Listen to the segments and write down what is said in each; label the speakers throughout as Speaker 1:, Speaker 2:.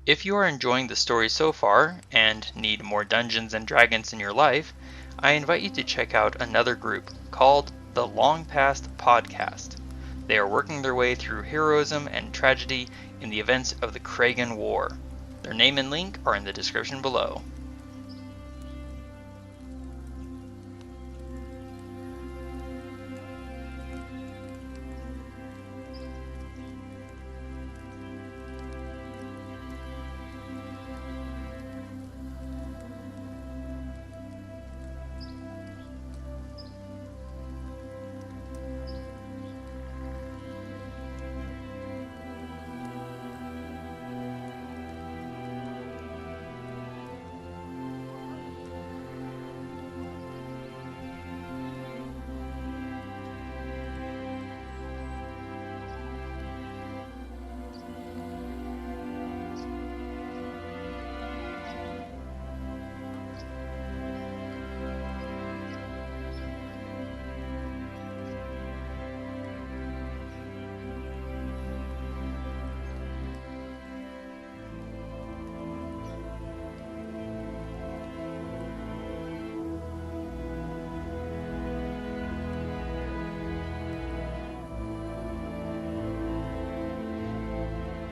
Speaker 1: If you are enjoying the story so far and need more Dungeons and Dragons in your life, I invite you to check out another group called the Long Past Podcast. They are working their way through heroism and tragedy in the events of the Chragan War. Their name and link are in the description below.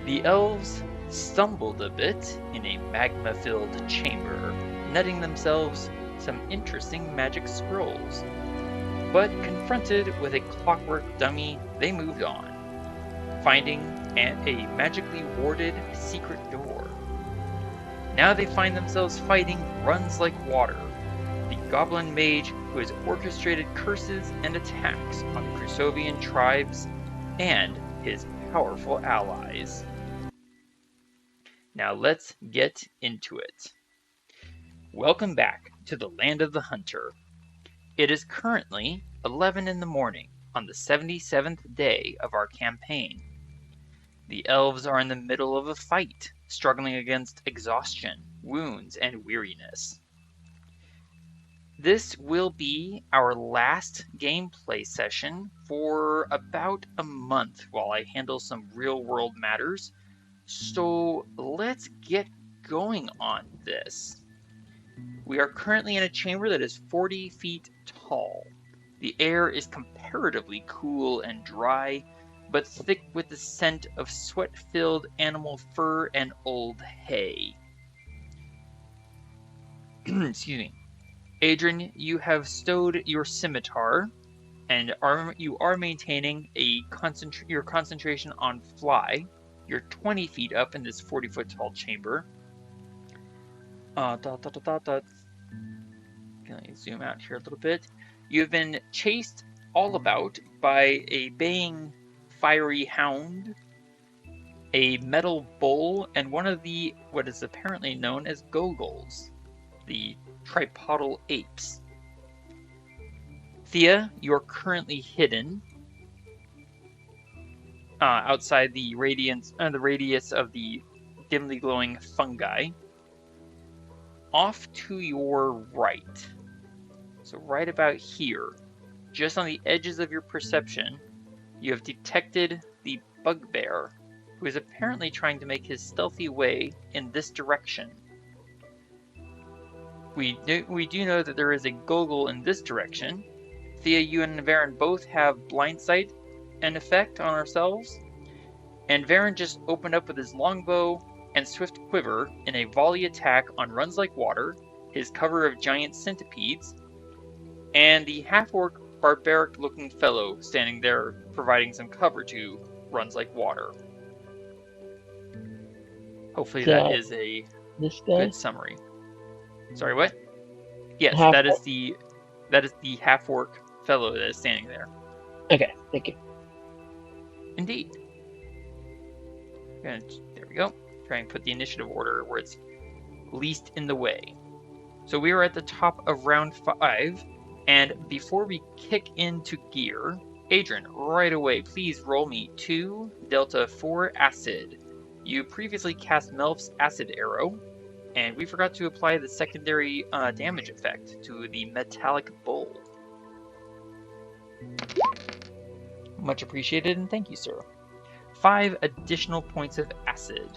Speaker 1: The elves stumbled a bit in a magma-filled chamber, netting themselves some interesting magic scrolls. But confronted with a clockwork dummy, they moved on, finding a magically warded secret door. Now they find themselves fighting Runs Like Water, the goblin mage who has orchestrated curses and attacks on Crusovian tribes and his powerful allies. Now let's get into it. Welcome back to the Land of the Hunter. It is currently 11 in the morning on the 77th day of our campaign. The elves are in the middle of a fight, struggling against exhaustion, wounds, and weariness. This will be our last gameplay session for about a month while I handle some real-world matters. So let's get going on this. We are currently in a chamber that is 40 feet tall. The air is comparatively cool and dry, but thick with the scent of sweat-filled animal fur and old hay. Excuse me. Adrian, you have stowed your scimitar, and you are maintaining your concentration on fly. You're 20 feet up in this 40-foot tall chamber. Can I zoom out here a little bit? You have been chased all about by a baying fiery hound, a metal bull, and one of the what is apparently known as gogols, the tripodal apes. Thea, you're currently hidden outside the radius of the dimly glowing fungi. Off to your right, so right about here, just on the edges of your perception, you have detected the bugbear, who is apparently trying to make his stealthy way in this direction. We do know that there is a gogol in this direction. Thea, you and Varen both have blind sight an effect on ourselves, and Varen just opened up with his longbow and swift quiver in a volley attack on Runs Like Water, his cover of giant centipedes, and the half-orc barbaric-looking fellow standing there providing some cover to Runs Like Water. Hopefully that is a good summary. Sorry, what? Yes, that is the half-orc fellow that is standing there.
Speaker 2: Okay, thank you.
Speaker 1: Indeed. There we go. Try and put the initiative order where it's least in the way. So we are at the top of round 5, and before we kick into gear, Adrian, right away, please roll me 2 Delta 4 Acid. You previously cast Melf's Acid Arrow, and we forgot to apply the secondary damage effect to the Metallic Bull. Much appreciated, and thank you, sir. 5 additional points of acid.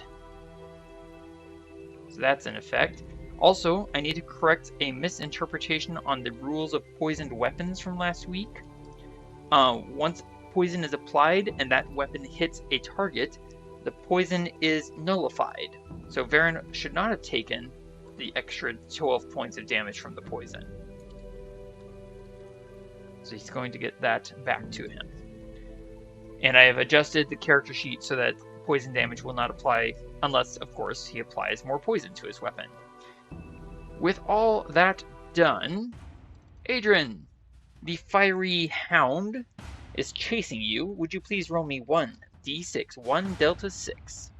Speaker 1: So that's in effect. Also, I need to correct a misinterpretation on the rules of poisoned weapons from last week. Once poison is applied and that weapon hits a target, the poison is nullified. So Varen should not have taken the extra 12 points of damage from the poison. So he's going to get that back to him. And I have adjusted the character sheet so that poison damage will not apply unless, of course, he applies more poison to his weapon. With all that done, Adrian, the fiery hound, is chasing you. Would you please roll me 1d6, 1 delta 6?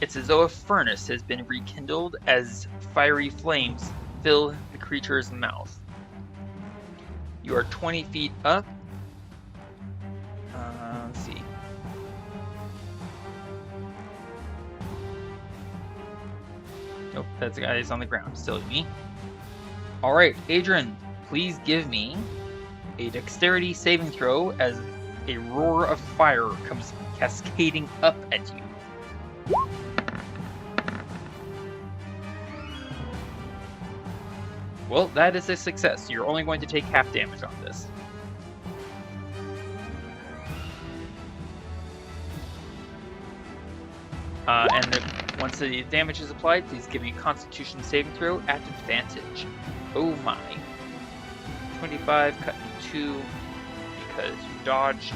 Speaker 1: It's as though a furnace has been rekindled as fiery flames fill the creature's mouth. You are 20 feet up. Let's see. Nope, that guy is on the ground. Still me. Alright, Adrian, please give me a dexterity saving throw as a roar of fire comes cascading up at you. Well, that is a success. You're only going to take half damage on this. Once the damage is applied, please give me a Constitution saving throw at advantage. Oh my. 25 cut in 2 because you dodged.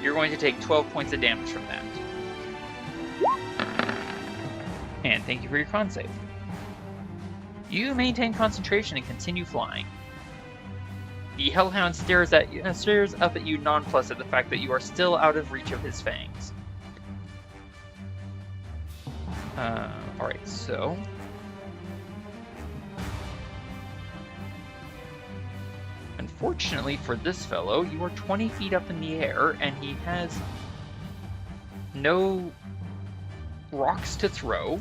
Speaker 1: You're going to take 12 points of damage from that. And thank you for your con save. You maintain concentration and continue flying. The Hellhound stares up at you nonplussed at the fact that you are still out of reach of his fangs. Alright, so... Unfortunately for this fellow, you are 20 feet up in the air, and he has no rocks to throw.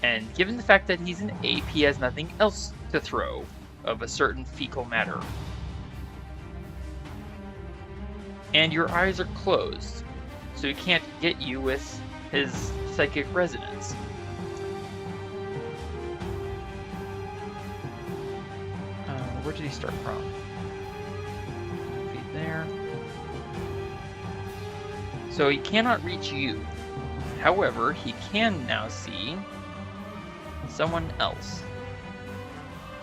Speaker 1: And given the fact that he's an ape, he has nothing else to throw of a certain fecal matter. And your eyes are closed, so he can't get you with his psychic resonance. Where did he start from? Feet there. So he cannot reach you. However, he can now see someone else.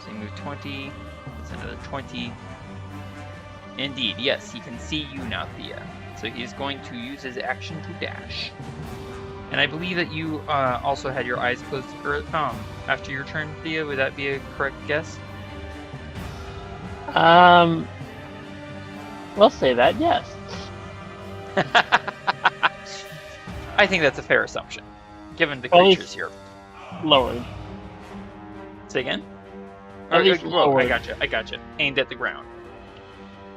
Speaker 1: So he moved 20, that's another 20. Indeed, yes, he can see you now, Thea. So he is going to use his action to dash. And I believe that you also had your eyes closed after your turn, Thea. Would that be a correct guess?
Speaker 2: We'll say that, yes.
Speaker 1: I think that's a fair assumption, given the creatures here.
Speaker 2: Lowered.
Speaker 1: Say again?
Speaker 2: Whoa,
Speaker 1: I gotcha. Aimed at the ground.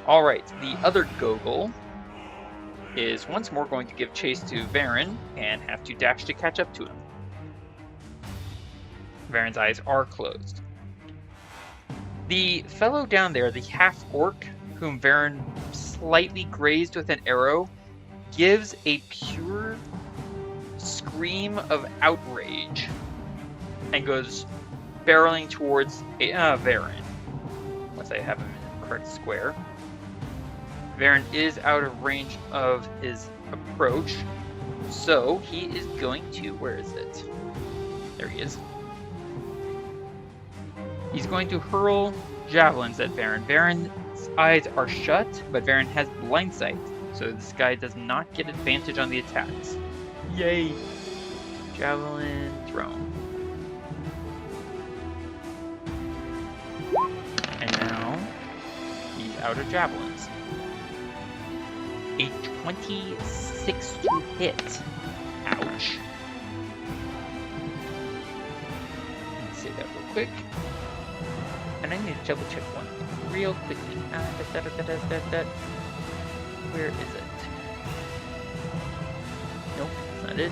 Speaker 1: Alright, the other Gogol is once more going to give chase to Varen and have to dash to catch up to him. Varen's eyes are closed. The fellow down there, the half-orc, whom Varen slightly grazed with an arrow, gives a pure scream of outrage and goes barreling towards Varen. Once I have him in the correct square. Varen is out of range of his approach, so he is going to... Where is it? There he is. He's going to hurl javelins at Varen. Varen's eyes are shut, but Varen has blind sight, so this guy does not get advantage on the attacks. Yay! Javelin thrown. And now he's out of javelins. A 26 to hit. Ouch. Let's say that real quick. And I need to double check one thing real quickly. Where is it? Nope, that's not it.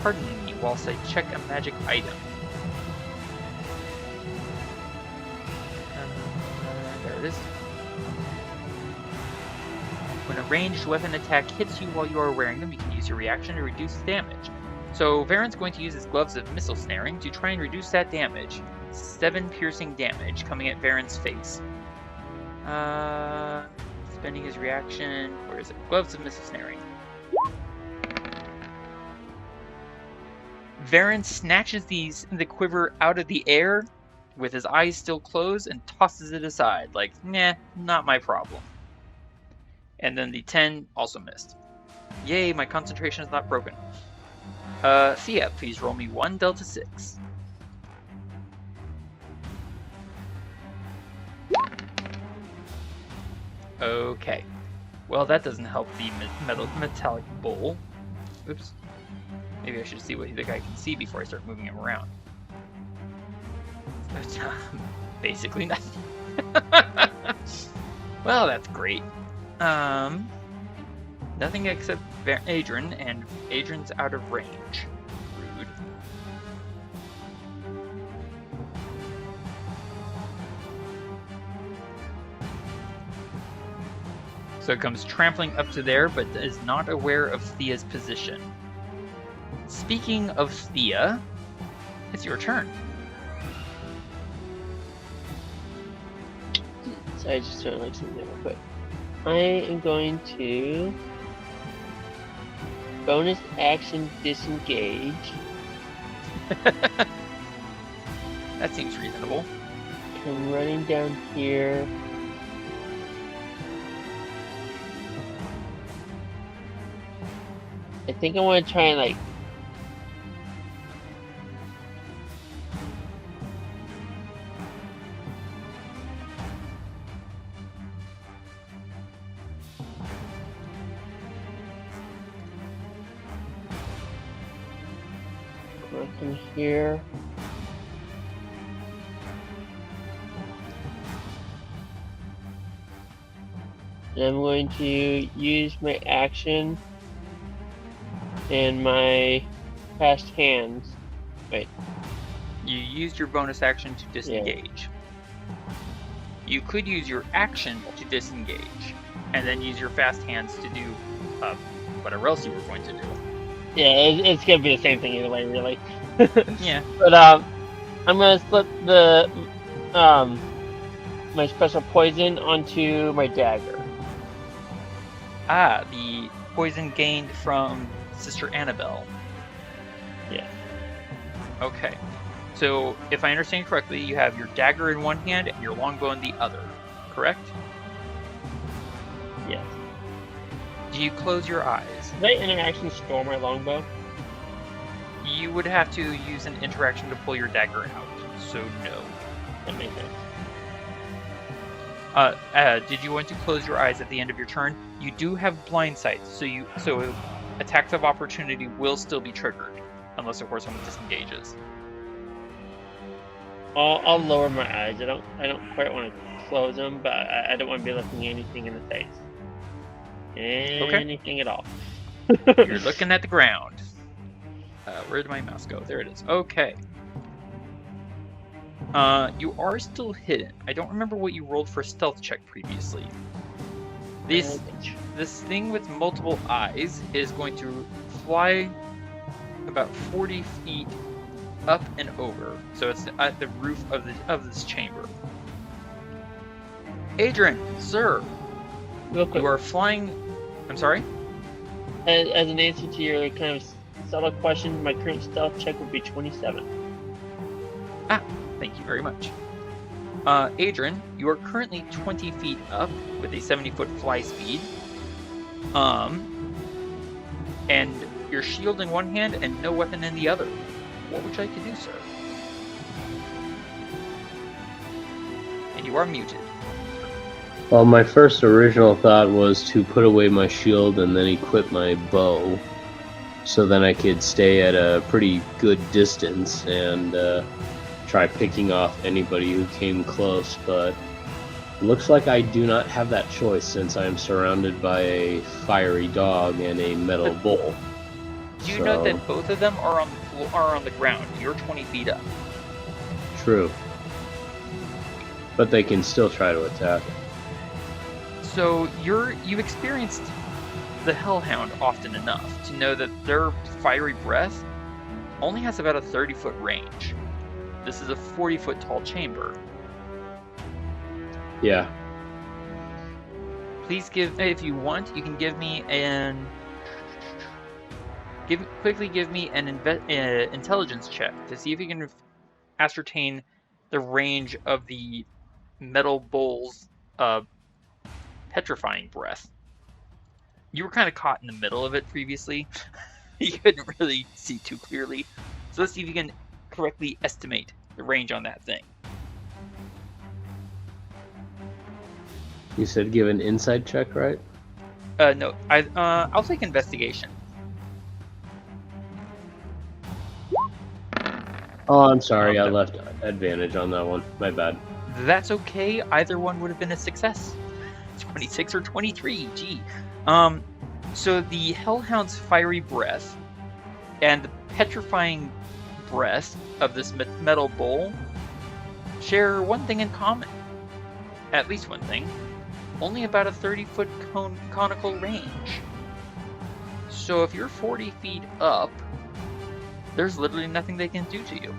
Speaker 1: Pardon me whilst I check a magic item. There it is. When a ranged weapon attack hits you while you are wearing them, you can use your reaction to reduce damage. So Varen's going to use his gloves of missile snaring to try and reduce that damage. 7 piercing damage coming at Varen's face. Spending his reaction. Where is it? Gloves of missile snaring. Varen snatches the quiver out of the air with his eyes still closed and tosses it aside, like, nah, not my problem. And then the 10 also missed. Yay, my concentration is not broken. Thea, please roll me 1 Delta 6. Okay. Well, that doesn't help the metallic bowl. Oops. Maybe I should see what the guy can see before I start moving him around. But, basically nothing. Well, that's great. Nothing except Adrian, and Adrian's out of range. Rude. So it comes trampling up to there, but is not aware of Thea's position. Speaking of Thea, it's your turn.
Speaker 2: So I just sort of like something real quick. I am going to bonus action disengage.
Speaker 1: That seems reasonable.
Speaker 2: I'm running down here. I think I want to try and like come here. And I'm going to use my action and my fast hands. Wait.
Speaker 1: You used your bonus action to disengage. Yeah. You could use your action to disengage, and then use your fast hands to do whatever else you were going to do.
Speaker 2: Yeah, it's gonna be the same thing either way, really.
Speaker 1: Yeah.
Speaker 2: But I'm gonna slip the my special poison onto my dagger.
Speaker 1: Ah, the poison gained from Sister Annabelle.
Speaker 2: Yeah.
Speaker 1: Okay. So, if I understand correctly, you have your dagger in one hand and your longbow in the other, correct?
Speaker 2: Yes.
Speaker 1: Do you close your eyes?
Speaker 2: Did I interaction store my longbow?
Speaker 1: You would have to use an interaction to pull your dagger out, so no.
Speaker 2: That makes sense.
Speaker 1: Did you want to close your eyes at the end of your turn? You do have blind sight, so attacks of opportunity will still be triggered, unless of course someone disengages.
Speaker 2: I'll lower my eyes. I don't quite want to close them, but I don't want to be looking anything in the face. Anything at all.
Speaker 1: You're looking at the ground. Where did my mouse go? There it is. Okay. You are still hidden. I don't remember what you rolled for a stealth check previously. This thing with multiple eyes is going to fly about 40 feet up and over. So it's at the roof of this chamber. Adrian, sir.
Speaker 2: Real quick.
Speaker 1: You are flying... I'm sorry?
Speaker 2: As an answer to your kind of subtle question, my current stealth check would be 27.
Speaker 1: Ah, thank you very much. Adrian, you are currently 20 feet up with a 70-foot fly speed. And your shield in one hand and no weapon in the other. What would you like to do, sir? And you are muted.
Speaker 3: Well, my first original thought was to put away my shield and then equip my bow, so then I could stay at a pretty good distance and try picking off anybody who came close, but looks like I do not have that choice since I am surrounded by a fiery dog and a metal bull.
Speaker 1: Do note that both of them are on the floor, are on the ground. You're 20 feet up.
Speaker 3: True. But they can still try to attack.
Speaker 1: So you've experienced the Hellhound often enough to know that their fiery breath only has about a 30-foot range. This is a 40-foot tall chamber.
Speaker 3: Yeah.
Speaker 1: Please if you want, you can give me an quickly give me an intelligence check to see if you can ascertain the range of the metal bowl's petrifying breath. You were kind of caught in the middle of it previously. You couldn't really see too clearly. So let's see if you can correctly estimate the range on that thing.
Speaker 3: You said give an insight check, right?
Speaker 1: No, I'll take investigation.
Speaker 3: Oh, I'm sorry, I left advantage on that one. My bad.
Speaker 1: That's okay. Either one would have been a success. 26 or 23. Gee. So the Hellhound's fiery breath and the petrifying breath of this metal bowl share one thing in common. At least one thing. Only about a 30-foot conical range. So if you're 40 feet up, there's literally nothing they can do to you.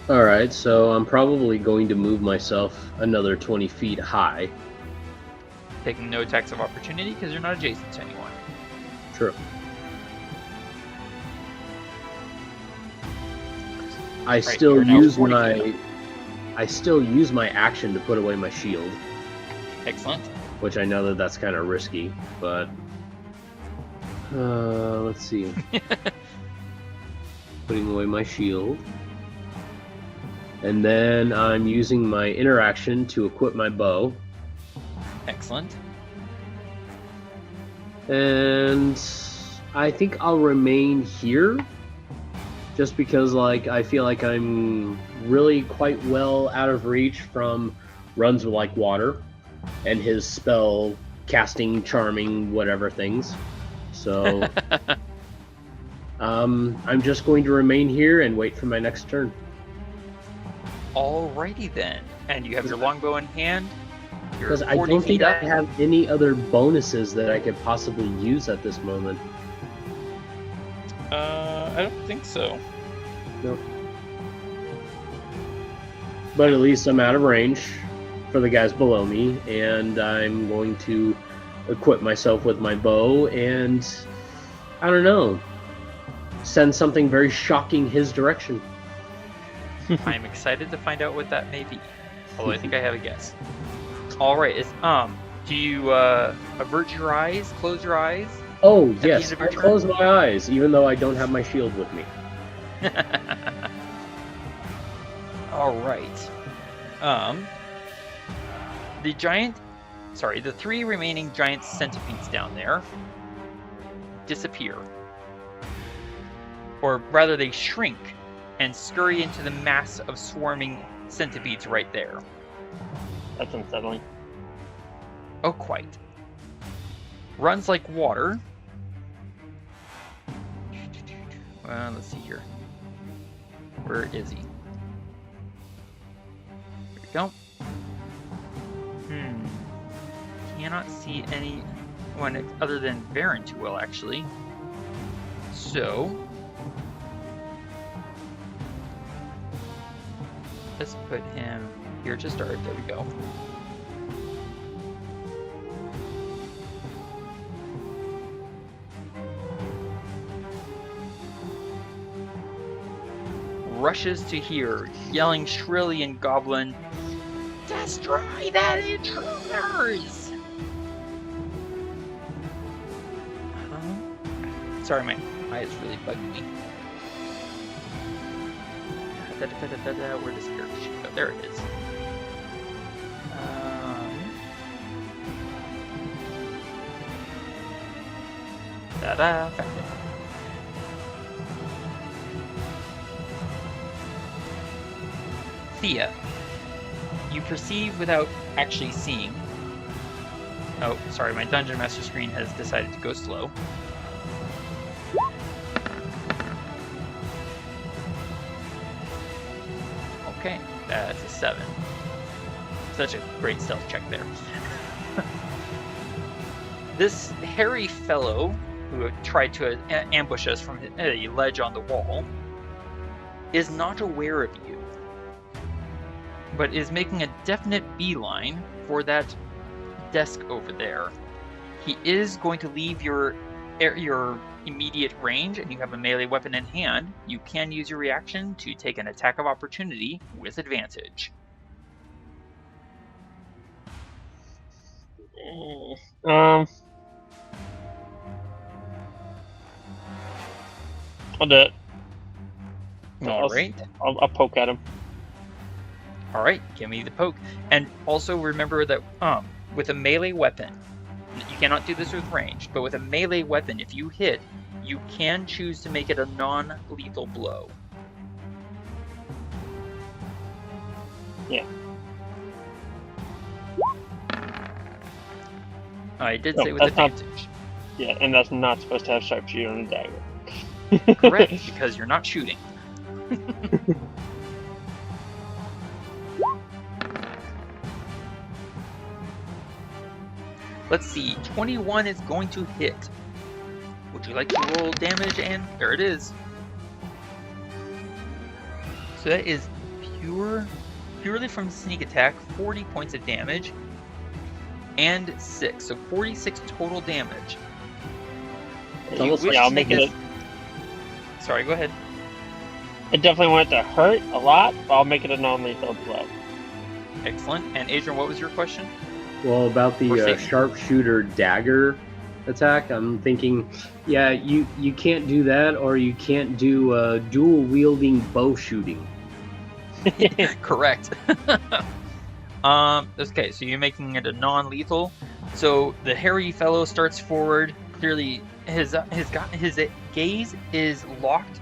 Speaker 3: Alright, so I'm probably going to move myself another 20 feet high.
Speaker 1: Taking no attacks of opportunity because you're not adjacent to anyone.
Speaker 3: True. I still use my action to put away my shield.
Speaker 1: Excellent.
Speaker 3: Which I know that's kind of risky, but let's see. Putting away my shield. And then I'm using my interaction to equip my bow.
Speaker 1: Excellent.
Speaker 3: And I think I'll remain here. Just because, I feel like I'm really quite well out of reach from Runs Like Water and his spell casting, charming, whatever things. So, I'm just going to remain here and wait for my next turn.
Speaker 1: Alrighty then. And you have your longbow in hand.
Speaker 3: Because I don't think I have any other bonuses that I could possibly use at this moment.
Speaker 1: I don't think so.
Speaker 3: Nope. But at least I'm out of range for the guys below me, and I'm going to equip myself with my bow and, I don't know, send something very shocking his direction.
Speaker 1: I'm excited to find out what that may be. Although I think I have a guess. Alright, do you avert your eyes, close your eyes?
Speaker 3: Oh, yes, I close my eyes, even though I don't have my shield with me.
Speaker 1: Alright. The three remaining giant centipedes down there disappear. Or rather, they shrink and scurry into the mass of swarming centipedes right there.
Speaker 2: That's unsettling.
Speaker 1: Oh, quite. Runs Like Water. Well, let's see here. Where is he? Here we go. Cannot see anyone other than Varen too well, actually. So let's put him here to start. There we go. Rushes to here, yelling shrilly in Goblin, "Destroy that intruders!" Sorry, my eyes really bugged me. Where does here go? There it is. Found it. Thea, you perceive without actually seeing. Oh, sorry, my Dungeon Master screen has decided to go slow. Okay, that's a 7. Such a great stealth check there. This hairy fellow who tried to ambush us from a ledge on the wall is not aware of you, but is making a definite beeline for that desk over there. He is going to leave your immediate range, and you have a melee weapon in hand. You can use your reaction to take an attack of opportunity with advantage.
Speaker 2: I'll do it.
Speaker 1: Alright.
Speaker 2: I'll poke at him.
Speaker 1: Alright, give me the poke. And also remember that with a melee weapon, you cannot do this with range, but with a melee weapon, if you hit, you can choose to make it a non-lethal blow.
Speaker 2: Yeah.
Speaker 1: I did say with advantage.
Speaker 2: Yeah, and that's not supposed to have sharpshooter on a dagger.
Speaker 1: Correct, because you're not shooting. Let's see, 21 is going to hit. Would you like to roll damage? And there it is. So that is purely from sneak attack, 40 points of damage, and 6, so 46 total damage.
Speaker 2: I'll make it.
Speaker 1: Sorry, go ahead.
Speaker 2: I definitely want it to hurt a lot, but I'll make it a non-lethal blow.
Speaker 1: Excellent. And Adrian, what was your question?
Speaker 3: Well, about the sharpshooter dagger attack, I'm thinking, yeah, you can't do that, or you can't do dual wielding bow shooting.
Speaker 1: Correct. Okay, so you're making it a non-lethal. So the hairy fellow starts forward. Clearly, his gaze is locked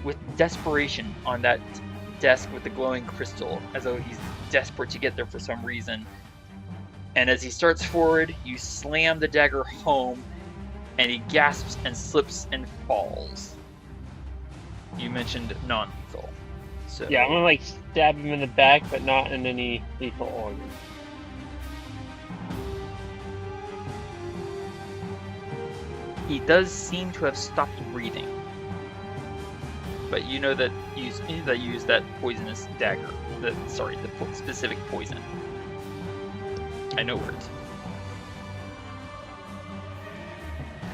Speaker 1: with desperation on that desk with the glowing crystal, as though he's desperate to get there for some reason. And as he starts forward, you slam the dagger home, and he gasps and slips and falls. You mentioned non-lethal. So
Speaker 2: yeah, I'm gonna stab him in the back, but not in any lethal organ.
Speaker 1: He does seem to have stopped breathing, but you know that use that poisonous dagger. The specific poison. I know words.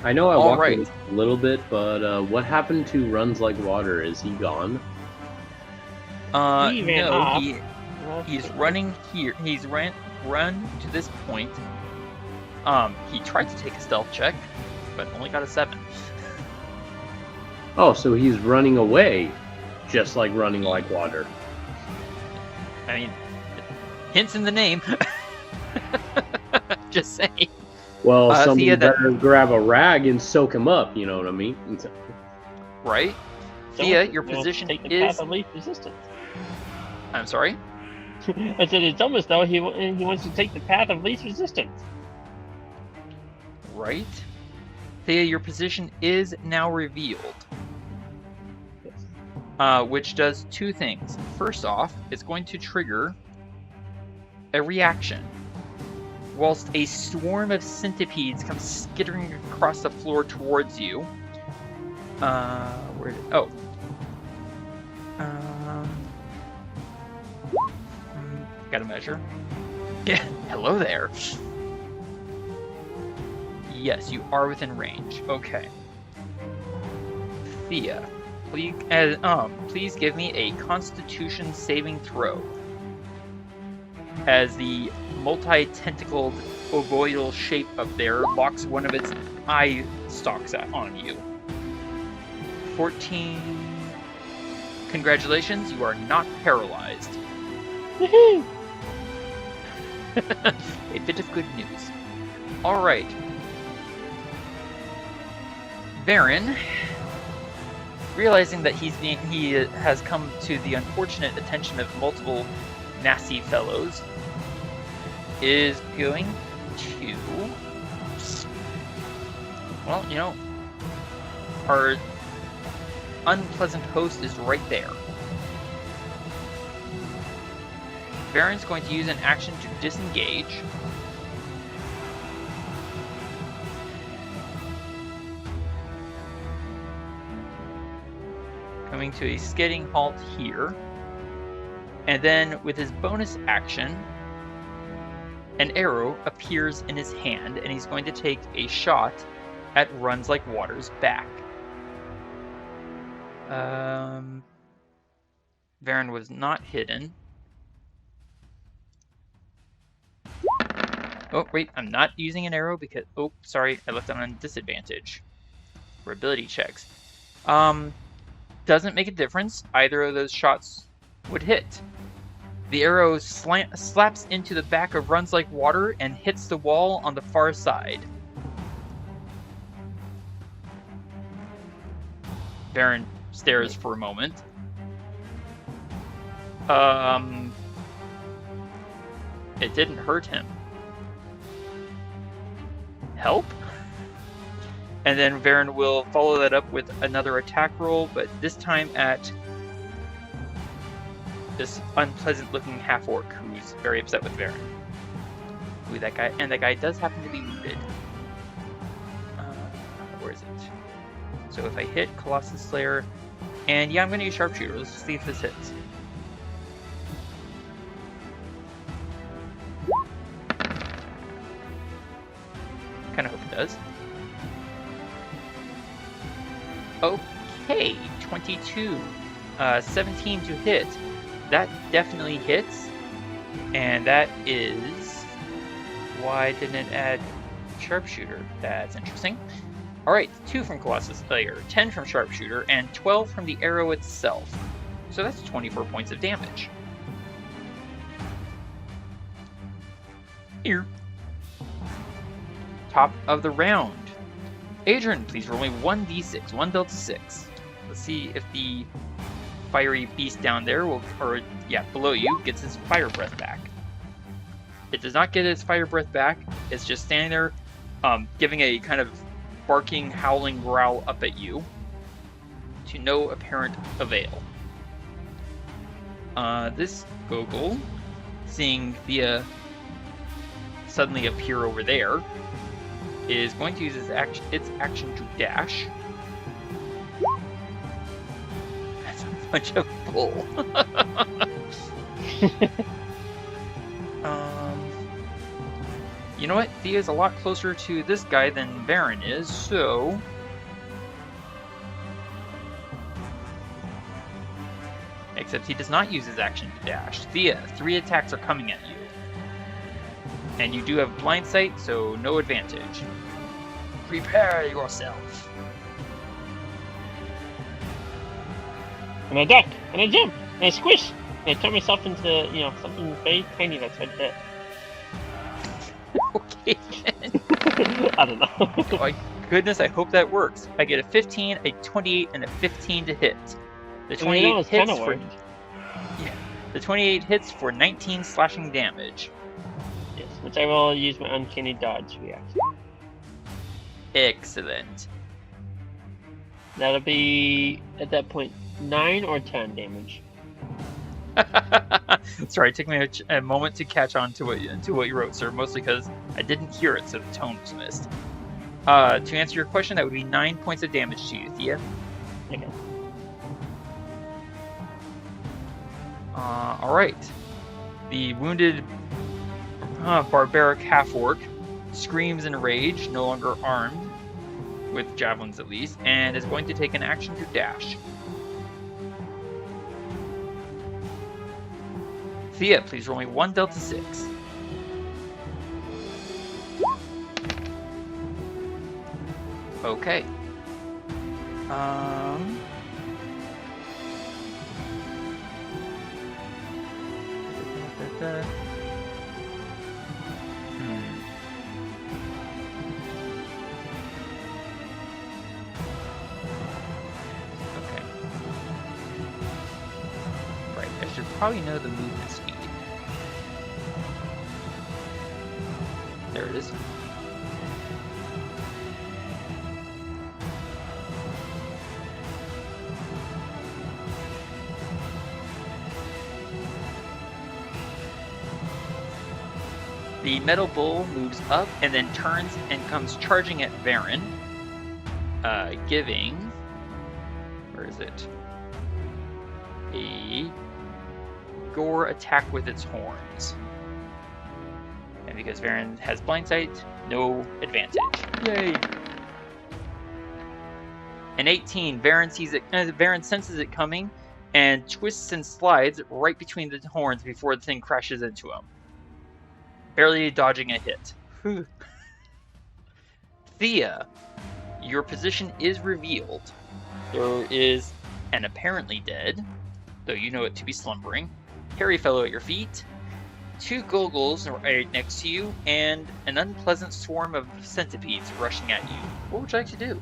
Speaker 3: I know I walked a little bit, but what happened to Runs Like Water? Is he gone?
Speaker 1: No, he's running here. He's run to this point. He tried to take a stealth check, but only got a 7.
Speaker 3: Oh, so he's running away, just like Running Like Water.
Speaker 1: I mean, hints in the name. Just saying.
Speaker 3: Well, somebody better grab a rag and soak him up, you know what I mean?
Speaker 1: Right? Thea, your position
Speaker 2: take the
Speaker 1: is...
Speaker 2: path of least resistance.
Speaker 1: I'm sorry?
Speaker 2: I said it's almost though he wants to take the path of least resistance.
Speaker 1: Right? Thea, your position is now revealed. Which does 2 things. First off, it's going to trigger a reaction. Whilst a swarm of centipedes come skittering across the floor towards you. Gotta measure. Yeah, hello there. Yes, you are within range. Okay. Thea, please give me a Constitution saving throw. As the multi-tentacled ovoidal shape up there locks one of its eye stalks on you. 14. Congratulations, you are not paralyzed.
Speaker 2: Woohoo!
Speaker 1: A bit of good news. Alright. Varen, realizing that he has come to the unfortunate attention of multiple nasty fellows, is going to... Well, you know, our unpleasant host is right there. Baron's going to use an action to disengage. Coming to a skidding halt here. And then with his bonus action, an arrow appears in his hand, and he's going to take a shot at Runs Like Water's back. Varen was not hidden. Oh, wait, I'm not using an arrow because... Oh, sorry, I left it on disadvantage for ability checks. Doesn't make a difference. Either of those shots would hit. The arrow slaps into the back of Runs Like Water and hits the wall on the far side. Varen stares for a moment. It didn't hurt him. Help? And then Varen will follow that up with another attack roll, but this time at this unpleasant-looking half-orc who's very upset with Varen. Ooh, that guy, and that guy does happen to be wounded. Where is it? So if I hit Colossus Slayer, and yeah, I'm going to use Sharpshooter. Let's see if this hits. Kind of hope it does. Okay, 22. 17 to hit. That definitely hits. And that is... Why didn't it add Sharpshooter? That's interesting. Alright, 2 from Colossus Slayer, 10 from Sharpshooter, and 12 from the arrow itself. So that's 24 points of damage. Here. Top of the round. Adrian, please roll me 1d6, 1 delta 6. Let's see if the fiery beast down there will, or yeah, below you, gets his fire breath back. It does not get its fire breath back. It's just standing there, giving a kind of barking, howling growl up at you, to no apparent avail. This Gogol, seeing Thea suddenly appear over there, is going to use its action to dash. That's a bunch of bull. You know what? Thea's a lot closer to this guy than Varen is, so... Except he does not use his action to dash. Thea, 3 attacks are coming at you. And you do have blind sight, so no advantage. Prepare yourself.
Speaker 2: And I duck, and I jump, and I squish, and I turn myself into, something very tiny that's hard to hit.
Speaker 1: Okay.
Speaker 2: I don't know.
Speaker 1: Oh my goodness, I hope that works. I get a 15, a 28, and a 15 to hit. The 28 hits for... Yeah, the 28 hits for 19 slashing damage.
Speaker 2: Yes, which I will use my uncanny dodge reaction.
Speaker 1: Excellent.
Speaker 2: That'll be, at that point, 9 or 10 damage.
Speaker 1: Sorry, it took me a moment to catch on to what you wrote, sir, mostly because I didn't hear it, so the tone was missed. To answer your question, that would be 9 points of damage to you, Thea.
Speaker 2: Okay.
Speaker 1: Alright. The wounded barbaric half-orc screams in rage, no longer armed, with javelins at least, and is going to take an action to dash. Thea, please roll me 1 delta 6. Okay. Okay. Right, I should probably know the movement speed. There it is. The metal bull moves up and then turns and comes charging at Varen, giving... Where is it? A gore attack with its horns. And because Varen has blind sight, no advantage. Yay! An 18, Varen sees it. Varen senses it coming, and twists and slides right between the horns before the thing crashes into him, barely dodging a hit. Thea, your position is revealed. There is an apparently dead, though you know it to be slumbering, hairy fellow at your feet, 2 Gulgles right next to you, and an unpleasant swarm of centipedes rushing at you. What would you like to do?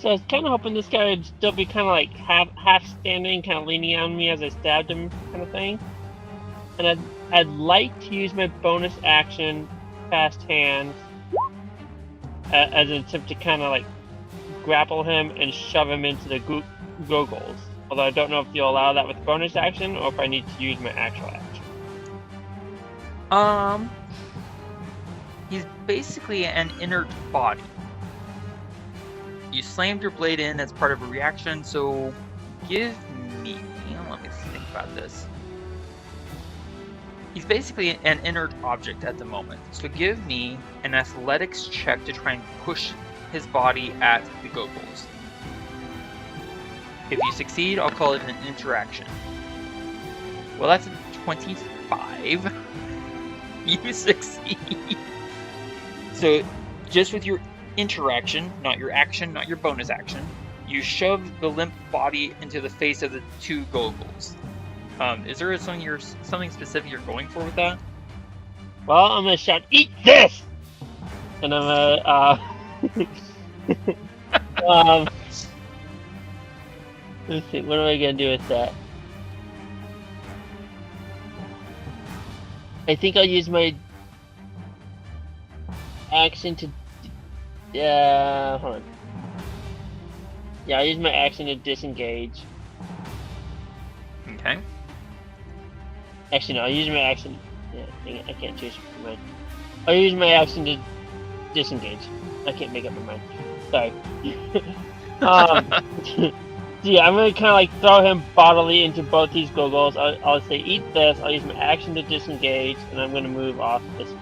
Speaker 2: So I was kind of hoping this guy would still be kind of like half standing, kind of leaning on me as I stabbed him, kind of thing. And I'd like to use my bonus action, fast hands, as an attempt to kind of like grapple him and shove him into the Gulgles. Although I don't know if you'll allow that with bonus action or if I need to use my actual action.
Speaker 1: He's basically an inert body. You slammed your blade in as part of a reaction, so give me... Let me think about this. He's basically an inert object at the moment, so give me an athletics check to try and push his body at the Gulgles. If you succeed, I'll call it an interaction. Well, that's a 25. You succeed. So, just with your interaction, not your action, not your bonus action, you shove the limp body into the face of the 2 Gulgles. Is there something specific you're going for with that?
Speaker 2: Well, I'm gonna shout, "Eat this!" And I'm gonna, let's see, what am I gonna do with that? I think I'll use my action to... hold on. Yeah, I'll use my action to disengage.
Speaker 1: Okay.
Speaker 2: Actually, no, I'll use my action... Yeah, dang it, I can't choose my mind. I'll use my action to disengage. I can't make up my mind. Sorry. So yeah, I'm gonna kind of like throw him bodily into both these Gulgles. I'll say, "Eat this." I'll use my action to disengage, and I'm gonna move off this way.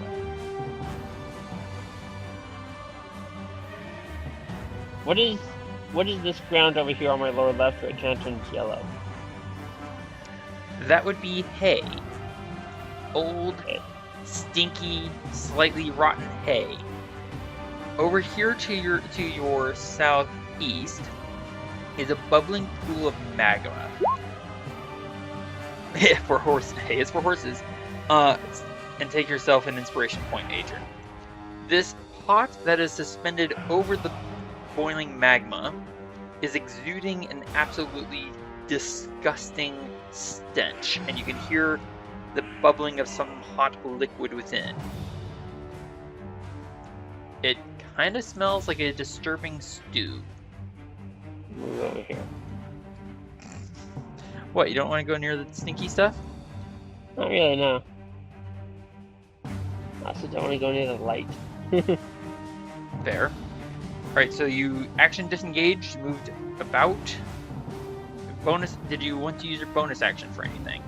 Speaker 2: What is this ground over here on my lower left where it kind of turns yellow?
Speaker 1: That would be hay. Old, stinky, slightly rotten hay. Over here to your southeast is a bubbling pool of magma. For horse hay, it's for horses. And take yourself an inspiration point, Adrian. This pot that is suspended over the boiling magma is exuding an absolutely disgusting stench, and you can hear the bubbling of some hot liquid within. It kind of smells like a disturbing stew.
Speaker 2: Move over here.
Speaker 1: What, you don't want to go near the stinky stuff?
Speaker 2: Not really, no. I also don't want to go near the light.
Speaker 1: Fair. Alright, so you action disengaged, moved about. Bonus, did you want to use your bonus action for anything?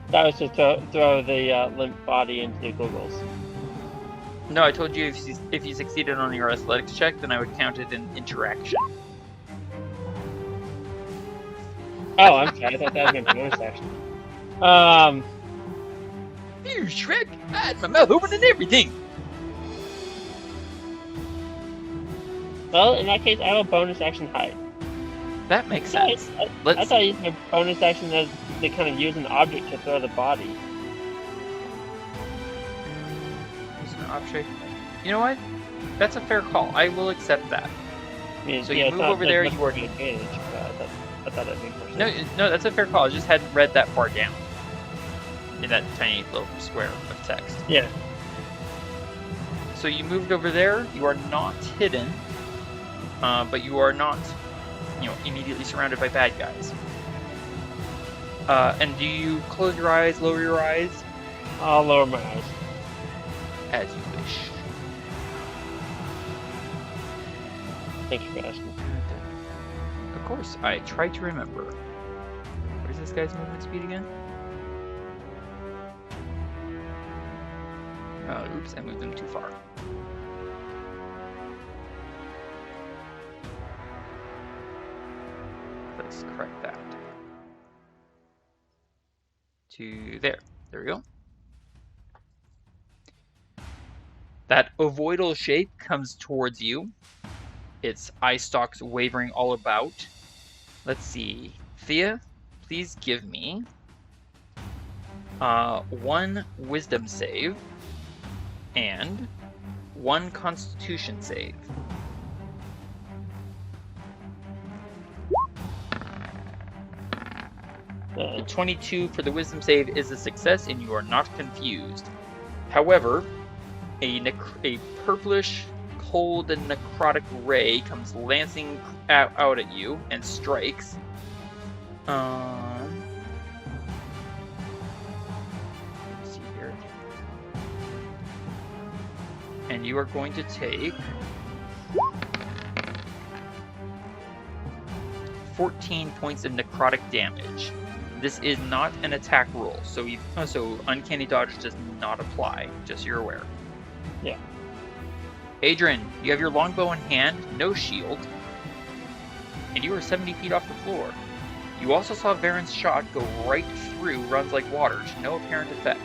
Speaker 2: That was to throw the limp body into the Gulgles.
Speaker 1: No, I told you if you succeeded on your athletics check, then I would count it an interaction.
Speaker 2: Oh, I'm sorry. I thought that was my bonus action.
Speaker 1: Phew, Shrek! I had my mouth open and everything!
Speaker 2: Well, in that case, I have a bonus action hide.
Speaker 1: That makes sense.
Speaker 2: I thought I used my bonus action as to kind of use an object to throw the body.
Speaker 1: Use an object. You know what? That's a fair call. I will accept that.
Speaker 2: I mean,
Speaker 1: So
Speaker 2: yeah,
Speaker 1: you
Speaker 2: it's
Speaker 1: move
Speaker 2: not
Speaker 1: over
Speaker 2: like
Speaker 1: there,
Speaker 2: much
Speaker 1: you are...
Speaker 2: of an advantage, but I thought that'd make more sense.
Speaker 1: No, that's a fair call. I just hadn't read that far down. In that tiny little square of text.
Speaker 2: Yeah.
Speaker 1: So you moved over there. You are not hidden. But you are not, immediately surrounded by bad guys. And do you close your eyes, lower your eyes?
Speaker 2: I'll lower my eyes.
Speaker 1: As you wish.
Speaker 2: Thank you for asking.
Speaker 1: Of course, I try to remember. What is this guy's movement speed again? Oops, I moved them too far. Let's correct that. To there. There we go. That ovoidal shape comes towards you. Its eye stalks wavering all about. Let's see. Thea, please give me 1 wisdom save and 1 constitution save. The 22 for the wisdom save is a success and you are not confused. However, a purplish, cold, and necrotic ray comes lancing out at you and strikes. Let's see here. And you are going to take 14 points of necrotic damage. This is not an attack roll, so Uncanny Dodge does not apply, just so you're aware.
Speaker 2: Yeah.
Speaker 1: Adrian, you have your longbow in hand, no shield, and you are 70 feet off the floor. You also saw Varen's shot go right through Runs Like Water to no apparent effect.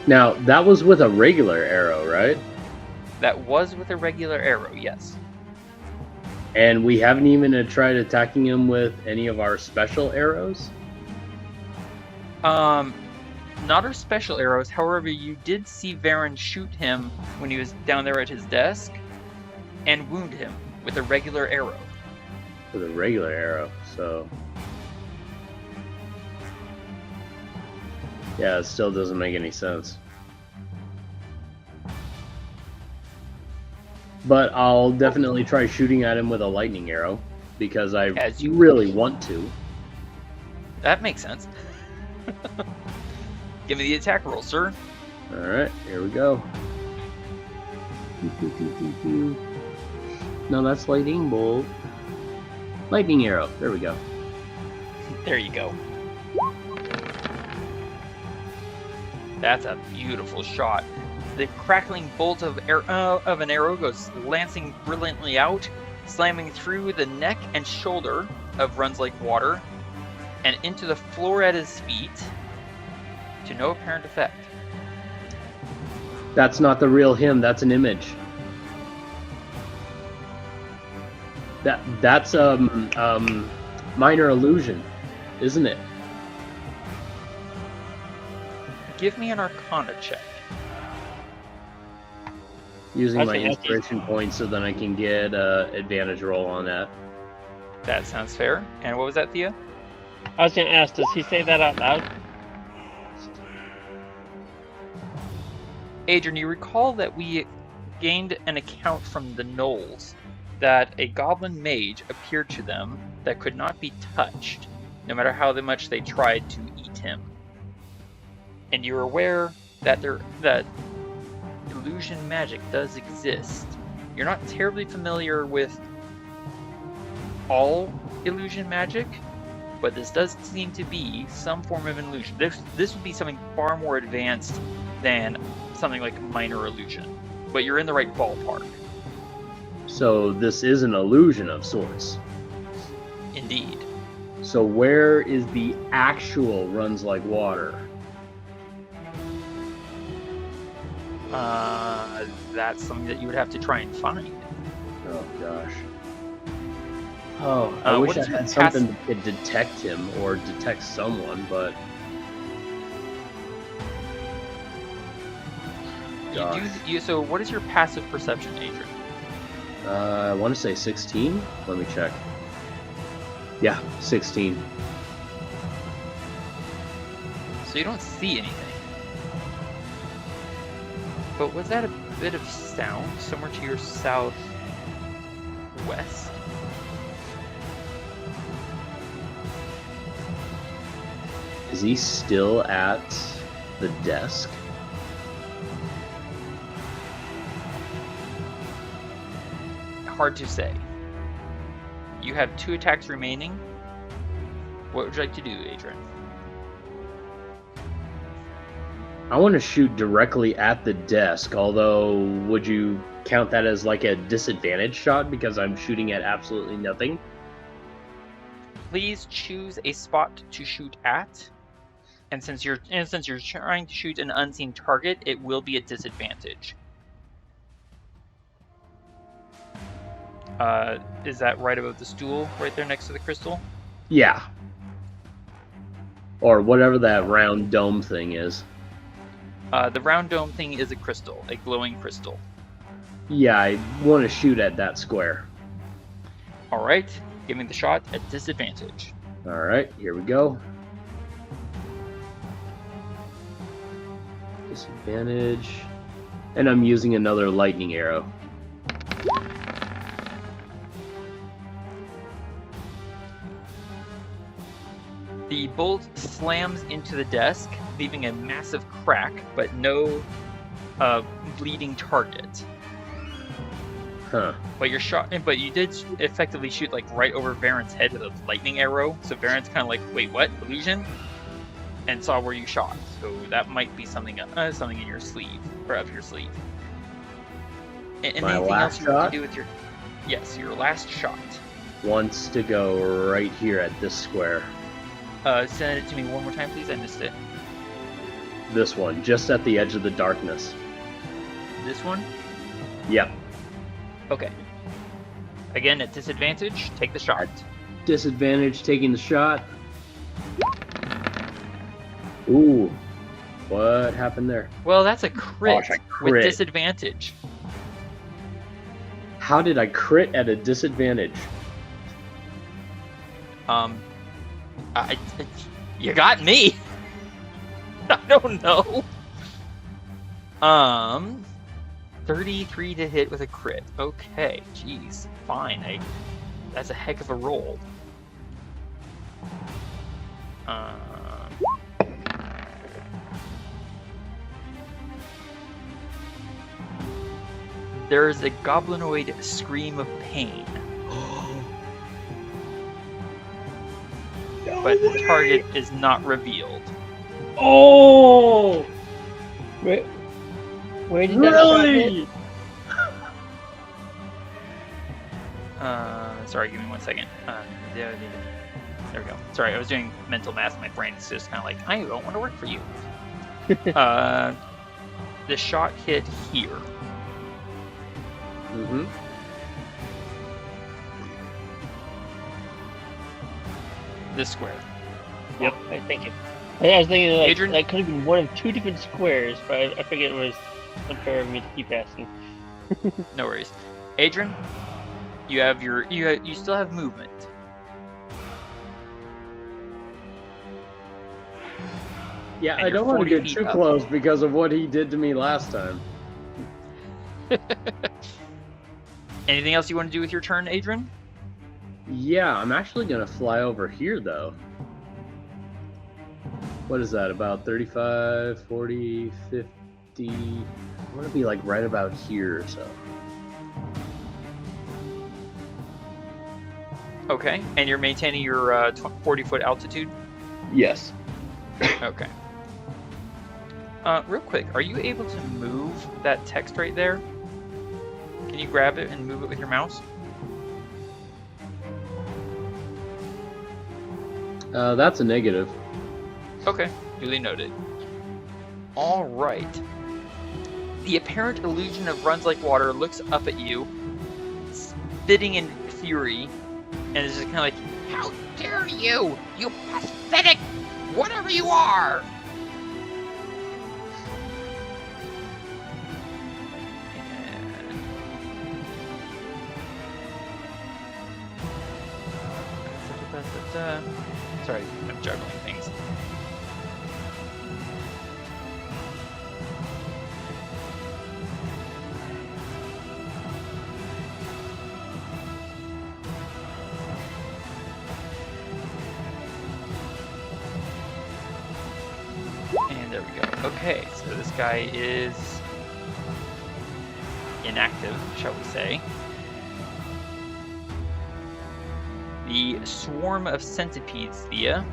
Speaker 3: Now, that was with a regular arrow, right?
Speaker 1: That was with a regular arrow, yes.
Speaker 3: And we haven't even tried attacking him with any of our special arrows?
Speaker 1: Not our special arrows, however, you did see Varen shoot him when he was down there at his desk, and wound him with a regular arrow.
Speaker 3: With a regular arrow, so... Yeah, it still doesn't make any sense. But I'll definitely try shooting at him with a lightning arrow, because I really want to.
Speaker 1: That makes sense. Give me the attack roll, sir.
Speaker 3: Alright, here we go. No, that's lightning bolt. Lightning arrow, there we go.
Speaker 1: There you go. That's a beautiful shot. The crackling bolt of an arrow goes lancing brilliantly out, slamming through the neck and shoulder of Runs Like Water, and into the floor at his feet, to no apparent effect.
Speaker 3: That's not the real him, that's an image. That's minor illusion, isn't it?
Speaker 1: Give me an Arcana check.
Speaker 3: Using my inspiration points so then I can get advantage roll on that.
Speaker 1: That sounds fair. And what was that, Thea?
Speaker 2: I was going to ask, does he say that out loud?
Speaker 1: Adrian, you recall that we gained an account from the Knolls that a goblin mage appeared to them that could not be touched, no matter how much they tried to eat him. And you're aware that illusion magic does exist. You're not terribly familiar with all illusion magic, but this does seem to be some form of illusion. This would be something far more advanced than something like minor illusion, but you're in the right ballpark.
Speaker 3: So this is an illusion of sorts.
Speaker 1: Indeed.
Speaker 3: So where is the actual Runs Like Water?
Speaker 1: That's something that you would have to try and find.
Speaker 3: Oh gosh. Oh, I wish I had something that could detect him or detect someone, but
Speaker 1: So what is your passive perception, Adrian?
Speaker 3: I want to say 16. Let me check. Yeah, 16.
Speaker 1: So you don't see anything. But was that a bit of sound somewhere to your southwest?
Speaker 3: Is he still at the desk?
Speaker 1: hard to say. You have 2 attacks remaining. What would you like to do, Adrian?
Speaker 3: I want to shoot directly at the desk, although would you count that as like a disadvantage shot because I'm shooting at absolutely nothing?
Speaker 1: Please choose a spot to shoot at. And since you're trying to shoot an unseen target, it will be a disadvantage. Is that right above the stool, right there next to the crystal?
Speaker 3: Yeah. Or whatever that round dome thing is.
Speaker 1: The round dome thing is a crystal, a glowing crystal.
Speaker 3: Yeah, I want to shoot at that square.
Speaker 1: All right, give me the shot at disadvantage.
Speaker 3: All right, here we go. Disadvantage. And I'm using another lightning arrow.
Speaker 1: The bolt slams into the desk, leaving a massive crack, but no bleeding target.
Speaker 3: Huh.
Speaker 1: But you did effectively shoot like right over Varen's head with a lightning arrow. So Varen's kind of like, wait, what? Illusion? And saw where you shot. So that might be something in your sleeve, or up your sleeve. And
Speaker 3: My
Speaker 1: anything
Speaker 3: last
Speaker 1: else you want
Speaker 3: shot?
Speaker 1: to do with your? Yes, your last shot.
Speaker 3: Wants to go right here at this square.
Speaker 1: Send it to me one more time, please. I missed it.
Speaker 3: This one, just at the edge of the darkness.
Speaker 1: This one?
Speaker 3: Yep.
Speaker 1: Okay. Again, at disadvantage, take the shot.
Speaker 3: Disadvantage taking the shot. Ooh. What happened there?
Speaker 1: Well, that's a crit,
Speaker 3: Gosh, I
Speaker 1: with
Speaker 3: crit.
Speaker 1: disadvantage.
Speaker 3: How did I crit at a disadvantage?
Speaker 1: You got me. I don't know. 33 to hit with a crit. Okay, jeez, fine. That's a heck of a roll. There is a goblinoid scream of pain. But the target is not revealed.
Speaker 2: Oh! Where did that shot hit?
Speaker 1: Sorry, give me 1 second. There we go. Sorry, I was doing mental math. My brain is just kind of like, I don't want to work for you. The shot hit here.
Speaker 3: Mm-hmm.
Speaker 1: This square.
Speaker 2: Yep, thank you. I was thinking like,
Speaker 1: Adrian?
Speaker 2: that could have been one of 2 different squares, but I figured it was unfair of me to keep asking.
Speaker 1: No worries. Adrian, you have you still have movement.
Speaker 3: Yeah,
Speaker 1: And
Speaker 3: I
Speaker 1: you're
Speaker 3: don't want to
Speaker 1: 40
Speaker 3: get
Speaker 1: feet
Speaker 3: too
Speaker 1: up.
Speaker 3: close because of what he did to me last time.
Speaker 1: Anything else you want to do with your turn, Adrian?
Speaker 3: Yeah, I'm actually going to fly over here, though. What is that, about 35, 40, 50? I want to be, like, right about here or so.
Speaker 1: Okay, and you're maintaining your 40-foot altitude?
Speaker 3: Yes.
Speaker 1: Okay. Real quick, are you able to move that text right there? Can you grab it and move it with your mouse?
Speaker 3: That's a negative.
Speaker 1: Okay, duly noted. All right. The apparent illusion of runs like water looks up at you, spitting in fury, and is just kind of like, "How dare you, you pathetic, whatever you are!" Sorry, I'm juggling things. And there we go. Okay, so this guy is inactive, shall we say. The swarm of centipedes, Thea.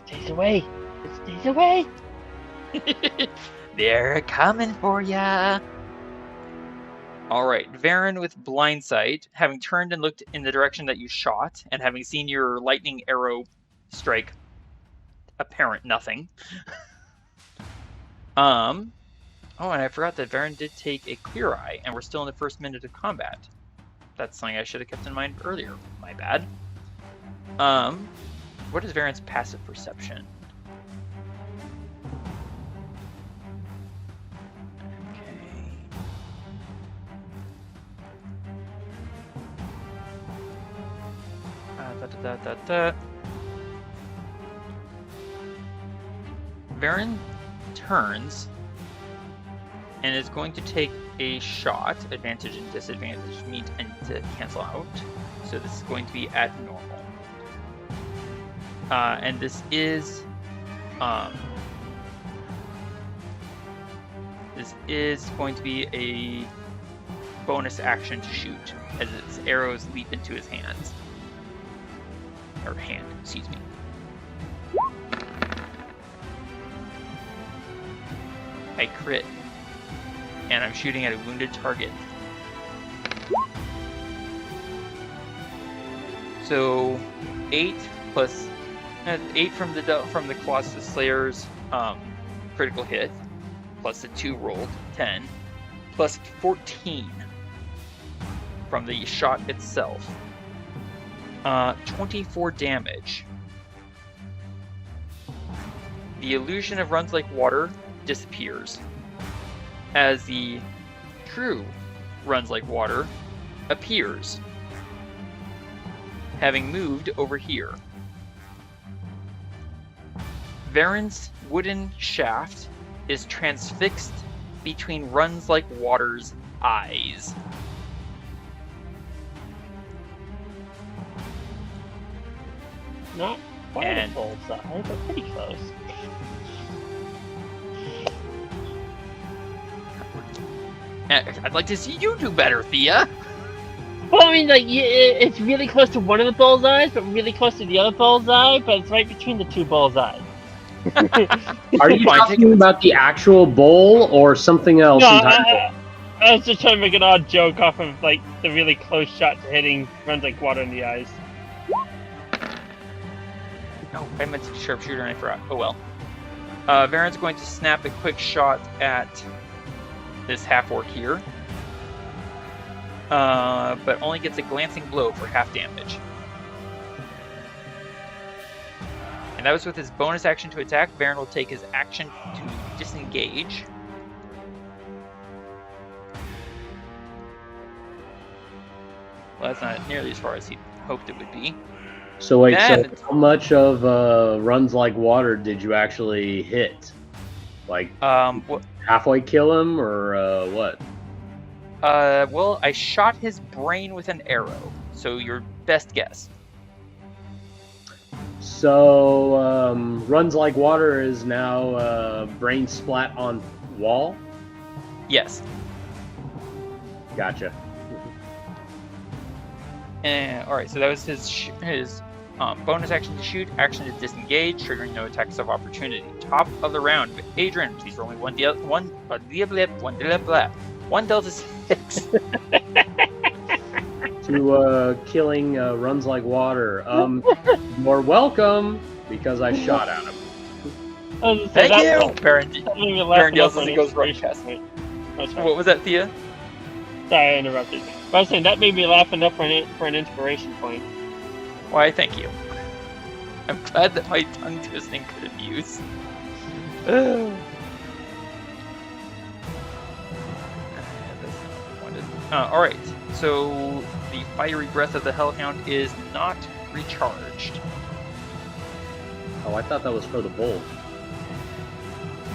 Speaker 2: Stays away. It stays away.
Speaker 1: They're coming for ya. All right, Varen with blind sight, having turned and looked in the direction that you shot, and having seen your lightning arrow strike apparent nothing. Oh, and I forgot that Varen did take a clear eye, and we're still in the first minute of combat. That's something I should have kept in mind earlier. My bad. What is Varen's passive perception? Varen turns and is going to take a shot. Advantage and disadvantage meet and to cancel out. So this is going to be at normal. And this is going to be a bonus action to shoot as its arrows leap into his hands. Or hand, excuse me. I crit. And I'm shooting at a wounded target. So 8 plus 8 from the Colossus Slayer's critical hit, plus the 2 rolled, 10, plus 14 from the shot itself. 24 damage. The illusion of runs like water disappears as the true runs like water appears, having moved over here. Varen's wooden shaft is transfixed between runs like water's eyes.
Speaker 2: Not quite a bullseye, but pretty close.
Speaker 1: I'd like to see you do better, Thea.
Speaker 2: Well, I mean, like, it's really close to one of the bullseyes, but really close to the other bullseye, but it's right between the 2 bullseyes.
Speaker 3: Are you talking about the actual bowl or something else?
Speaker 2: No, I was just trying to make an odd joke off of, like, the really close shot to hitting runs like water in the eyes.
Speaker 1: No, I meant to sharpshooter and I forgot. Oh well. Varen's going to snap a quick shot at this half-orc here. But only gets a glancing blow for half damage. And that was with his bonus action to attack. Varen will take his action to disengage. Well, that's not nearly as far as he hoped it would be.
Speaker 3: So wait, so how much of runs like water did you actually hit? Like, halfway kill him, or what?
Speaker 1: Well, I shot his brain with an arrow. So your best guess.
Speaker 3: So, runs like water is now brain splat on wall?
Speaker 1: Yes.
Speaker 3: Gotcha.
Speaker 1: Alright, so that was his bonus action to shoot, action to disengage, triggering no attacks of opportunity. Top of the round, Adrian, please roll me one delta 6.
Speaker 3: To killing runs like water. You're welcome, because I shot at him.
Speaker 1: Thank you! Baron yells as he goes right past me. What was that, Thea?
Speaker 2: Sorry, I interrupted. But I was saying, that made me laugh enough for an inspiration point.
Speaker 1: Why, thank you. I'm glad that my tongue twisting could have used. Alright, so the fiery breath of the Hellhound is not recharged.
Speaker 3: Oh, I thought that was for the bowl.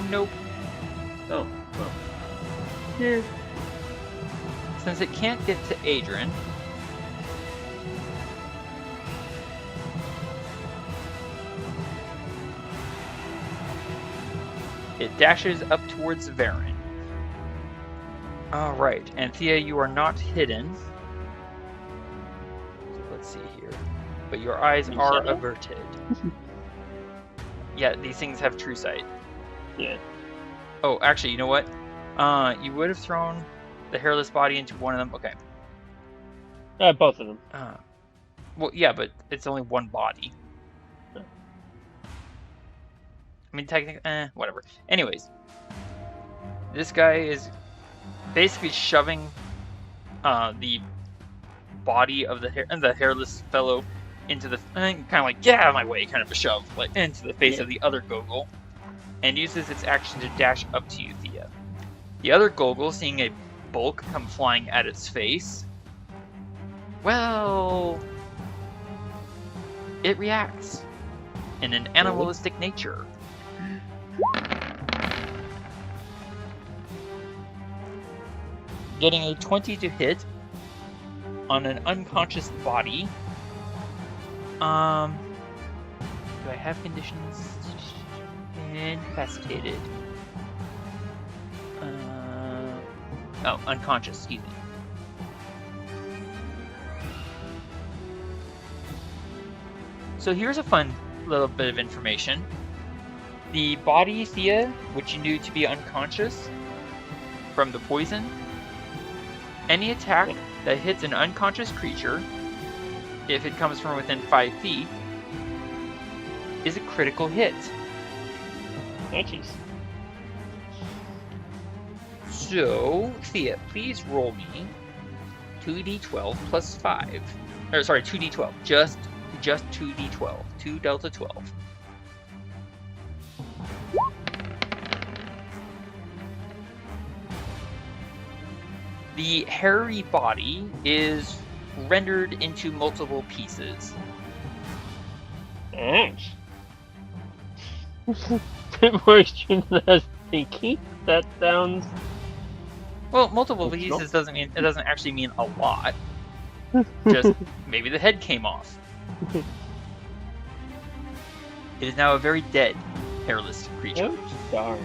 Speaker 1: Nope.
Speaker 3: Oh, well.
Speaker 1: Yeah. Since it can't get to Adrian, it dashes up towards Varen. Alright, and Thea, you are not hidden. So let's see here. But your eyes
Speaker 2: You
Speaker 1: are
Speaker 2: said that?
Speaker 1: averted. Yeah, these things have true sight.
Speaker 2: Yeah.
Speaker 1: Oh, actually, you know what? You would have thrown the hairless body into one of them. Okay.
Speaker 2: Both of them.
Speaker 1: Well, yeah, but it's only one body.
Speaker 2: Yeah.
Speaker 1: I mean, technically, whatever. Anyways, this guy is basically shoving the body of the hairless fellow into the kind of like get out of my way, kind of a shove, like into the face of the other Gogol, and uses its action to dash up to you, Thea. The other Gogol, seeing a bulk come flying at its face, well, it reacts in an animalistic nature. Getting a 20 to hit on an unconscious body. Do I have conditions? Incapacitated. Oh, unconscious, excuse me. So here's a fun little bit of information. The body, Thea, which you knew to be unconscious from the poison, any attack that hits an unconscious creature, if it comes from within 5 feet, is a critical hit.
Speaker 2: Oh, jeez.
Speaker 1: So, Thea, please roll me 2d12 plus 5. Or, sorry, 2d12. Just 2d12. 2 delta 12. The hairy body is rendered into multiple pieces.
Speaker 2: Ouch. Bit more extreme than I was thinking. That sounds...
Speaker 1: Well, multiple pieces doesn't actually mean a lot. Just maybe the head came off. It is now a very dead, hairless creature.
Speaker 2: Oh, darn.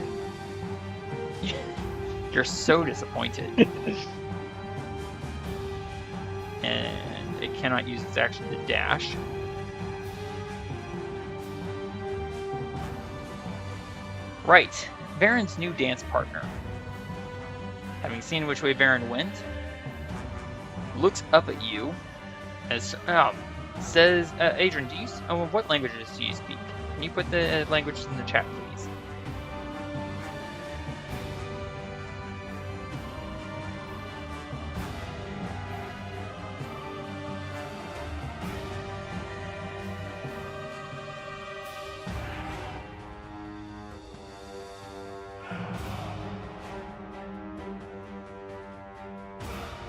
Speaker 1: You're so disappointed. And it cannot use its action to dash. Right, Varen's new dance partner. Having seen which way Varen went, looks up at you as says, Adrian, what languages do you speak? Can you put the languages in the chat, please?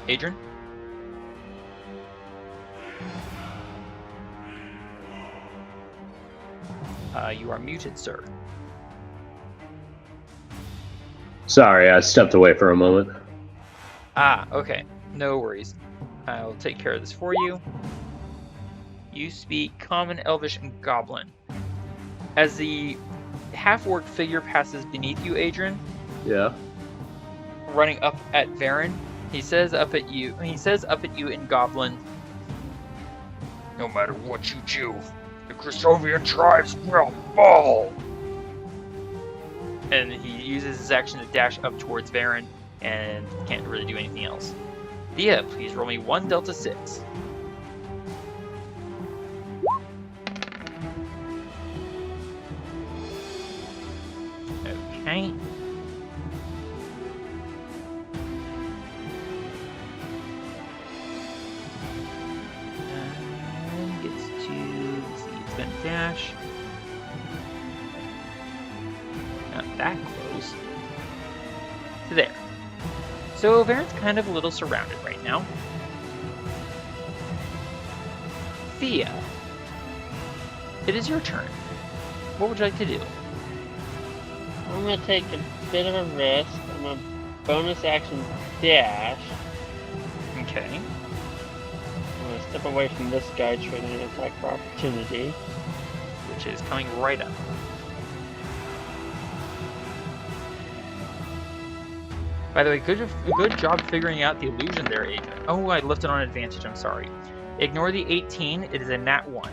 Speaker 1: Adrian? You are muted, sir.
Speaker 3: Sorry, I stepped away for a moment.
Speaker 1: Okay. No worries. I'll take care of this for you. You speak Common, Elvish, and Goblin. As the half-orc figure passes beneath you, Adrian,
Speaker 3: Yeah.
Speaker 1: running up at Varen, he says up at you in Goblin, "No matter what you do, the Chrysovian tribes will fall." And he uses his action to dash up towards Varen and can't really do anything else. Thea, please roll me 1 delta 6. Okay. And gets to, let's see, it's gonna dash. Not that close. To there. So Varen's kind of a little surrounded right now. Thea, it is your turn. What would you like to do?
Speaker 2: I'm gonna take a bit of a risk. I'm gonna bonus action dash.
Speaker 1: Okay.
Speaker 2: I'm gonna step away from this guy, trading an attack for opportunity.
Speaker 1: Which is coming right up. By the way, good job figuring out the illusion there, Adrian. Oh, I left it on advantage. I'm sorry. Ignore the 18. It is a nat 1.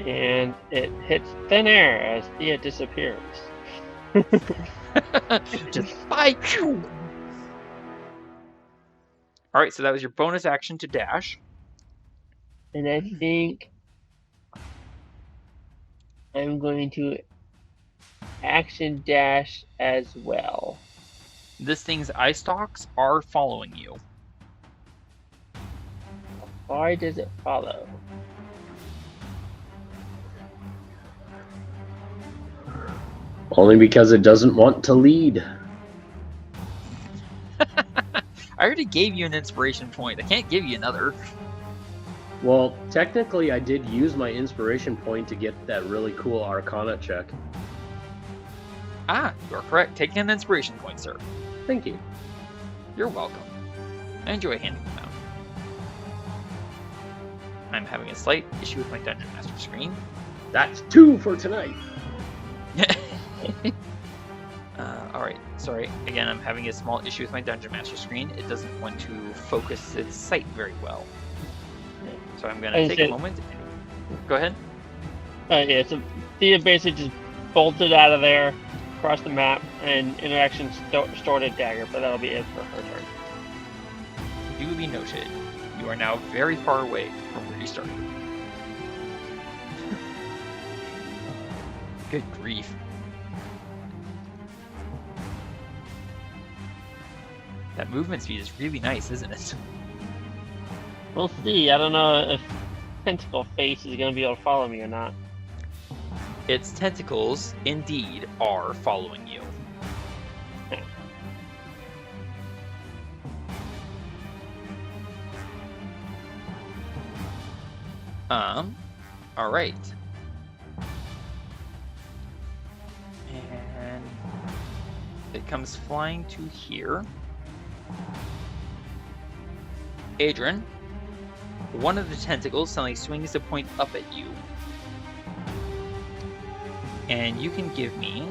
Speaker 2: And it hits thin air as Thea disappears.
Speaker 1: Just bye. All right, so that was your bonus action to dash.
Speaker 2: And I think I'm going to action dash as well.
Speaker 1: This thing's eye stalks are following you.
Speaker 2: Why does it follow?
Speaker 3: Only because it doesn't want to lead.
Speaker 1: I already gave you an inspiration point. I can't give you another.
Speaker 3: Well, technically, I did use my inspiration point to get that really cool Arcana check.
Speaker 1: Ah, you are correct. Taking an inspiration point, sir.
Speaker 3: Thank you.
Speaker 1: You're welcome. I enjoy handing them out. I'm having a slight issue with my Dungeon Master screen.
Speaker 3: That's 2 for tonight.
Speaker 1: Alright, sorry. Again, I'm having a small issue with my Dungeon Master screen. It doesn't want to focus its sight very well. So I'm going to take a moment. Go ahead.
Speaker 2: Yeah, so Thea basically just bolted out of there, across the map, and interaction stored a dagger, but that'll be it for her turn.
Speaker 1: Duly noted. You are now very far away from where you started. Good grief. That movement speed is really nice, isn't it?
Speaker 2: We'll see. I don't know if Tentacle Face is going to be able to follow me or not.
Speaker 1: Its tentacles, indeed, are following you. Alright. And it comes flying to here. Adrian, one of the tentacles suddenly swings to point up at you. And you can give me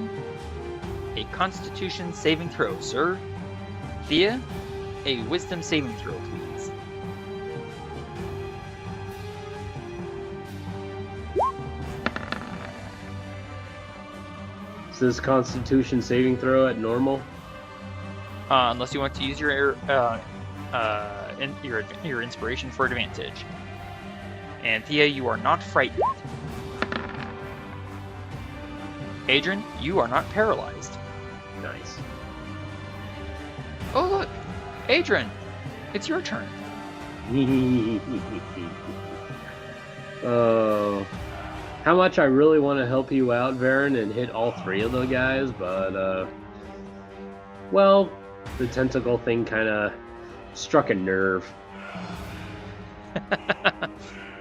Speaker 1: a Constitution saving throw, sir. Thea, a Wisdom saving throw, please.
Speaker 3: Is this Constitution saving throw at normal?
Speaker 1: Unless you want to use your inspiration for advantage. And Thea, you are not frightened. Adrian, you are not paralyzed.
Speaker 3: Nice.
Speaker 1: Oh look, Adrian, it's your turn.
Speaker 3: Oh, how much I really want to help you out, Varen, and hit all 3 of the guys, but well, the tentacle thing kind of struck a nerve.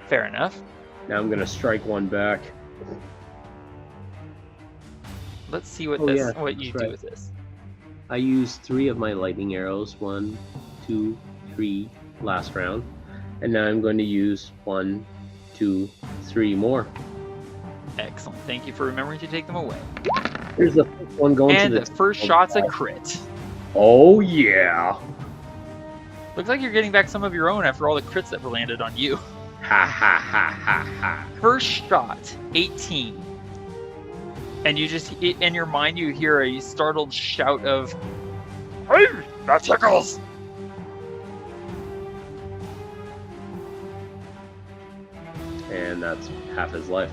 Speaker 1: Fair enough.
Speaker 3: Now I'm gonna strike one back.
Speaker 1: Let's see what you do with this.
Speaker 3: I used 3 of my lightning arrows. 1, 2, 3 last round. And now I'm going to use 1, 2, 3 more.
Speaker 1: Excellent. Thank you for remembering to take them away.
Speaker 3: Here's the first one going
Speaker 1: and
Speaker 3: to
Speaker 1: the first shot's a crit.
Speaker 3: Oh yeah.
Speaker 1: Looks like you're getting back some of your own after all the crits that were landed on you.
Speaker 3: Ha ha ha ha ha.
Speaker 1: First shot, 18. And you just, in your mind, you hear a startled shout of, "Hey, that tickles!"
Speaker 3: And that's half his life.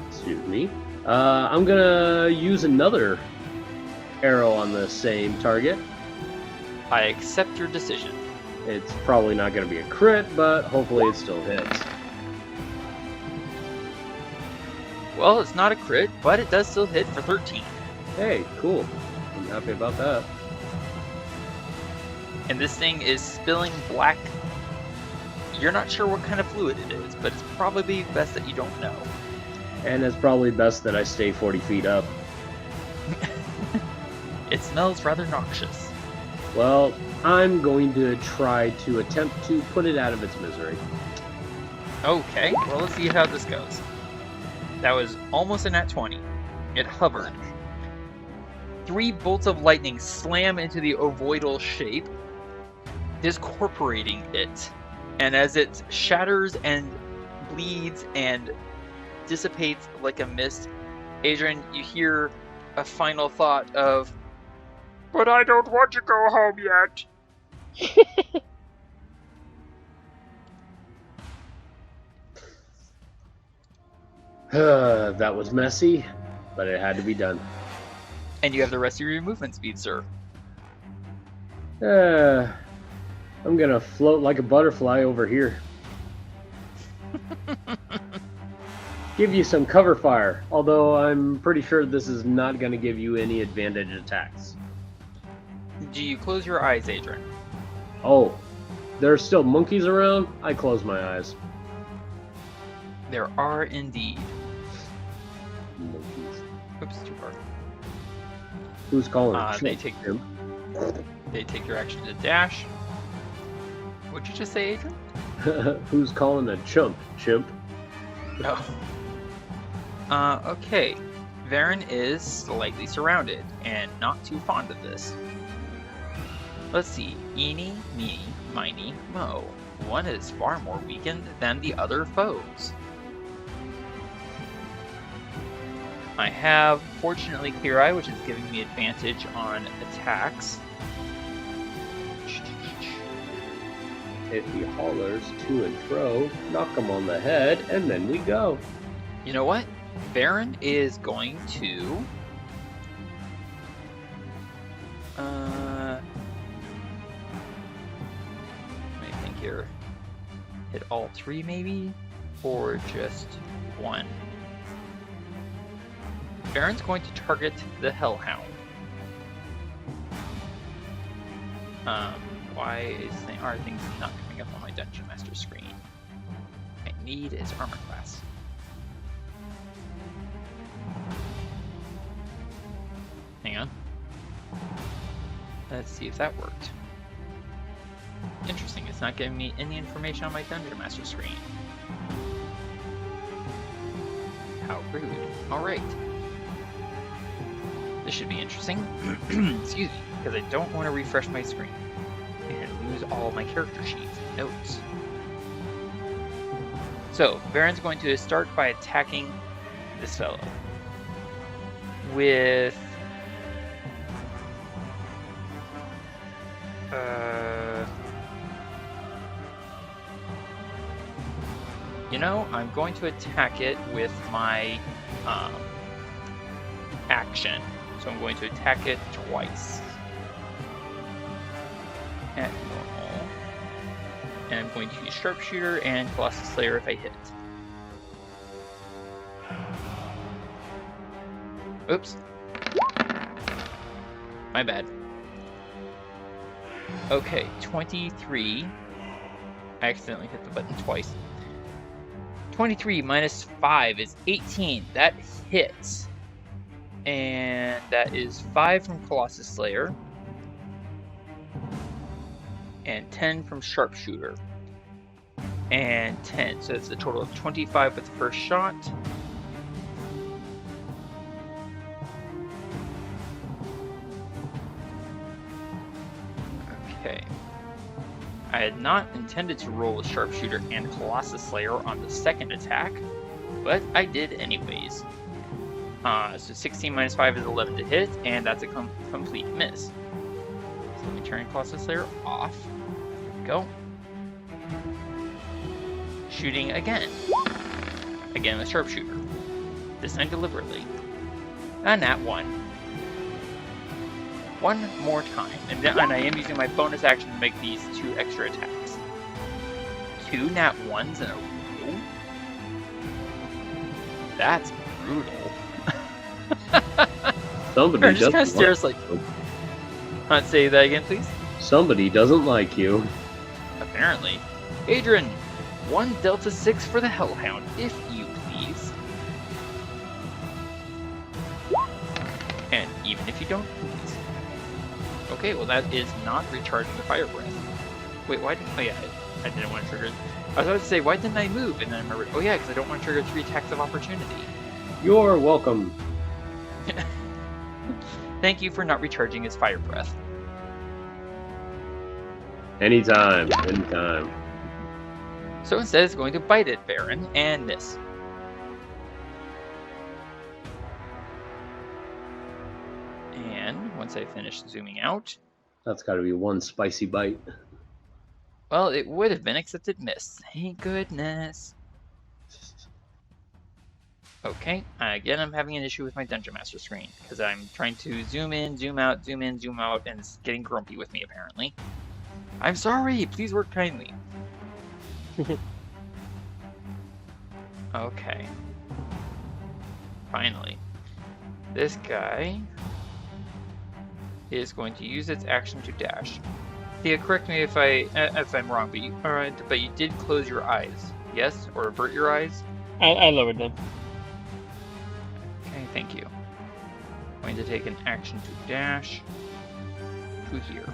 Speaker 3: Excuse me. I'm gonna use another arrow on the same target.
Speaker 1: I accept your decision.
Speaker 3: It's probably not gonna be a crit, but hopefully it still hits.
Speaker 1: Well, it's not a crit, but it does still hit for 13.
Speaker 3: Hey, cool. I'm happy about that.
Speaker 1: And this thing is spilling black. You're not sure what kind of fluid it is, but it's probably best that you don't know.
Speaker 3: And it's probably best that I stay 40 feet up.
Speaker 1: It smells rather noxious.
Speaker 3: Well, I'm going to try to attempt to put it out of its misery.
Speaker 1: Okay, well, let's see how this goes. That was almost a nat 20. It hovered. 3 bolts of lightning slam into the ovoidal shape, discorporating it. And as it shatters and bleeds and dissipates like a mist, Adrian, you hear a final thought of, "But I don't want to go home yet."
Speaker 3: That was messy, but it had to be done.
Speaker 1: And you have the rest of your movement speed, sir.
Speaker 3: I'm gonna float like a butterfly over here. Give you some cover fire, although I'm pretty sure this is not gonna give you any advantage attacks.
Speaker 1: Do you close your eyes, Adrian?
Speaker 3: Oh, there's still monkeys around? I close my eyes.
Speaker 1: There are indeed.
Speaker 3: Monkeys.
Speaker 1: Oops, too far.
Speaker 3: Who's calling it?
Speaker 1: They take your action to dash. What'd you just say, Adrian?
Speaker 3: Who's calling a chump? Chimp?
Speaker 1: No. Okay. Varen is slightly surrounded, and not too fond of this. Let's see. Eeny, meeny, miny, mo. One is far more weakened than the other foes. I have, fortunately, Clear Eye, which is giving me advantage on attacks.
Speaker 3: If he hollers to and fro, knock him on the head, and then we go.
Speaker 1: You know what? Varen is going to... let me think here. Hit all 3, maybe? Or just 1? Varen's going to target the Hellhound. Why are things not coming up on my Dungeon Master screen? I need is armor class. Hang on. Let's see if that worked. Interesting, it's not giving me any information on my Dungeon Master screen. How rude. Alright. This should be interesting. Excuse me, because I don't want to refresh my screen and lose all my character sheets and notes. So, Varen's going to start by attacking this fellow with you know, I'm going to attack it with my action. So I'm going to attack it twice at normal. And I'm going to use Sharpshooter and Colossus Slayer if I hit. Oops. My bad. Okay, 23. I accidentally hit the button twice. 23 minus 5 is 18. That hits. And that is 5 from Colossus Slayer. And 10 from Sharpshooter. And 10. So it's a total of 25 with the first shot. Okay. I had not intended to roll with Sharpshooter and Colossus Slayer on the second attack, but I did anyways. So 16 minus 5 is 11 to hit, and that's a complete miss. So let me turn Colossus Slayer off. There we go. Shooting again. Again with Sharpshooter. This time deliberately. And that one. One more time. And I am using my bonus action to make these 2 extra attacks. 2 nat 1s in a row? That's brutal.
Speaker 3: Somebody
Speaker 1: just kind of
Speaker 3: doesn't
Speaker 1: stares like. Say that again, please.
Speaker 3: Somebody doesn't like you.
Speaker 1: Apparently. Adrian, 1 Delta 6 for the Hellhound, if you please. And even if you don't, please. Okay, well that is not recharging the Fire Breath. Wait, why didn't... Oh yeah, I didn't want to trigger... I was about to say, why didn't I move? And then I remembered, oh yeah, because I don't want to trigger 3 attacks of opportunity.
Speaker 3: You're welcome.
Speaker 1: Thank you for not recharging his fire breath.
Speaker 3: Anytime, anytime.
Speaker 1: So instead, it's going to bite at Baron and miss. And once I finish zooming out,
Speaker 3: That's got to be one spicy bite.
Speaker 1: well, it would have been, except it missed. Thank goodness. Okay, again, I'm having an issue with my Dungeon Master screen, because I'm trying to zoom in, zoom out, zoom in, zoom out, and it's getting grumpy with me, apparently. I'm sorry, please work kindly. Okay. Finally. This guy is going to use its action to dash. Thea, correct me if I'm wrong, but you did close your eyes, yes? Or avert your eyes?
Speaker 2: I lowered them.
Speaker 1: Okay, thank you. I'm going to take an action to dash to here.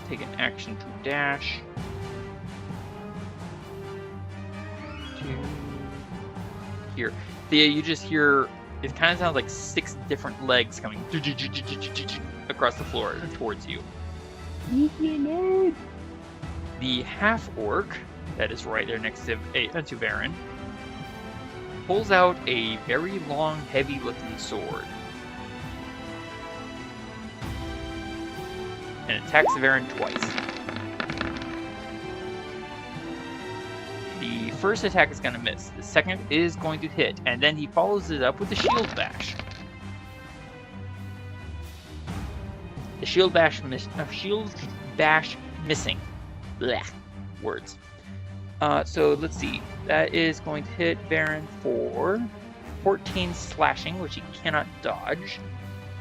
Speaker 1: Take an action to dash to here. Thea, you just hear, it kind of sounds like 6 different legs coming across the floor towards you. The half-orc, that is right there next to Baron, pulls out a very long, heavy-looking sword and attacks Baron twice. The first attack is going to miss. The second is going to hit, and then he follows it up with the shield bash. The shield bash missing. Blech. Words. So let's see. That is going to hit Baron for 14 slashing, which he cannot dodge.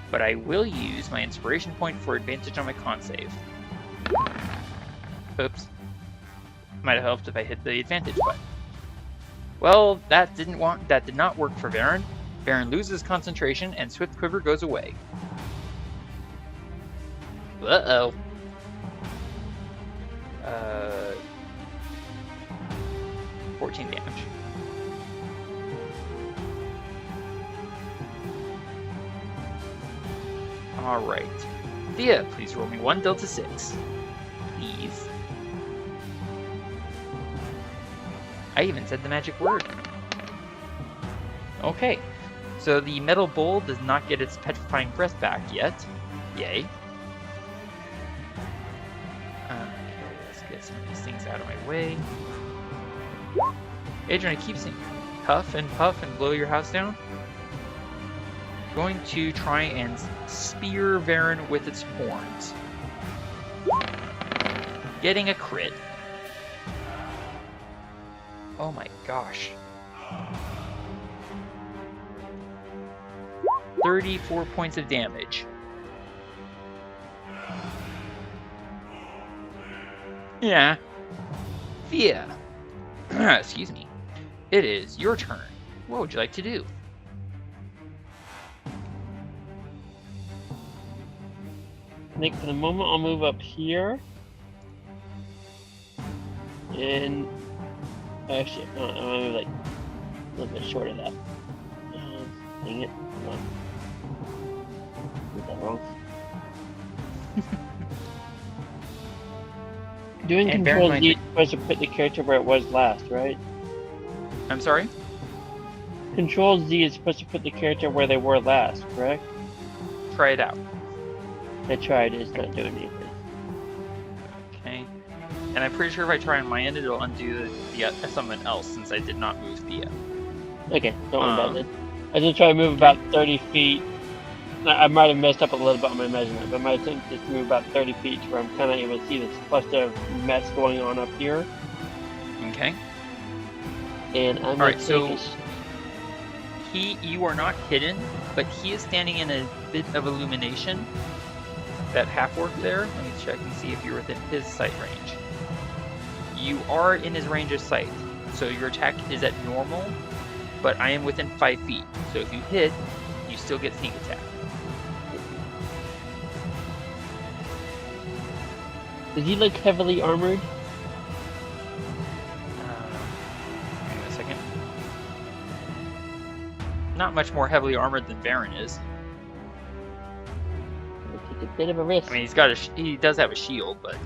Speaker 1: But I will use my inspiration point for advantage on my con save. Oops. Might have helped if I hit the advantage button. Well, that did not work for Baron. Baron loses concentration and Swift Quiver goes away. Uh-oh. 14 damage. Alright. Thea, please roll me 1 Delta 6. Please. I even said the magic word. Okay. So the metal bowl does not get its petrifying breath back yet. Yay. Okay, let's get some of these things out of my way. Adrian, I keep seeing puff and blow your house down. Going to try and spear Varen with its horns. Getting a crit. Oh my gosh. 34 points of damage. Yeah. Thea. Excuse me. It is your turn. What would you like to do?
Speaker 2: I think for the moment I'll move up here. And actually, I'm gonna move like a little bit short of that. Dang it. Come on. Did that wrong. Doing
Speaker 1: And
Speaker 2: Control
Speaker 1: bear in
Speaker 2: Z
Speaker 1: mind
Speaker 2: is supposed to put the character where it was last, right?
Speaker 1: I'm sorry?
Speaker 2: Control Z is supposed to put the character where they were last, correct?
Speaker 1: Try it out.
Speaker 2: I tried, it's not doing anything.
Speaker 1: Okay. And I'm pretty sure if I try on my end, it'll undo the someone else since I did not move Thea.
Speaker 2: Okay, don't worry about it. I just try to move about 30 feet. I might have messed up a little bit on my measurement, but my attempt is to move about 30 feet to where I'm kind of able to see this cluster of mess going on up here.
Speaker 1: Okay.
Speaker 2: And I'm
Speaker 1: Alright, so you are not hidden, but he is standing in a bit of illumination. That half-orc there, let me check and see if you're within his sight range. You are in his range of sight, so your attack is at normal, but I am within 5 feet. So if you hit, you still get sneak attack.
Speaker 2: Is he like heavily armored?
Speaker 1: Give me a second. not much more heavily armored than Baron is.
Speaker 2: I'll take a bit of a risk.
Speaker 1: I mean, he does have a shield, but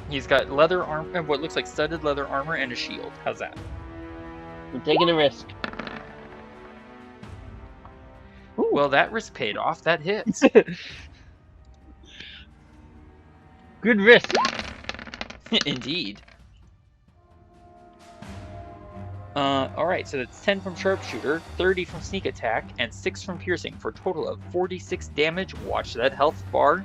Speaker 1: he's got leather armor, what looks like studded leather armor, and a shield. How's that?
Speaker 2: I'm taking a risk. Ooh.
Speaker 1: Well, that risk paid off. That hits.
Speaker 2: Good risk.
Speaker 1: Indeed. Alright, so that's 10 from Sharpshooter, 30 from Sneak Attack, and 6 from Piercing, for a total of 46 damage. Watch that health bar.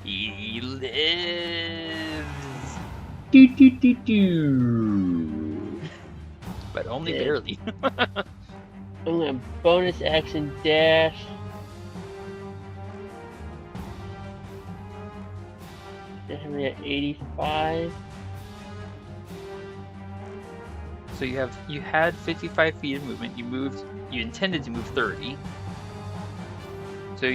Speaker 1: He lives! But only barely.
Speaker 2: I'm gonna bonus action dash. Definitely at 85.
Speaker 1: So you had 55 feet of movement. You intended to move 30. So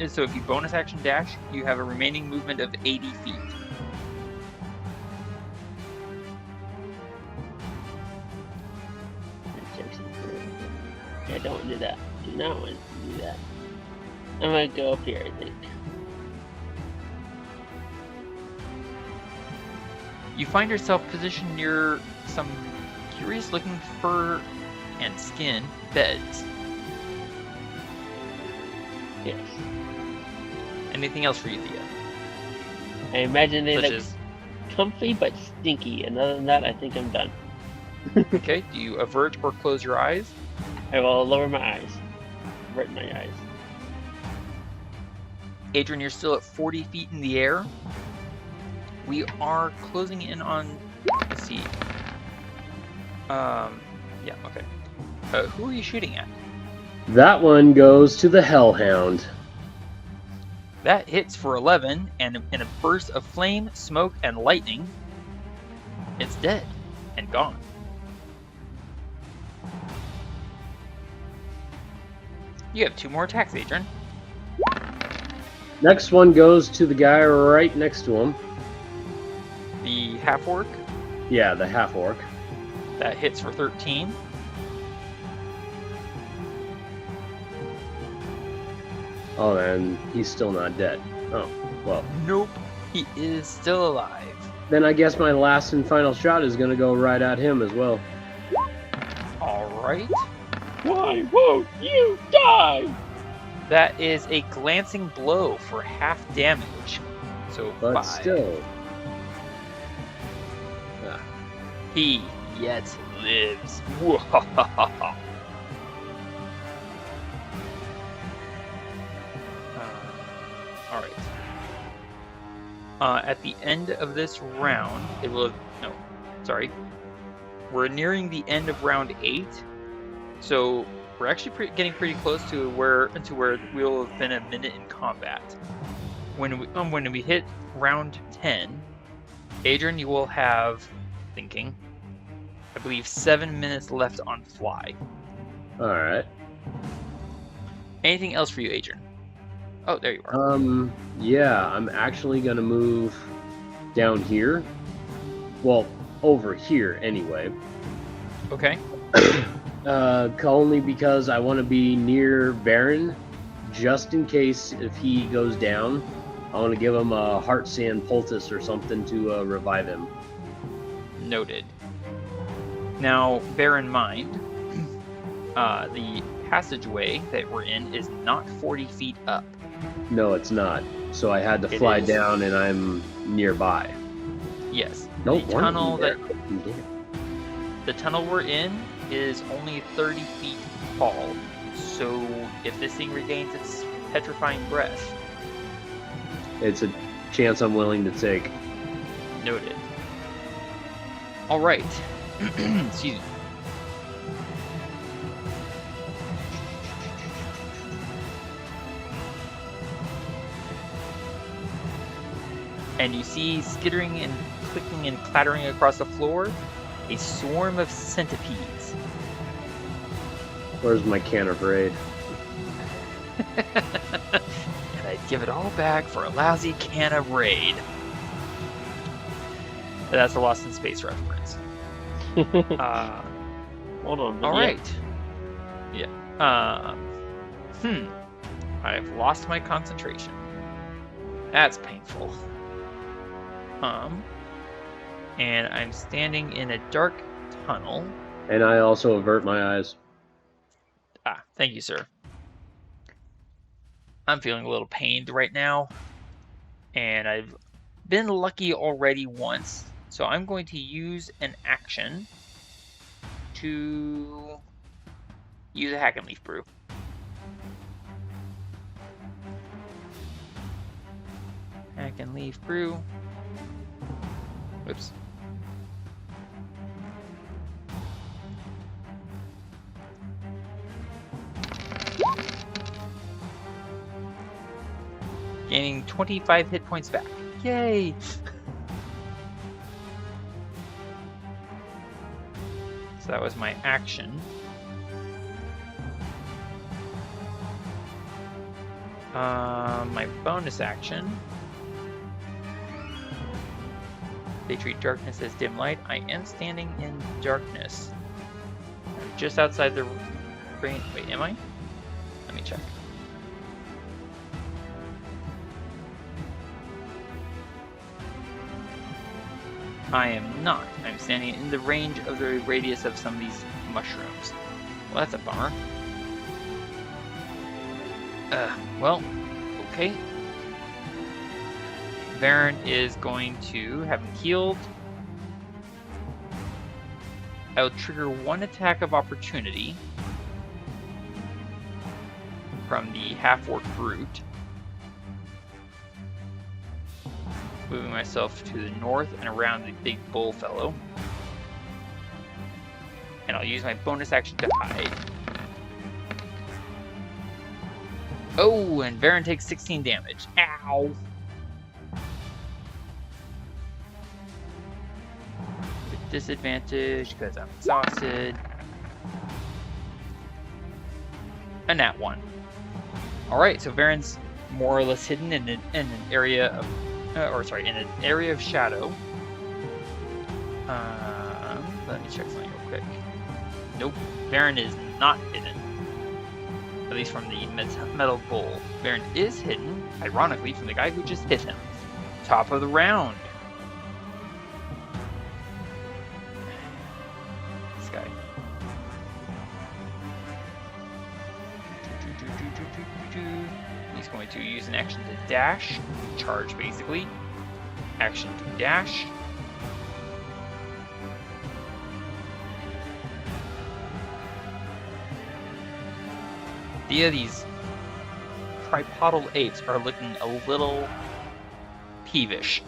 Speaker 1: so if you bonus action dash, you have a remaining movement of 80 feet.
Speaker 2: Yeah, don't want to do that. Do not want to do that. I'm gonna go up here, I think.
Speaker 1: You find yourself positioned near some curious-looking fur and skin beds.
Speaker 2: Yes.
Speaker 1: Anything else for you, Thea?
Speaker 2: I imagine they
Speaker 1: Such
Speaker 2: look
Speaker 1: as,
Speaker 2: comfy but stinky, and other than that, I think I'm done.
Speaker 1: okay, do you avert or close your eyes?
Speaker 2: I will lower my eyes. Avert my eyes.
Speaker 1: Adrian, you're still at 40 feet in the air. We are closing in on, let's see. Yeah, okay. Who are you shooting at?
Speaker 3: That one goes to the Hellhound.
Speaker 1: That hits for 11, and in a burst of flame, smoke, and lightning, it's dead and gone. You have 2 more attacks, Adrian.
Speaker 3: Next one goes to the guy right next to him.
Speaker 1: The half-orc,
Speaker 3: Yeah, the half-orc.
Speaker 1: that hits for 13.
Speaker 3: Oh, and he's still not dead. Oh, well.
Speaker 1: Nope, he is still alive.
Speaker 3: Then I guess my last and final shot is going to go right at him as well.
Speaker 1: Alright.
Speaker 2: Why won't you die?
Speaker 1: That is a glancing blow for half damage. So
Speaker 3: But
Speaker 1: 5.
Speaker 3: still.
Speaker 1: He yet lives. Alright. At the end of this round, it will... No, sorry. We're nearing the end of round 8. So we're actually getting pretty close to where we will have been a minute in combat. When we hit round 10, Adrian, you will have, thinking, I believe 7 minutes left on fly.
Speaker 3: Alright.
Speaker 1: Anything else for you, Adrian? Oh, there you are.
Speaker 3: Yeah, I'm actually gonna move down here. Well, over here anyway.
Speaker 1: Okay.
Speaker 3: Only because I want to be near Baron, just in case if he goes down. I want to give him a heart sand poultice or something to revive him.
Speaker 1: Noted. Now, bear in mind, the passageway that we're in is not 40 feet up.
Speaker 3: No, it's not. So I had to fly down, and I'm nearby.
Speaker 1: Yes.
Speaker 3: Nope,
Speaker 1: the tunnel we're in is only 30 feet tall. So if this thing regains its petrifying breath,
Speaker 3: it's a chance I'm willing to take.
Speaker 1: noted. All right. Excuse me. And you see, skittering and clicking and clattering across the floor, a swarm of centipedes.
Speaker 3: Where's my can of Raid?
Speaker 1: And I'd give it all back for a lousy can of Raid. That's a Lost in Space reference.
Speaker 2: Hold on.
Speaker 1: All right. Yeah. I've lost my concentration. That's painful. And I'm standing in a dark tunnel.
Speaker 3: And I also avert my eyes.
Speaker 1: Ah, thank you, sir. I'm feeling a little pained right now. And I've been lucky already once. So I'm going to use an action to use a hack and leaf brew. Hack and leaf brew. Oops. Gaining 25 hit points back. Yay! So that was my action. My bonus action. They treat darkness as dim light. I am standing in darkness. I'm just outside the range. Wait, am I? Let me check. I am not. I'm standing in the range of the radius of some of these mushrooms. Well, that's a bummer. Well, okay. Varen is going to have him healed. I'll trigger one attack of opportunity from the half-orc brute. Moving myself to the north and around the big bull fellow. And I'll use my bonus action to hide. Oh, and Varen takes 16 damage. Ow! With disadvantage because I'm exhausted. A nat 1. Alright, so Varen's more or less hidden in an area of in an area of shadow. Let me check something real quick. Nope, Varen is not hidden. At least from the metal bull. Varen is hidden, ironically, from the guy who just hit him. Top of the round. This guy. He's going to use an action to dash. Charge, basically. Action to dash. These tripodal apes are looking a little peevish.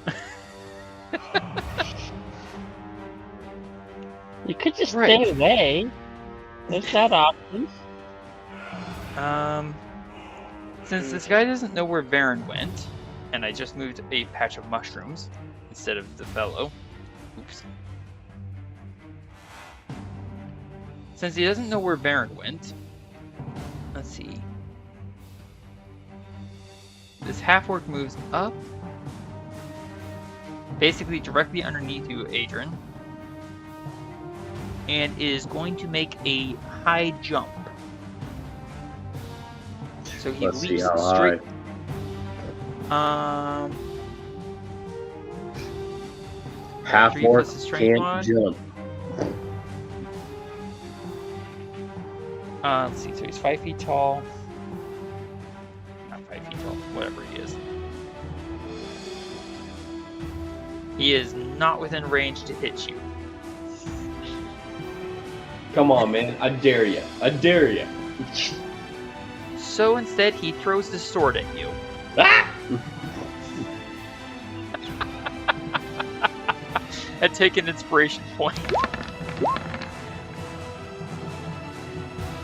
Speaker 2: You could just stay away. There's that option.
Speaker 1: Since this guy doesn't know where Varen went, and I just moved a patch of mushrooms instead of the fellow. Oops. Since he doesn't know where Varen went, let's see. This half-orc moves up, basically directly underneath you, Adrian, and is going to make a high jump. So he leaps straight.
Speaker 3: Half-orc can't jump.
Speaker 1: Let's see, so he's 5 feet tall. Not 5 feet tall, whatever he is. He is not within range to hit you.
Speaker 4: Come on, man. I dare you. I dare you.
Speaker 1: So instead, he throws the sword at you.
Speaker 4: Ah!
Speaker 1: And take an inspiration point.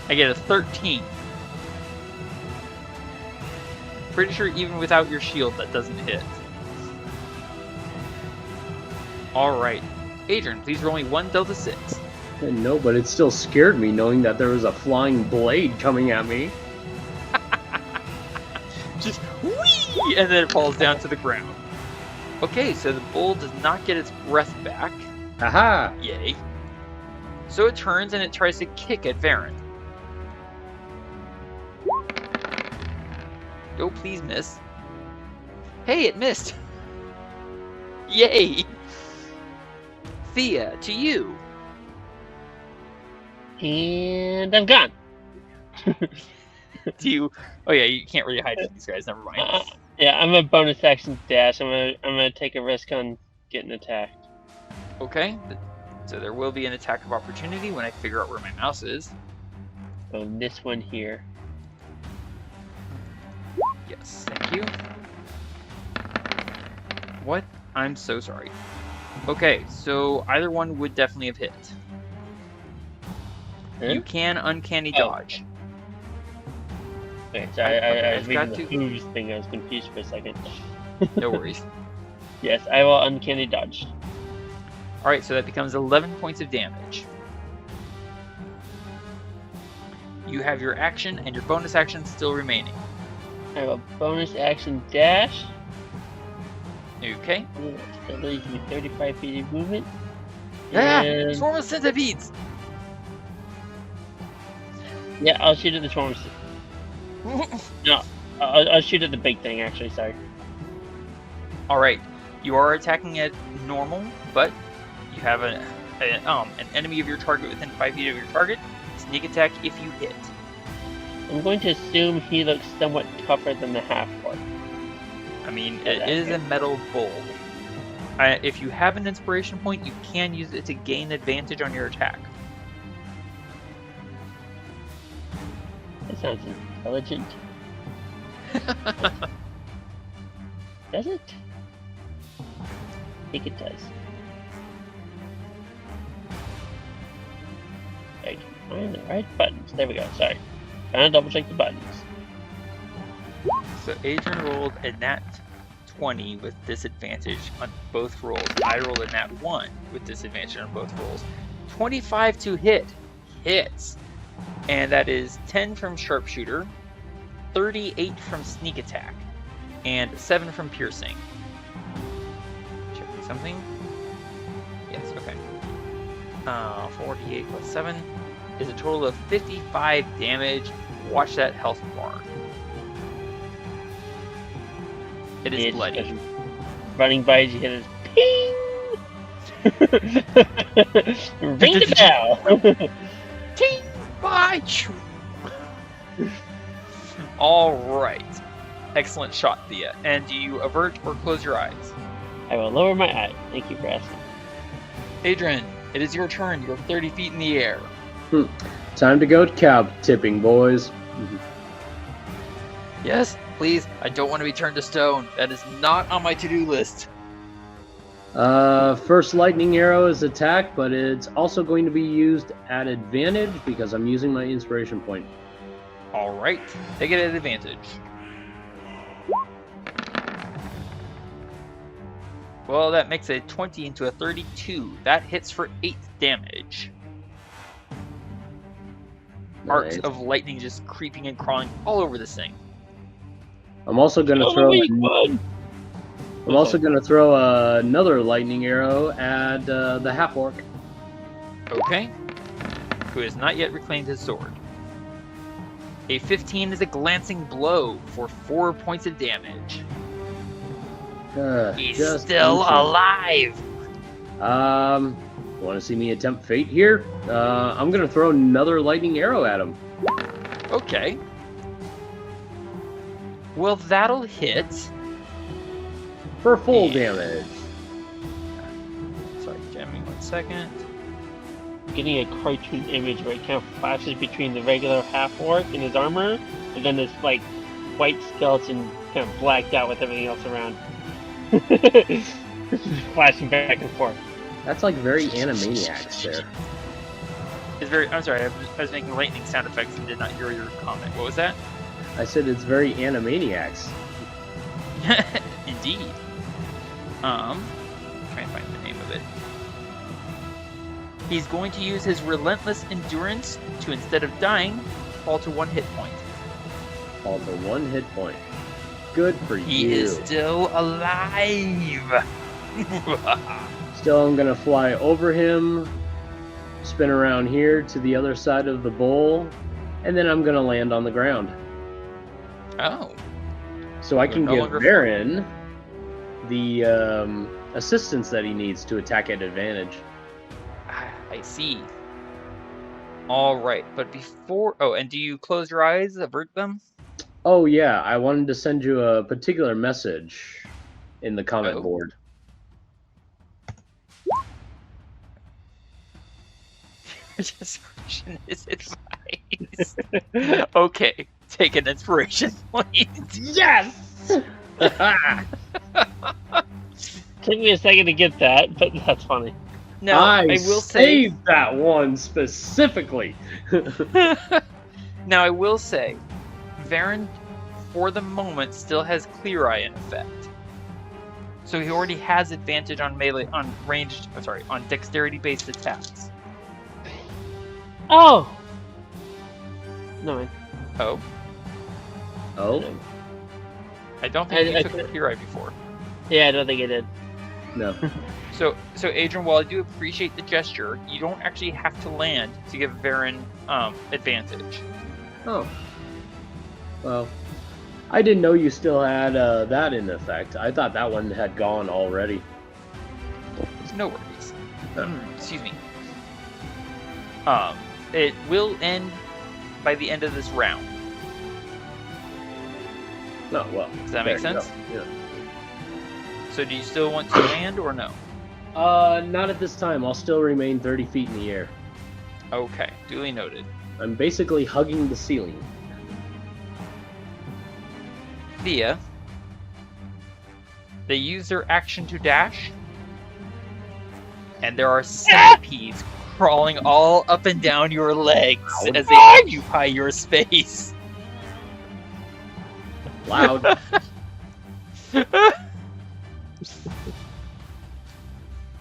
Speaker 1: I get a 13. Pretty sure even without your shield that doesn't hit. Alright. Adrian, please roll me 1d6.
Speaker 3: No, but it still scared me knowing that there was a flying blade coming at me.
Speaker 1: Just whee! And then it falls down to the ground. Okay, so the bull does not get its breath back.
Speaker 3: Haha!
Speaker 1: Yay. So it turns and it tries to kick at Varen. Oh, please miss. Hey, it missed! Yay! Thea, to you.
Speaker 2: And I'm gone.
Speaker 1: Do you? Oh yeah, you can't really hide from these guys. Never mind.
Speaker 2: Yeah, I'm a bonus action dash. I'm gonna take a risk on getting attacked.
Speaker 1: Okay, so there will be an attack of opportunity when I figure out where my mouse is.
Speaker 2: So this one here.
Speaker 1: Yes, thank you. What? I'm so sorry. Okay, so either one would definitely have hit.
Speaker 2: Huh?
Speaker 1: You can uncanny dodge.
Speaker 2: Okay, sorry, I was
Speaker 1: I've
Speaker 2: reading
Speaker 1: got
Speaker 2: the
Speaker 1: to-
Speaker 2: who's thing. I was confused for a second.
Speaker 1: No worries.
Speaker 2: Yes, I will uncanny dodge.
Speaker 1: Alright, so that becomes 11 points of damage. You have your action and your bonus action still remaining.
Speaker 2: I have a bonus action dash.
Speaker 1: Okay.
Speaker 2: That leaves me 35 feet of movement.
Speaker 1: Ah!
Speaker 2: And-
Speaker 1: Swarm of centipedes!
Speaker 2: Yeah, I'll shoot at the swarms. No, I'll shoot at the big thing. Actually, sorry.
Speaker 1: Alright, you are attacking at normal, but you have an enemy of your target within 5 feet of your target. Sneak attack if you hit.
Speaker 2: I'm going to assume he looks somewhat tougher than the half-orc.
Speaker 1: I mean, it is a metal bull. If you have an inspiration point, you can use it to gain advantage on your attack.
Speaker 2: That sounds intelligent. Does it? I think it does. I can find the right buttons. There we go. Sorry. Trying to double check the buttons.
Speaker 1: So Adrian rolled a nat 20 with disadvantage on both rolls. I rolled a nat 1 with disadvantage on both rolls. 25 to hit. Hits. And that is 10 from sharpshooter, 38 from sneak attack, and 7 from piercing. Checking something. Yes, okay. 48 plus 7 is a total of 55 damage. Watch that health bar. It is
Speaker 2: It's
Speaker 1: bloody.
Speaker 2: just running by as you hit it. Ping! Ring the bell!
Speaker 1: Ting! Bye! Alright. Excellent shot, Thea. And do you avert or close your eyes?
Speaker 2: I will lower my eye. Thank you for asking.
Speaker 1: Adrian, it is your turn. You're 30 feet in the air.
Speaker 3: Time to go cow tipping, boys.
Speaker 1: Yes, please. I don't want to be turned to stone. That is not on my to-do list.
Speaker 3: First lightning arrow is attack, but it's also going to be used at advantage because I'm using my inspiration point.
Speaker 1: Alright. They get an advantage. Well, that makes a 20 into a 32. That hits for 8 damage. Arcs
Speaker 3: Nice.
Speaker 1: of lightning just creeping and crawling all over this thing.
Speaker 3: I'm also going to
Speaker 2: Oh,
Speaker 3: throw.
Speaker 2: weak one!
Speaker 3: I'm also going to throw another lightning arrow at the half orc.
Speaker 1: Okay. Who has not yet reclaimed his sword. A 15 is a glancing blow for 4 points of damage. He's
Speaker 3: Just
Speaker 1: still
Speaker 3: decent.
Speaker 1: alive!
Speaker 3: Want to see me attempt fate here? I'm going to throw another lightning arrow at him.
Speaker 1: Okay. Well, that'll hit.
Speaker 3: For full
Speaker 1: Yeah.
Speaker 3: damage.
Speaker 1: Sorry, jamming 1 second.
Speaker 2: Getting a cartoon image where it kind of flashes between the regular half-orc and his armor, and then this, like, white skeleton kind of blacked out with everything else around. Flashing back and forth.
Speaker 3: That's like very Animaniacs there.
Speaker 1: It's very. I'm sorry, I was making lightning sound effects and did not hear your comment. What was that?
Speaker 3: I said it's very Animaniacs.
Speaker 1: Indeed. Try and find the name of it. He's going to use his relentless endurance to, instead of dying, fall to 1 hit point.
Speaker 3: Fall to 1 hit point. Good for
Speaker 1: He
Speaker 3: you.
Speaker 1: is still alive.
Speaker 3: Still, I'm gonna fly over him, spin around here to the other side of the bowl, and then I'm gonna land on the ground.
Speaker 1: Oh,
Speaker 3: So I
Speaker 1: You're
Speaker 3: can
Speaker 1: no
Speaker 3: give
Speaker 1: longer
Speaker 3: Varen the assistance that he needs to attack at advantage.
Speaker 1: I see. All right, but before... Oh, and do you close your eyes, avert them?
Speaker 3: Oh yeah, I wanted to send you a particular message in the comment
Speaker 1: Oh.
Speaker 3: board.
Speaker 1: Inspiration is advice. Okay, take an inspiration point.
Speaker 3: Yes!
Speaker 2: Took me a second to get that, but that's funny.
Speaker 1: Now,
Speaker 3: I
Speaker 1: will say...
Speaker 3: saved that one specifically.
Speaker 1: Now, I will say, Varen, for the moment, still has Clear Eye in effect. So he already has advantage on melee, on ranged, on dexterity-based attacks.
Speaker 2: Oh! No, man.
Speaker 1: Oh,
Speaker 3: Oh?
Speaker 1: I don't think
Speaker 2: I
Speaker 1: you took Clear Eye before.
Speaker 2: Yeah, I don't think I did.
Speaker 3: No.
Speaker 1: So Adrian, while I do appreciate the gesture, you don't actually have to land to give Varen advantage.
Speaker 3: Oh. Well, I didn't know you still had that in effect. I thought that one had gone already.
Speaker 1: No worries.
Speaker 3: Oh.
Speaker 1: Excuse me. It will end by the end of this round.
Speaker 3: Oh, well.
Speaker 1: Does that make
Speaker 3: there you
Speaker 1: sense?
Speaker 3: go.
Speaker 1: So do you still want to land or no?
Speaker 3: Yeah. Not at this time. I'll still remain 30 feet in the air.
Speaker 1: Okay, duly noted.
Speaker 3: I'm basically hugging the ceiling.
Speaker 1: Thea, they use their action to dash, and there are centipedes crawling all up and down your legs as they occupy your space.
Speaker 3: Loud.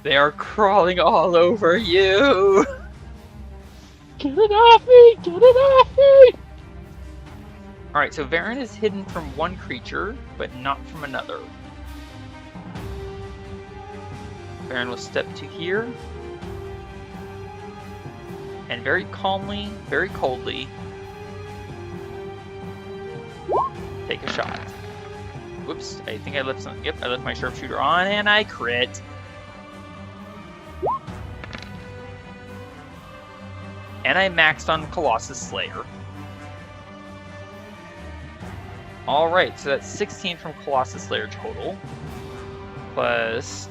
Speaker 1: They are crawling all over you.
Speaker 2: Get it off me! Get it off me!
Speaker 1: Alright, so Varen is hidden from one creature, but not from another. Varen will step to here. And very calmly, very coldly, take a shot. Whoops, I think I left some. Yep, I left my sharpshooter on and I crit. And I maxed on Colossus Slayer. Alright, so that's 16 from Colossus Slayer total. Plus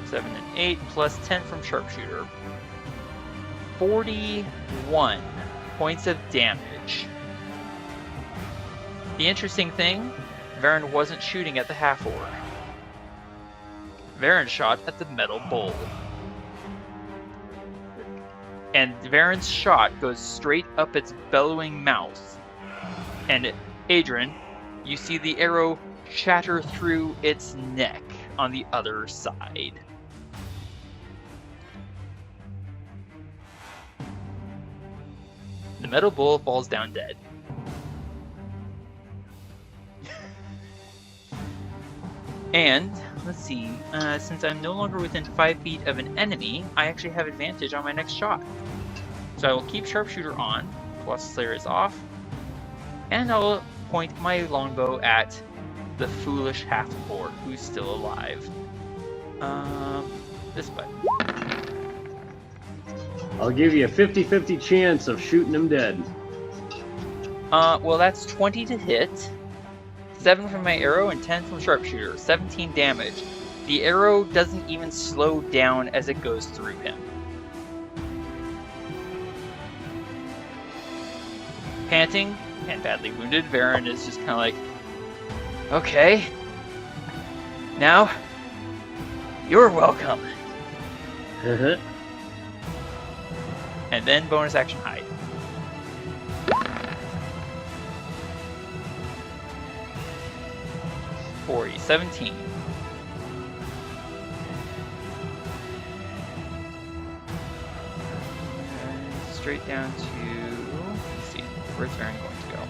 Speaker 1: 7 and 8, plus 10 from Sharpshooter. 41 points of damage. The interesting thing, Varen wasn't shooting at the half-orc. Varen shot at the metal bowl. And Varen's shot goes straight up its bellowing mouth. And Adrian, you see the arrow shatter through its neck on the other side. The metal bull falls down dead. And, let's see, since I'm no longer within 5 feet of an enemy, I actually have advantage on my next shot. So I will keep Sharpshooter on, Colossus Slayer is off, and I'll point my longbow at the foolish half-orc who's still alive. This button.
Speaker 3: I'll give you a 50-50 chance of shooting him dead.
Speaker 1: Well, that's 20 to hit, 7 from my arrow, and 10 from Sharpshooter. 17 damage. The arrow doesn't even slow down as it goes through him. Panting and badly wounded, Varen is just kind of like, okay, now, you're welcome. And then bonus action hide. For 17. And straight down to, let's see, where's Varen going to go?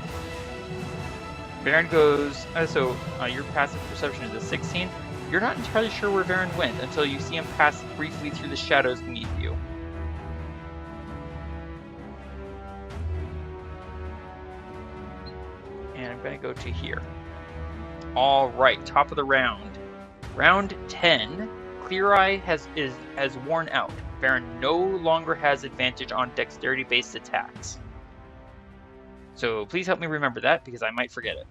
Speaker 1: Varen goes. Your passive perception is a 16. You're not entirely sure where Varen went until you see him pass briefly through the shadows beneath you. And I'm going to go to here. All right, top of the round. Round 10. Clear Eye has worn out. Varen no longer has advantage on dexterity-based attacks. So please help me remember that, because I might forget it.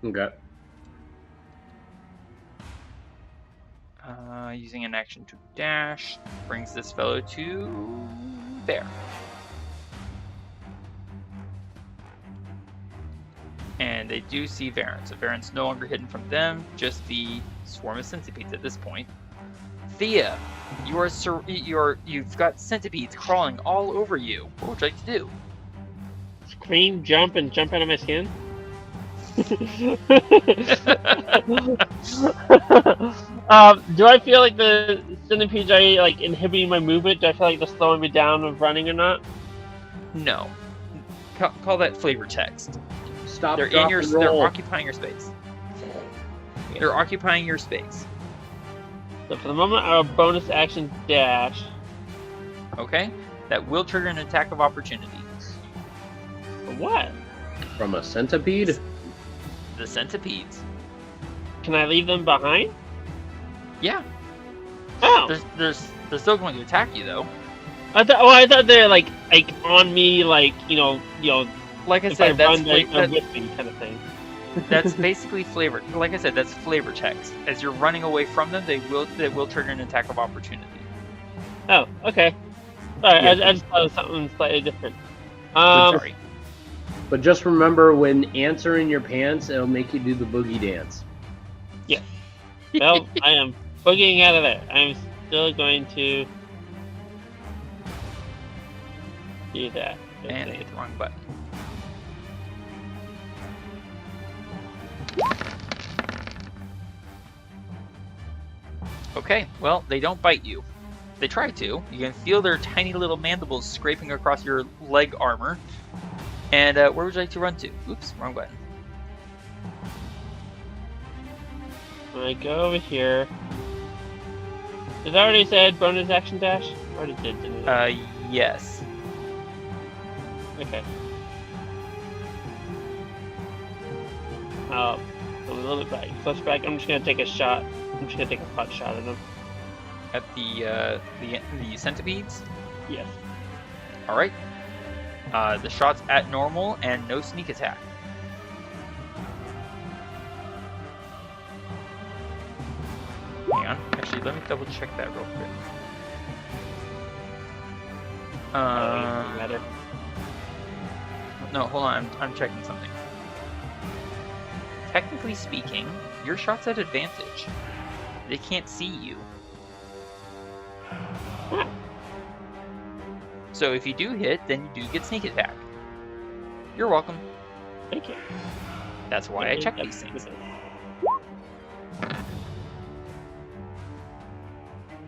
Speaker 3: Okay.
Speaker 1: Using an action to dash brings this fellow to there. And they do see Varen, so Varen's no longer hidden from them, just the swarm of centipedes at this point. Thea, you've got centipedes crawling all over you. What would you like to do?
Speaker 2: Scream, jump, and jump out of my skin? Do I feel like the centipedes are like inhibiting my movement? Do I feel like they're slowing me down of running or not?
Speaker 1: No. Call that flavor text.
Speaker 3: Stop.
Speaker 1: They're in your. They're occupying your space. They're occupying your space.
Speaker 2: So for the moment, our bonus action dash.
Speaker 1: Okay, that will trigger an attack of opportunity.
Speaker 2: For what?
Speaker 3: From a centipede?
Speaker 1: The centipedes.
Speaker 2: Can I leave them behind?
Speaker 1: Yeah.
Speaker 2: Oh.
Speaker 1: They're still going to attack you though.
Speaker 2: I thought they're like on me, like you know.
Speaker 1: Like I
Speaker 2: if
Speaker 1: said,
Speaker 2: I run,
Speaker 1: that's
Speaker 2: with me kind of thing.
Speaker 1: That's basically flavor. Like I said, that's flavor text. As you're running away from them, they will trigger an attack of opportunity.
Speaker 2: Oh, okay. Sorry,
Speaker 1: Yeah.
Speaker 2: I just thought it was something slightly different.
Speaker 1: Sorry.
Speaker 3: But just remember, when ants are in your pants, it'll make you do the boogie dance.
Speaker 2: Yeah. Well, I am boogieing out of there. I'm still going to do that.
Speaker 1: And I hit the wrong button. Okay, well, they don't bite you. They try to. You can feel their tiny little mandibles scraping across your leg armor. And where would you like to run to? Oops, wrong button.
Speaker 2: When I go over here, did I already said bonus action dash? I already did, didn't I?
Speaker 1: Yes.
Speaker 2: Okay. I'm a little bit back. Close back. I'm just gonna take a shot. I'm just gonna take a pot shot at them.
Speaker 1: At the centipedes?
Speaker 2: Yes.
Speaker 1: Alright. The shot's at normal and no sneak attack. Hang on. Actually, let me double check that real quick.
Speaker 2: Matter.
Speaker 1: No, hold on. I'm checking something. Technically speaking, your shot's at advantage. They can't see you. So if you do hit, then you do get sneak attack. You're welcome.
Speaker 2: Thank you.
Speaker 1: That's why I check these things.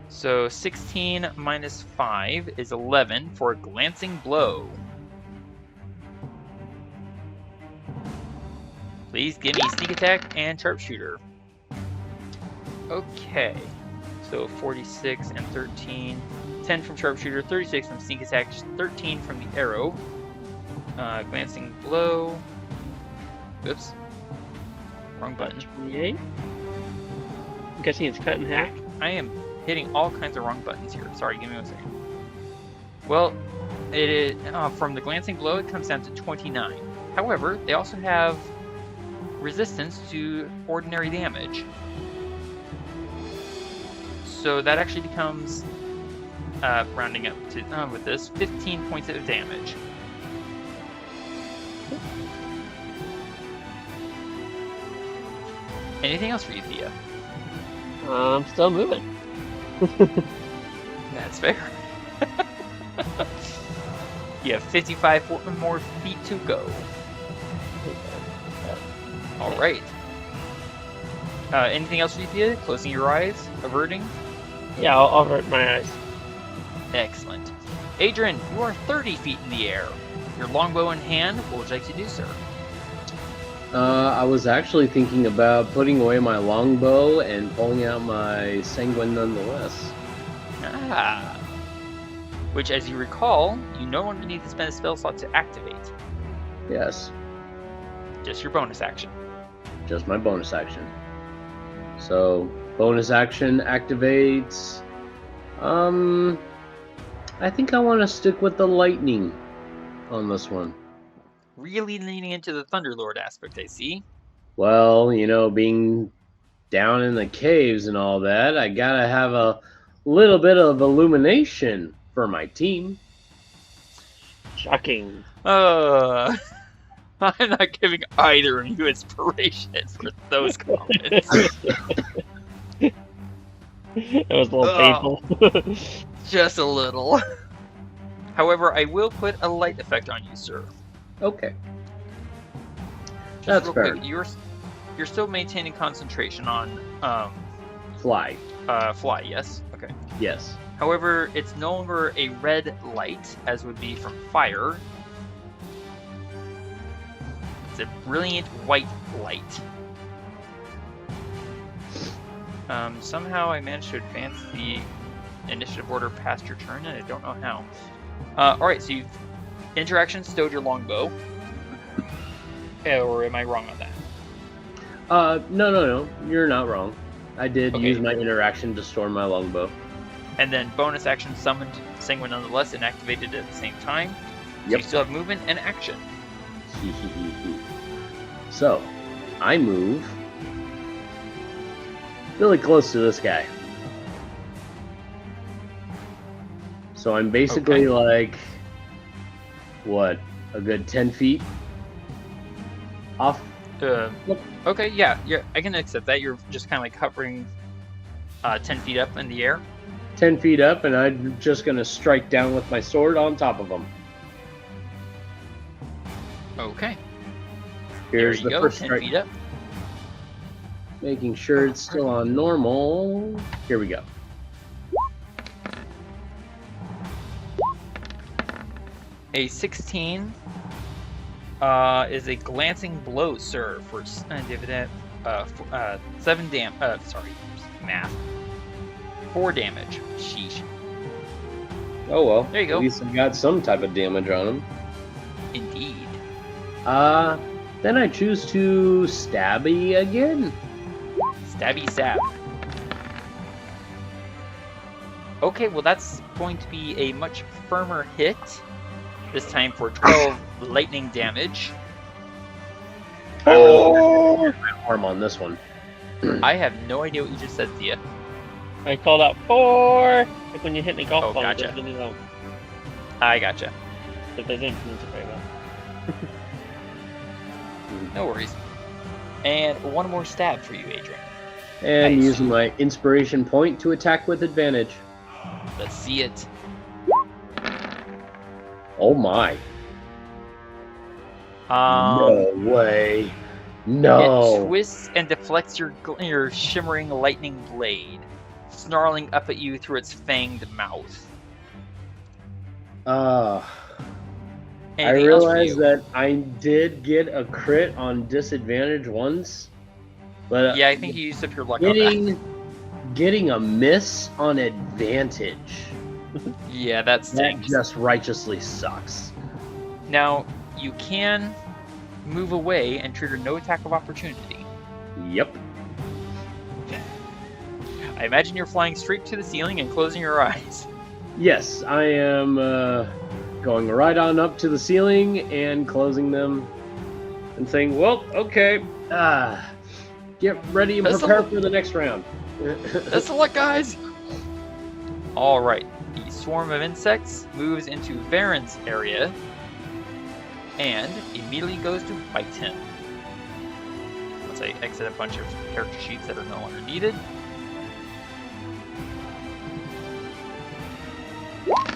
Speaker 1: So 16 minus 5 is 11 for a glancing blow. Please give me sneak attack and sharpshooter. Okay. So 46 and 13. 10 from sharpshooter, 36 from sneak attack, 13 from the arrow. Glancing blow. Oops. Wrong button.
Speaker 2: 28. I'm guessing it's cut in half.
Speaker 1: I am hitting all kinds of wrong buttons here. Sorry, give me 1 second. Well, it is from the glancing blow, it comes down to 29. However, they also have resistance to ordinary damage. So that actually becomes, rounding up to with this, 15 points of damage. Anything else for you, Thea?
Speaker 2: I'm still moving.
Speaker 1: That's fair. You have 55 more feet to go. All right. Anything else for you, Thea? Closing your eyes, averting.
Speaker 2: Yeah, I'll avert my eyes.
Speaker 1: Excellent. Adrian, you are 30 feet in the air. Your longbow in hand. What would you like to do, sir?
Speaker 3: I was actually thinking about putting away my longbow and pulling out my sanguine nonetheless.
Speaker 1: Ah. Which, as you recall, you no longer need to spend a spell slot to activate.
Speaker 3: Yes,
Speaker 1: Just your bonus action.
Speaker 3: just my bonus action. So, bonus action activates. I think I want to stick with the lightning on this one.
Speaker 1: Really leaning into the Thunderlord aspect, I see.
Speaker 3: Well, being down in the caves and all that, I gotta have a little bit of illumination for my team.
Speaker 2: Shocking.
Speaker 1: I'm not giving either of you inspiration for those comments.
Speaker 2: That was a little painful.
Speaker 1: Just a little. However, I will put a light effect on you, sir.
Speaker 3: Okay.
Speaker 1: Just
Speaker 3: That's
Speaker 1: real
Speaker 3: fair.
Speaker 1: quick, you're still maintaining concentration on
Speaker 3: Fly.
Speaker 1: fly, yes? Okay.
Speaker 3: Yes.
Speaker 1: However, it's no longer a red light, as would be from fire. It's a brilliant white light. Somehow I managed to advance the initiative order past your turn, and I don't know how. Alright, so you've interaction stowed your longbow. Or am I wrong on that?
Speaker 3: No. You're not wrong. I did
Speaker 1: Okay.
Speaker 3: use my interaction to store my longbow.
Speaker 1: And then bonus action summoned Sanguine nonetheless and activated at the same time. So
Speaker 3: Yep.
Speaker 1: you still have movement and action.
Speaker 3: So, I move really close to this guy. So I'm basically like, what, a good 10 feet off?
Speaker 1: Okay, yeah, I can accept that. You're just kind of like hovering 10 feet up in the air.
Speaker 3: 10 feet up, and I'm just going to strike down with my sword on top of him.
Speaker 1: Okay.
Speaker 3: Here's
Speaker 1: there
Speaker 3: the
Speaker 1: you go,
Speaker 3: first
Speaker 1: 10
Speaker 3: strike.
Speaker 1: feet up.
Speaker 3: Making sure it's still on normal. Here we go.
Speaker 1: A 16 is a glancing blow, sir, for 7 damage. Math. 4 damage. Sheesh.
Speaker 3: Oh well.
Speaker 1: There you go.
Speaker 3: At least I got some type of damage on him.
Speaker 1: Indeed.
Speaker 3: Then I choose to stabby again.
Speaker 1: Stabby stab. Okay, well that's going to be a much firmer hit. This time for 12 lightning damage.
Speaker 3: I really got my arm on this one.
Speaker 1: I have no idea what you just said, Thea.
Speaker 2: I called out 4! Like when you hit the golf
Speaker 1: Oh,
Speaker 2: ball.
Speaker 1: gotcha.
Speaker 2: It's really low.
Speaker 1: I gotcha.
Speaker 2: If there's influence very well.
Speaker 1: No worries. And one more stab for you, Adrian.
Speaker 3: And
Speaker 1: Nice.
Speaker 3: using my inspiration point to attack with advantage.
Speaker 1: Let's see it.
Speaker 3: Oh my.
Speaker 1: No
Speaker 3: way.
Speaker 1: It
Speaker 3: No.
Speaker 1: twists and deflects your shimmering lightning blade, snarling up at you through its fanged mouth.
Speaker 3: I
Speaker 1: Anything else for
Speaker 3: realized
Speaker 1: you?
Speaker 3: that I did get a crit on disadvantage once, but
Speaker 1: Yeah, I think you used up your luck on that.
Speaker 3: getting a miss on advantage,
Speaker 1: Yeah, that
Speaker 3: that
Speaker 1: stinks.
Speaker 3: just righteously sucks.
Speaker 1: Now, you can move away and trigger no attack of opportunity.
Speaker 3: Yep.
Speaker 1: I imagine you're flying straight to the ceiling and closing your eyes.
Speaker 3: Yes, I am going right on up to the ceiling and closing them and saying, well, okay, get ready and
Speaker 1: That's
Speaker 3: prepare for the next round.
Speaker 1: Best of luck, guys! Alright, the swarm of insects moves into Varen's area and immediately goes to bite him. Once I exit a bunch of character sheets that are no longer needed.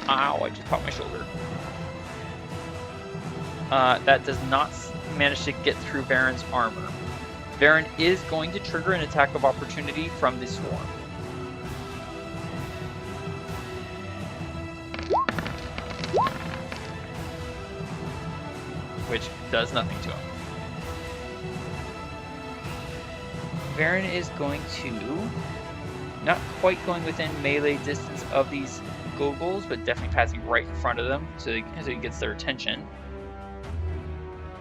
Speaker 1: Ow, I just caught my shoulder. That does not manage to get through Varen's armor. Varen is going to trigger an attack of opportunity from the swarm. Which does nothing to him. Varen is going to, not quite going within melee distance of these googles, but definitely passing right in front of them so he gets their attention.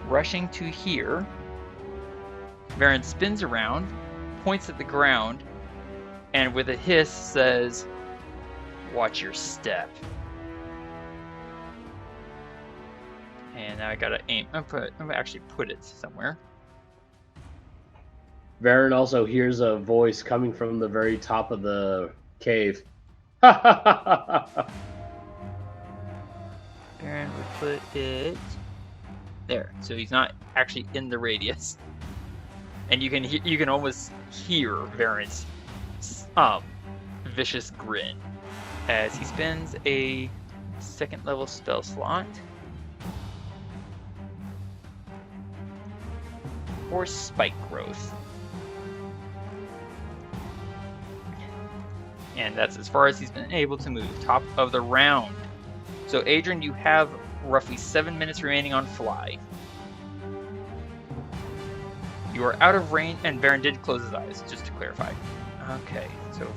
Speaker 1: Rushing to here, Varen spins around, points at the ground, and with a hiss says, "Watch your step." And now I gotta aim. I'm gonna actually put it somewhere.
Speaker 3: Varen also hears a voice coming from the very top of the cave. Ha
Speaker 1: Varen would put it there, so he's not actually in the radius, and you can almost hear Varen's vicious grin as he spends a 2nd level spell slot for spike growth. And that's as far as he's been able to move. Top of the round. So Adrian, you have roughly 7 minutes remaining on fly. You are out of range, and Varen did close his eyes, just to clarify. Okay, so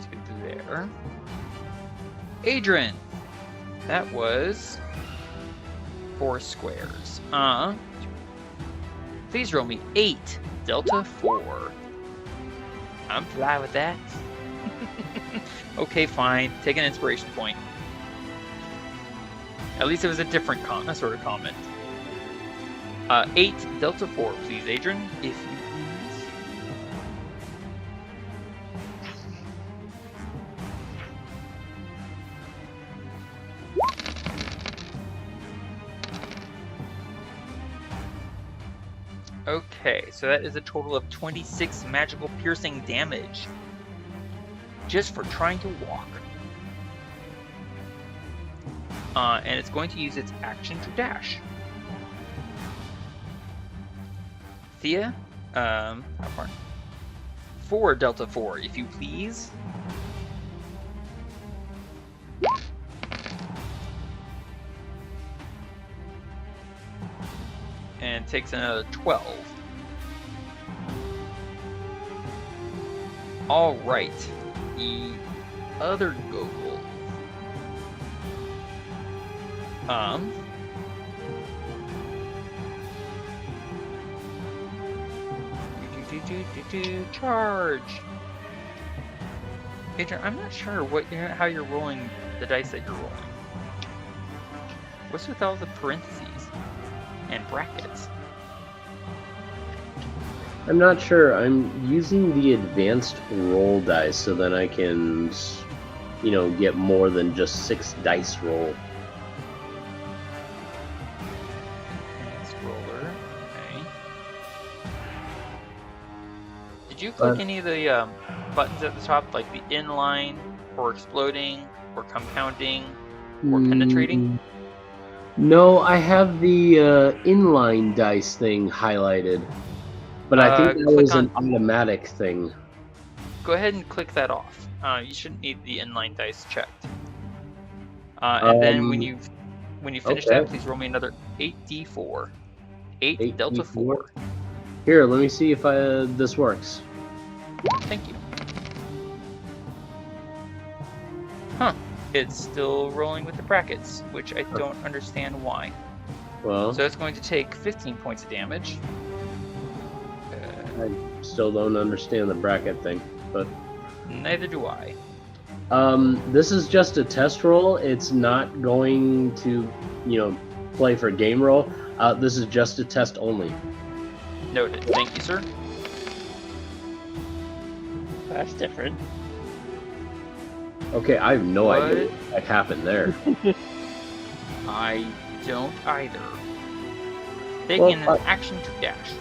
Speaker 1: to there. Adrian, that was 4 squares. Please roll me 8 Delta 4. I'm fly with that. Okay, fine. Take an inspiration point. At least it was a different sort of comment. 8 Delta 4, please, Adrian, if you please. Okay, so that is a total of 26 magical piercing damage just for trying to walk. And it's going to use its action to dash. Thea, how far? 4 Delta 4, if you please. And takes another 12. Alright, the other Gogol. Charge! Adrian, I'm not sure how you're rolling the dice that you're rolling. What's with all the parentheses and brackets?
Speaker 3: I'm not sure. I'm using the advanced roll dice so that I can, get more than just 6 dice roll.
Speaker 1: Advanced roller, okay. Did you click any of the buttons at the top, like the inline, or exploding, or compounding, or penetrating?
Speaker 3: No, I have the inline dice thing highlighted. But I think that was an automatic thing.
Speaker 1: Go ahead and click that off. You shouldn't need the inline dice checked. And then when you finish that, please roll me another 8d4. 8 Delta 4.
Speaker 3: Here, let me see if this works.
Speaker 1: Thank you. Huh. It's still rolling with the brackets, which I don't understand why.
Speaker 3: Well,
Speaker 1: So it's going to take 15 points of damage.
Speaker 3: I still don't understand the bracket thing, but
Speaker 1: Neither do I.
Speaker 3: this is just a test roll. It's not going to, play for game roll. This is just a test only.
Speaker 1: Noted. Thank you, sir.
Speaker 2: That's different.
Speaker 3: Okay, I have no idea what happened there.
Speaker 1: I don't either. Taking an action to dash.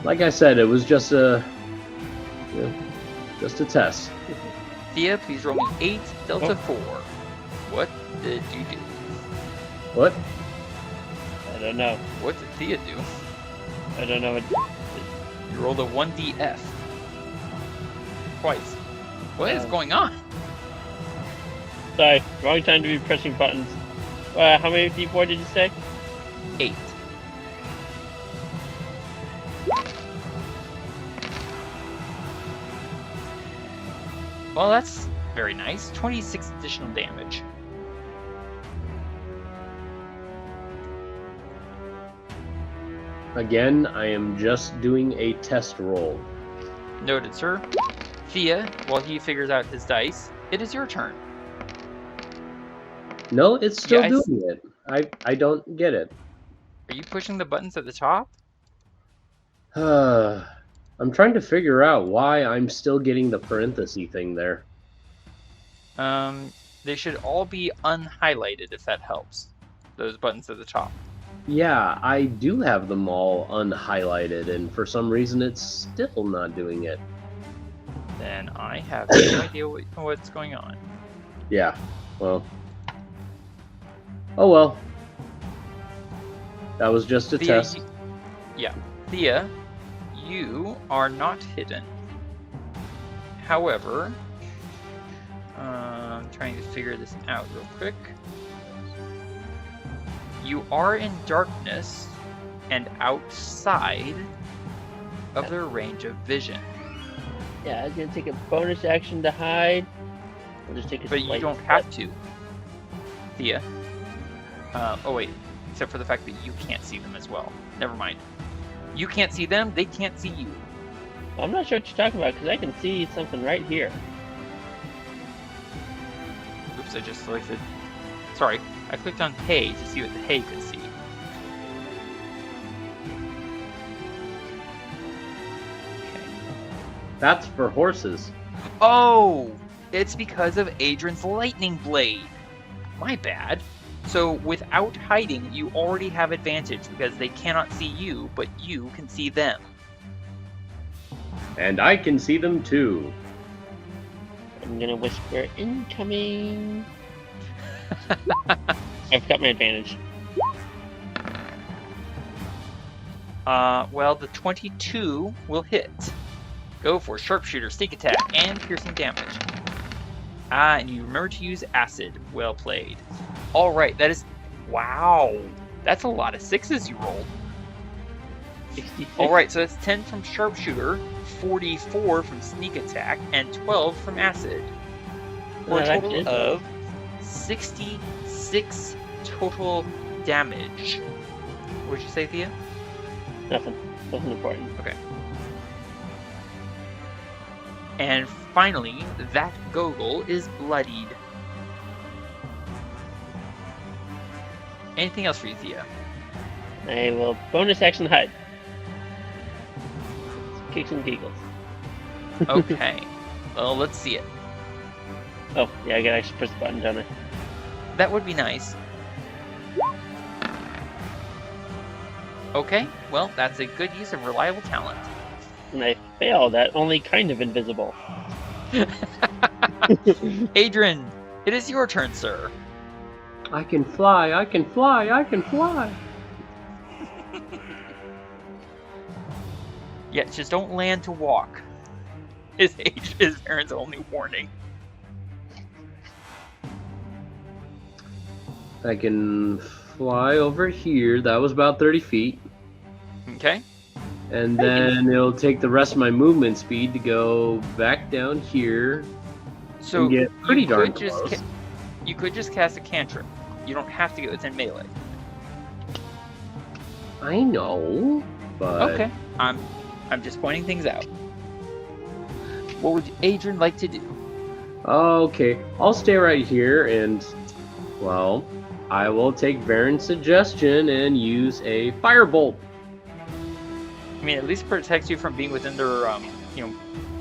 Speaker 3: Like I said, it was just a test.
Speaker 1: Thea, please roll me 8 Delta 4. What did you do?
Speaker 3: What?
Speaker 2: I don't know.
Speaker 1: What did Thea do?
Speaker 2: I don't know.
Speaker 1: You rolled a 1df. Twice. What is going on?
Speaker 2: Sorry, wrong time to be pressing buttons. How many d4 did you say?
Speaker 1: 8. Well, that's very nice. 26 additional damage.
Speaker 3: Again, I am just doing a test roll.
Speaker 1: Noted, sir. Thea, while he figures out his dice, it is your turn.
Speaker 3: No, it's still
Speaker 1: Yeah,
Speaker 3: doing it. I don't get it.
Speaker 1: Are you pushing the buttons at the top?
Speaker 3: I'm trying to figure out why I'm still getting the parenthesis thing there.
Speaker 1: They should all be unhighlighted if that helps. Those buttons at the top.
Speaker 3: Yeah, I do have them all unhighlighted, and for some reason it's still not doing it.
Speaker 1: Then I have no idea what's going on.
Speaker 3: Yeah, well. Oh well. That was just a
Speaker 1: Thea,
Speaker 3: test.
Speaker 1: Thea, you are not hidden. However, I'm trying to figure this out real quick. You are in darkness and outside of their range of vision.
Speaker 2: Yeah, I was gonna take a bonus action to hide. I'll just take a
Speaker 1: But you
Speaker 2: slight
Speaker 1: don't
Speaker 2: step.
Speaker 1: have to. Thea. Oh wait, except for the fact that you can't see them as well. Never mind. You can't see them, they can't see you.
Speaker 2: I'm not sure what you're talking about because I can see something right here.
Speaker 1: Oops, I just selected... Sorry, I clicked on hay to see what the hay could see.
Speaker 3: That's for horses.
Speaker 1: Oh! It's because of Adrian's lightning blade. My bad. So without hiding, you already have advantage because they cannot see you, but you can see them.
Speaker 3: And I can see them too.
Speaker 2: I'm gonna whisper incoming. I've got my advantage.
Speaker 1: Well, the 22 will hit. Go for sharpshooter, sneak attack, and piercing damage. And you remember to use acid. Well played. All right, that is... Wow. That's a lot of sixes you rolled.
Speaker 2: 66.
Speaker 1: All right, so that's 10 from sharpshooter, 44 from sneak attack, and 12 from acid. For a
Speaker 2: Well,
Speaker 1: total
Speaker 2: that's it.
Speaker 1: of 66 total damage. What did you say, Thea?
Speaker 2: Nothing. Nothing important.
Speaker 1: And finally, that Gogol is bloodied. Anything else for you, Thea?
Speaker 2: I will bonus action hide. Kicks and giggles.
Speaker 1: Okay. Well, let's see it.
Speaker 2: Oh, yeah, I gotta actually press the button, don't I?
Speaker 1: That would be nice. Okay, well, that's a good use of reliable talent.
Speaker 2: And I failed at only kind of invisible.
Speaker 1: Adrian, it is your turn, sir.
Speaker 3: I can fly, I can fly, I can fly.
Speaker 1: Yeah, just don't land to walk. His parents' only warning.
Speaker 3: I can fly over here. That was about 30 feet.
Speaker 1: Okay.
Speaker 3: And then it'll take the rest of my movement speed to go back down here
Speaker 1: So
Speaker 3: and get pretty
Speaker 1: you
Speaker 3: darn
Speaker 1: could just
Speaker 3: close.
Speaker 1: you could just cast a cantrip. You don't have to go within melee.
Speaker 3: I know, but
Speaker 1: Okay. I'm just pointing things out. What would Adrian like to do?
Speaker 3: okay, I'll stay right here and, well, I will take Varen's suggestion and use a firebolt.
Speaker 1: I mean, at least protects you from being within their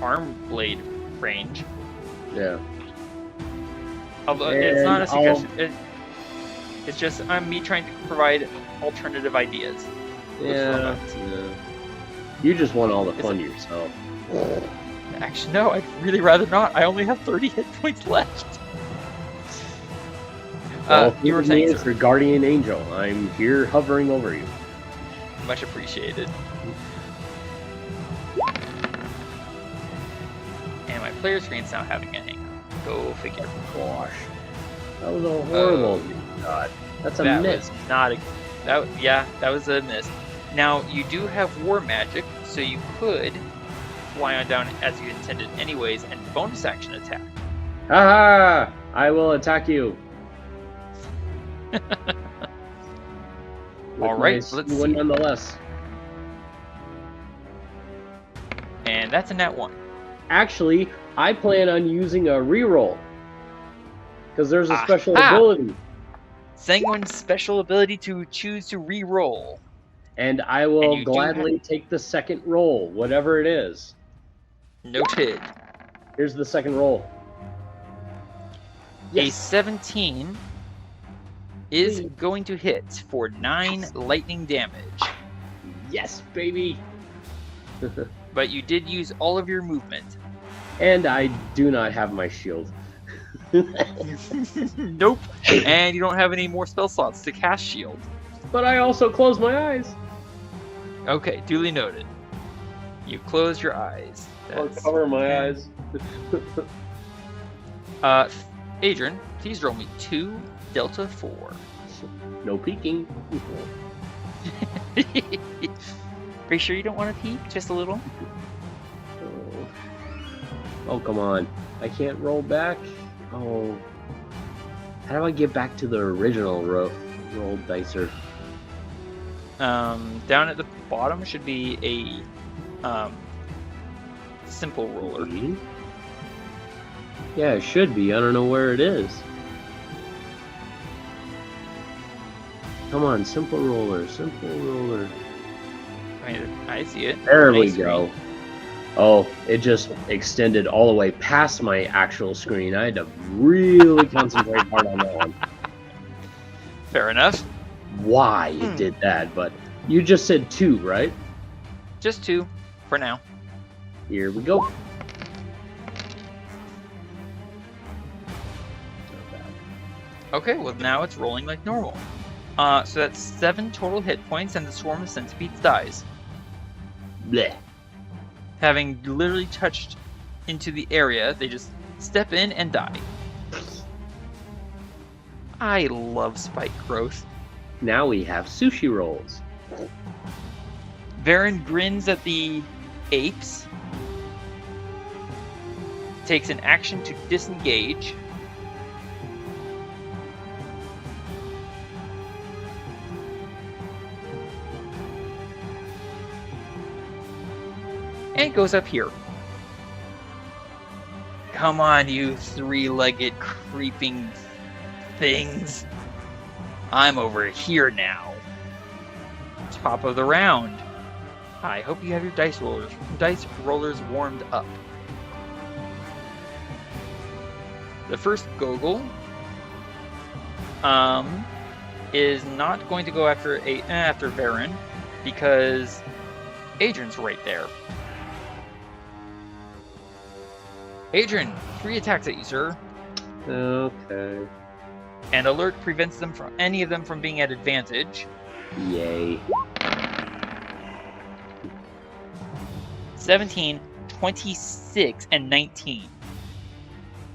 Speaker 1: arm blade range.
Speaker 3: Yeah.
Speaker 1: Although it's not a
Speaker 3: And I'll-
Speaker 1: suggestion. It's just me trying to provide alternative ideas.
Speaker 3: Yeah. You just want all the fun yourself.
Speaker 1: Actually, no, I'd really rather not. I only have 30 hit points left. You were saying,
Speaker 3: it's
Speaker 1: sir.
Speaker 3: your guardian angel. I'm here hovering over you.
Speaker 1: Much appreciated. And my player screen's now having a hang. Go figure.
Speaker 3: Gosh, that was a horrible shot. That's a
Speaker 1: That
Speaker 3: miss.
Speaker 1: was not a... That was a miss. Now, you do have war magic, so you could fly on down as you intended anyways, and bonus action attack.
Speaker 3: Haha! I will attack you.
Speaker 1: All right, let's see.
Speaker 3: Nonetheless.
Speaker 1: And that's a nat 1.
Speaker 3: Actually, I plan on using a reroll. Because there's a special
Speaker 1: Aha!
Speaker 3: ability.
Speaker 1: Sanguine's special ability to choose to re-roll.
Speaker 3: And I will gladly take the second roll, whatever it is.
Speaker 1: Noted.
Speaker 3: Here's the second roll.
Speaker 1: A 17 is going to hit for 9 lightning damage.
Speaker 3: Yes, baby!
Speaker 1: But you did use all of your movement.
Speaker 3: And I do not have my shield.
Speaker 1: Nope. And you don't have any more spell slots to cast shield.
Speaker 3: But I also close my eyes.
Speaker 1: Okay, duly noted. You close your eyes.
Speaker 3: Or cover my eyes.
Speaker 1: Adrian, please roll me 2 Delta 4.
Speaker 3: No peeking.
Speaker 1: Are you sure you don't want to peek? Just a little?
Speaker 3: Oh, come on. I can't roll back? Oh. How do I get back to the original rolled dicer?
Speaker 1: Down at the bottom should be a simple roller.
Speaker 3: Yeah, it should be. I don't know where it is. Come on, simple roller, simple roller.
Speaker 1: I mean, I see it.
Speaker 3: There we
Speaker 1: Nice
Speaker 3: go.
Speaker 1: screen.
Speaker 3: Oh, it just extended all the way past my actual screen. I had to really concentrate hard on that one.
Speaker 1: Fair enough.
Speaker 3: Why it did that, but you just said 2, right?
Speaker 1: Just 2 for now.
Speaker 3: Here we go.
Speaker 1: Okay, well now it's rolling like normal. So that's 7 total hit points, and the swarm of centipedes dies.
Speaker 3: Blech.
Speaker 1: Having literally touched into the area, they just step in and die. I love spike growth.
Speaker 3: Now we have sushi rolls.
Speaker 1: Varen grins at the apes, takes an action to disengage, and goes up here. Come on, you 3-legged creeping things. I'm over here now. Top of the round. I hope you have your dice rollers warmed up. The first Gogol is not going to go after Varen because Adrian's right there. Adrian, 3 attacks at you, sir.
Speaker 3: Okay.
Speaker 1: And alert prevents them from any of them from being at advantage.
Speaker 3: Yay.
Speaker 1: 17, 26, and 19.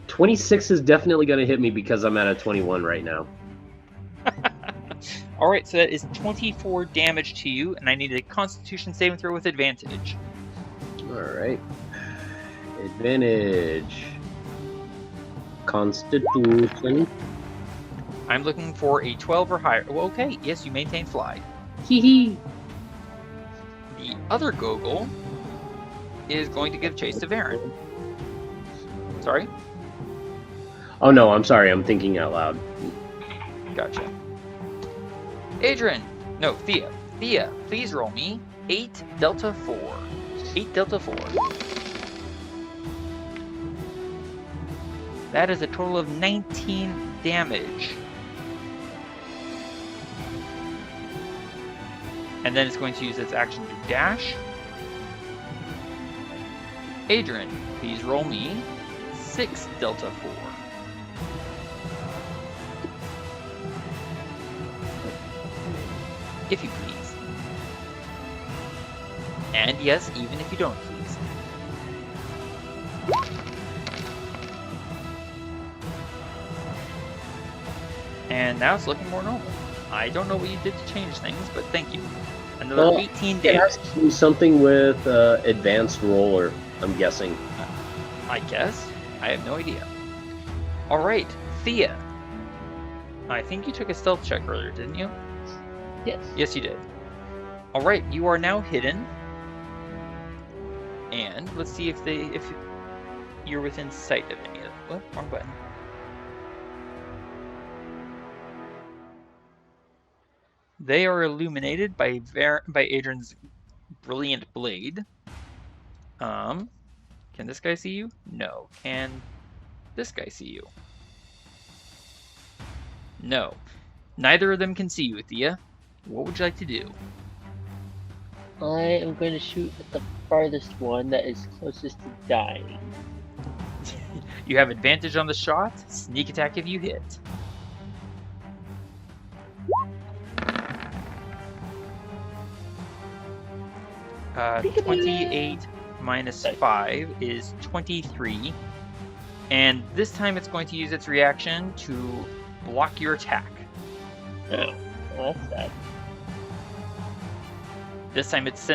Speaker 3: 26 is definitely going to hit me because I'm at a 21 right now.
Speaker 1: Alright, so that is 24 damage to you, and I need a Constitution saving throw with advantage.
Speaker 3: Alright. Advantage. Constitution.
Speaker 1: I'm looking for a 12 or higher. Well, okay, yes, you maintain fly.
Speaker 3: Hee hee.
Speaker 1: The other Gogol is going to give chase to Varen. Sorry?
Speaker 3: Oh no, I'm sorry, I'm thinking out loud.
Speaker 1: Gotcha. Adrian! No, Thea. Thea, please roll me 8 Delta 4. 8 Delta 4. That is a total of 19 damage. And then it's going to use its action to dash. Adrian, please roll me 6 Delta 4. If you please. And yes, even if you don't please. And now it's looking more normal. I don't know what you did to change things, but thank you. Another 18
Speaker 3: It
Speaker 1: damage.
Speaker 3: has to do something with advanced roller. I'm guessing.
Speaker 1: I guess. I have no idea. Alright, Thea. I think you took a stealth check earlier, didn't you?
Speaker 2: Yes.
Speaker 1: Yes, you did. Alright, you are now hidden. And let's see if you're within sight of any of them. Oh, wrong button. They are illuminated by Adrian's brilliant blade. Can this guy see you? No. Can this guy see you? No. Neither of them can see you, Thea. What would you like to do?
Speaker 2: I am going to shoot at the farthest one that is closest to dying.
Speaker 1: You have advantage on the shot. Sneak attack if you hit. Uh, 28 minus 5 is 23. And this time it's going to use its reaction to block your attack.
Speaker 2: Oh, well, that's sad.
Speaker 1: This time it's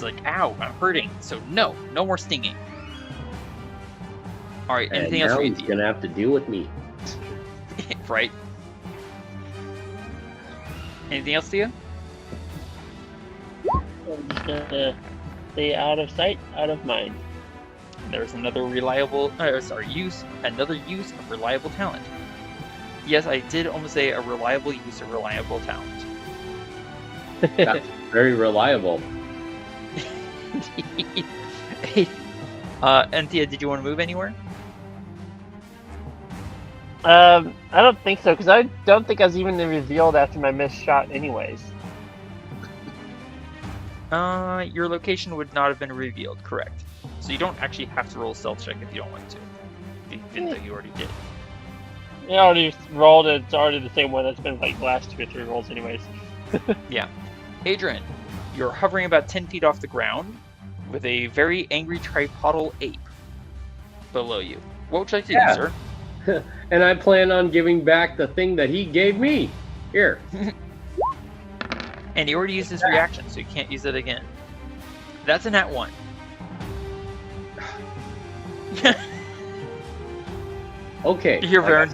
Speaker 1: like, ow, I'm hurting. So no more stinging. Alright, anything else
Speaker 3: now
Speaker 1: for you,
Speaker 3: he's
Speaker 1: Thea?
Speaker 3: gonna have to deal with me.
Speaker 1: Right. Anything else, Thea?
Speaker 2: I'm just gonna stay out of sight, out of mind.
Speaker 1: There's another use of reliable talent. Yes, I did almost say a reliable use of reliable talent.
Speaker 3: That's very reliable.
Speaker 1: And Thea, did you want to move anywhere?
Speaker 2: I don't think so, because I don't think I was even revealed after my missed shot anyways.
Speaker 1: Your location would not have been revealed, correct. So you don't actually have to roll a stealth check if you don't want to. Even though you already did.
Speaker 2: I already rolled it, it's already the same one that's been like the last 2 or 3 rolls anyways.
Speaker 1: Yeah. Adrian, you're hovering about 10 feet off the ground with a very angry tripodal ape below you. What would you like to do, sir?
Speaker 3: And I plan on giving back the thing that he gave me. Here.
Speaker 1: And he already used his reaction, so you can't use it again. That's a nat 1.
Speaker 3: Okay.
Speaker 1: Here, Vern.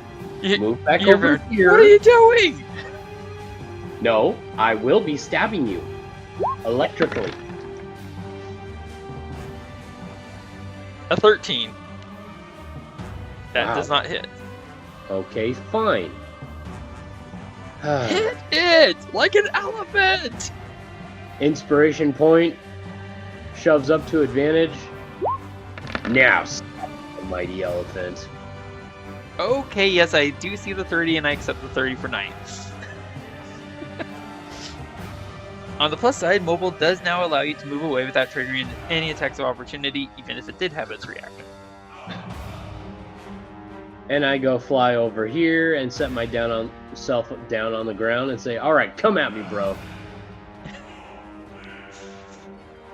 Speaker 3: Move back
Speaker 1: Here,
Speaker 3: over
Speaker 1: Vern.
Speaker 3: here.
Speaker 1: What are you doing?
Speaker 3: No, I will be stabbing you. Electrically.
Speaker 1: A 13. That
Speaker 3: Wow.
Speaker 1: does not hit.
Speaker 3: Okay, fine.
Speaker 1: Hit it! Like an elephant!
Speaker 3: Inspiration point. Shoves up to advantage. Now, mighty elephant.
Speaker 1: Okay, yes, I do see the 30 and I accept the 30 for 9. On the plus side, mobile does now allow you to move away without triggering any attacks of opportunity, even if it did have its reaction.
Speaker 3: And I go fly over here and set myself down on the ground and say, "All right, come at me, bro."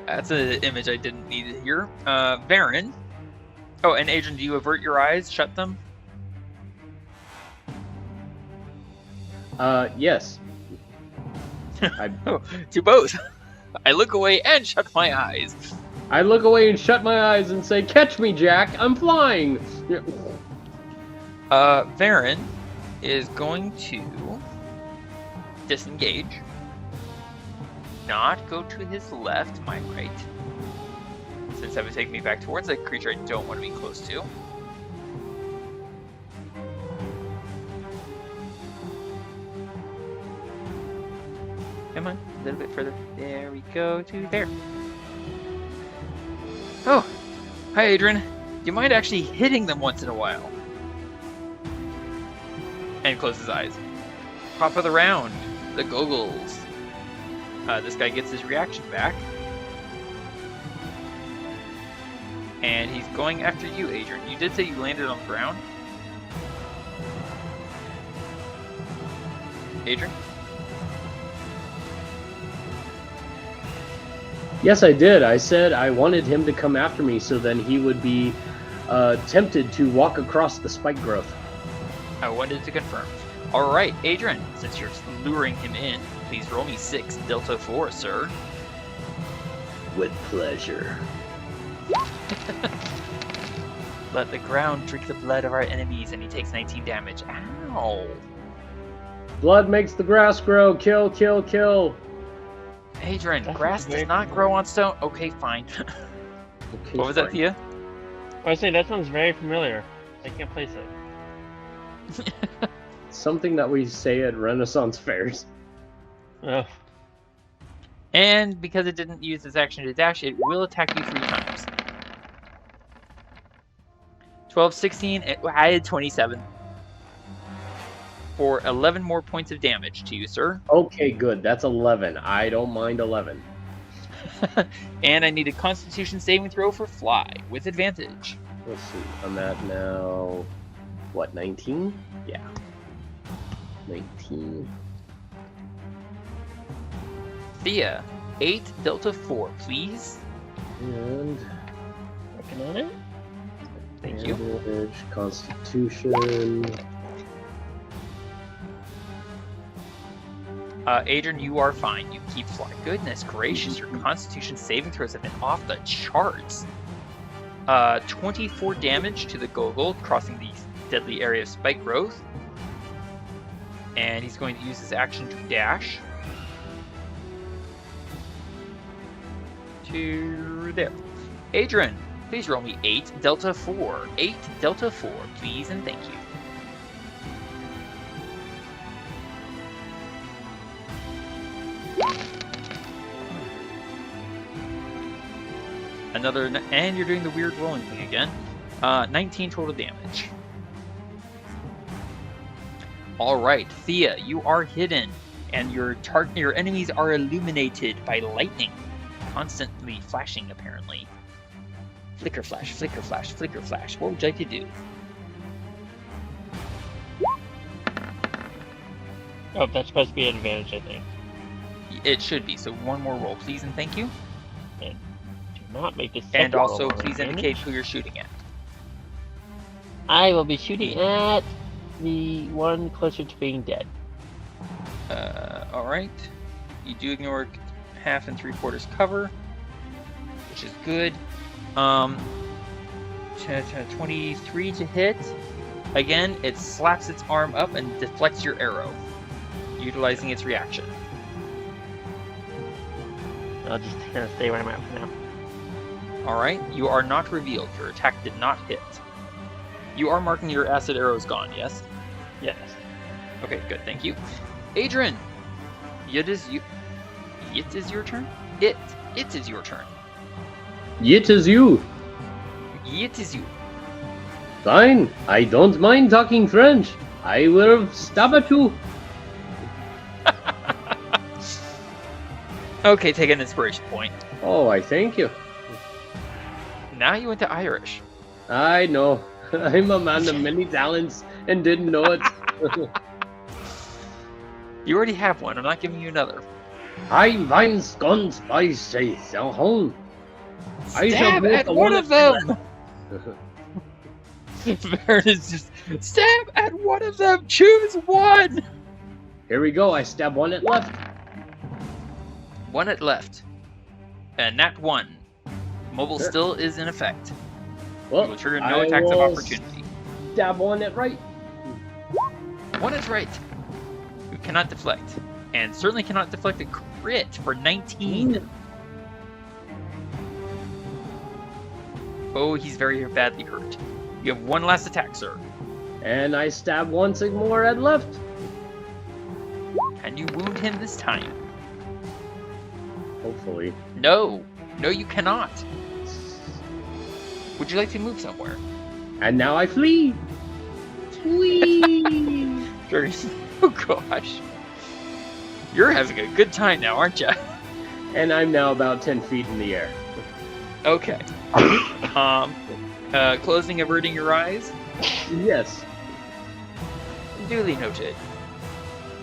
Speaker 1: That's an image I didn't need to hear. Varen. Oh, and Adrian, do you avert your eyes, shut them?
Speaker 3: Yes.
Speaker 1: Oh, to both. I look away and shut my eyes.
Speaker 3: I look away and shut my eyes and say, "Catch me, Jack! I'm flying!"
Speaker 1: Varen is going to disengage. Not go to his left, my right. Since that would take me back towards a creature I don't want to be close to. Come on, a little bit further. There we go, to there. Oh, hi Adrian. Do you mind actually hitting them once in a while? And close his eyes. Top of the round, the goggles. This guy gets his reaction back. And he's going after you, Adrian. You did say you landed on the ground. Adrian?
Speaker 3: Yes, I did. I said I wanted him to come after me so then he would be tempted to walk across the spike growth.
Speaker 1: I wanted to confirm. Alright, Adrian, since you're luring him in, please roll me 6 Delta 4, sir.
Speaker 3: With pleasure.
Speaker 1: Let the ground drink the blood of our enemies, and he takes 19 damage. Ow!
Speaker 3: Blood makes the grass grow. Kill, kill, kill.
Speaker 1: Adrian,
Speaker 2: That's
Speaker 1: grass
Speaker 2: very
Speaker 1: does not grow on stone. Okay, fine.
Speaker 3: Okay,
Speaker 1: What was that,
Speaker 3: fine.
Speaker 1: Thea?
Speaker 2: I was saying that sounds very familiar. I can't place it.
Speaker 3: Something that we say at Renaissance fairs.
Speaker 2: Oh,
Speaker 1: And because it didn't use its action to dash, it will attack you 3 times. 12, 16, I had 27. For 11 more points of damage to you, sir.
Speaker 3: Okay, good. That's 11. I don't mind 11.
Speaker 1: And I need a Constitution saving throw for Fly, with advantage.
Speaker 3: Let's see. I'm at now, what, 19? Yeah. 19.
Speaker 1: Thea, 8 Delta 4, please.
Speaker 3: And
Speaker 2: working on it.
Speaker 1: Thank you.
Speaker 3: damage, Constitution.
Speaker 1: Adrian, you are fine. You keep Fly. Goodness gracious, your Constitution saving throws have been off the charts. 24 damage to the Gogol, crossing the deadly area of spike growth. And he's going to use his action to dash. To there. Adrian, please roll me 8 Delta 4. 8 Delta 4, please, and thank you. Another, and you're doing the weird rolling thing again. 19 total damage. All right, Thea, you are hidden, and your enemies are illuminated by lightning, constantly flashing. Apparently, flicker flash, flicker flash, flicker flash. What would you like to do?
Speaker 2: Oh, that's supposed to be an advantage, I think.
Speaker 1: It should be. So one more roll, please, and thank you.
Speaker 2: And do not make this.
Speaker 1: And
Speaker 2: second roll
Speaker 1: also,
Speaker 2: an
Speaker 1: please
Speaker 2: advantage.
Speaker 1: indicate who you're shooting at.
Speaker 2: I will be shooting at the one closer to being dead.
Speaker 1: All right. You do ignore 1/2 and 3/4 cover, which is good. 23 to hit. Again, it slaps its arm up and deflects your arrow, utilizing its reaction.
Speaker 2: I'll just kind of stay where I'm at for now.
Speaker 1: All right. You are not revealed. Your attack did not hit. You are marking your acid arrows gone, yes?
Speaker 2: Yes.
Speaker 1: Okay, good. Thank you. Adrian, it is you. It is your turn. It is your turn.
Speaker 3: It is you.
Speaker 1: It is you.
Speaker 3: Fine. I don't mind talking French. I will stab at you.
Speaker 1: Okay, take an inspiration point.
Speaker 3: Oh, I thank you.
Speaker 1: Now you went to Irish.
Speaker 3: I know. I'm a man of many talents and didn't know it.
Speaker 1: You already have one. I'm not giving you another.
Speaker 3: I find scones by say so home. I shall
Speaker 1: Stab
Speaker 3: make
Speaker 1: at
Speaker 3: a
Speaker 1: one
Speaker 3: one
Speaker 1: of them. Vern is just stab at one of them. Choose one.
Speaker 3: Here we go. I stab one at left.
Speaker 1: One at left. And nat 1. Mobile
Speaker 3: Sure.
Speaker 1: still is in effect.
Speaker 3: Well,
Speaker 1: You will trigger no
Speaker 3: I
Speaker 1: attacks of
Speaker 3: will
Speaker 1: opportunity.
Speaker 3: Stab one at right.
Speaker 1: One is right. You cannot deflect. And certainly cannot deflect a crit for 19. Oh, he's very badly hurt. You have one last attack, sir.
Speaker 3: And I stab once more at left.
Speaker 1: Can you wound him this time?
Speaker 3: Hopefully.
Speaker 1: No. No, you cannot. Would you like to move somewhere?
Speaker 3: And now I flee. Whee!
Speaker 1: Oh gosh. You're having a good time now, aren't you?
Speaker 3: And I'm now about 10 feet in the air.
Speaker 1: Okay. Closing, averting your eyes.
Speaker 3: Yes.
Speaker 1: Duly noted.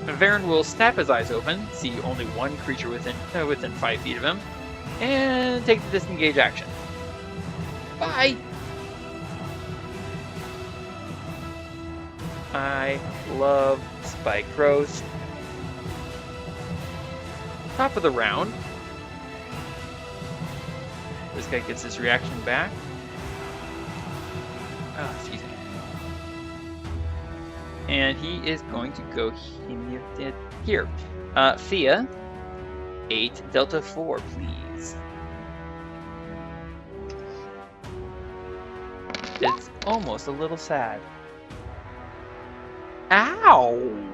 Speaker 1: Varen will snap his eyes open, see only one creature within 5 feet of him, and take the disengage action. Bye! I love spike growth. Top of the round. This guy gets his reaction back. Excuse me. And he is going to go here. Thea, 8 Delta 4, please. It's almost a little sad. Ow!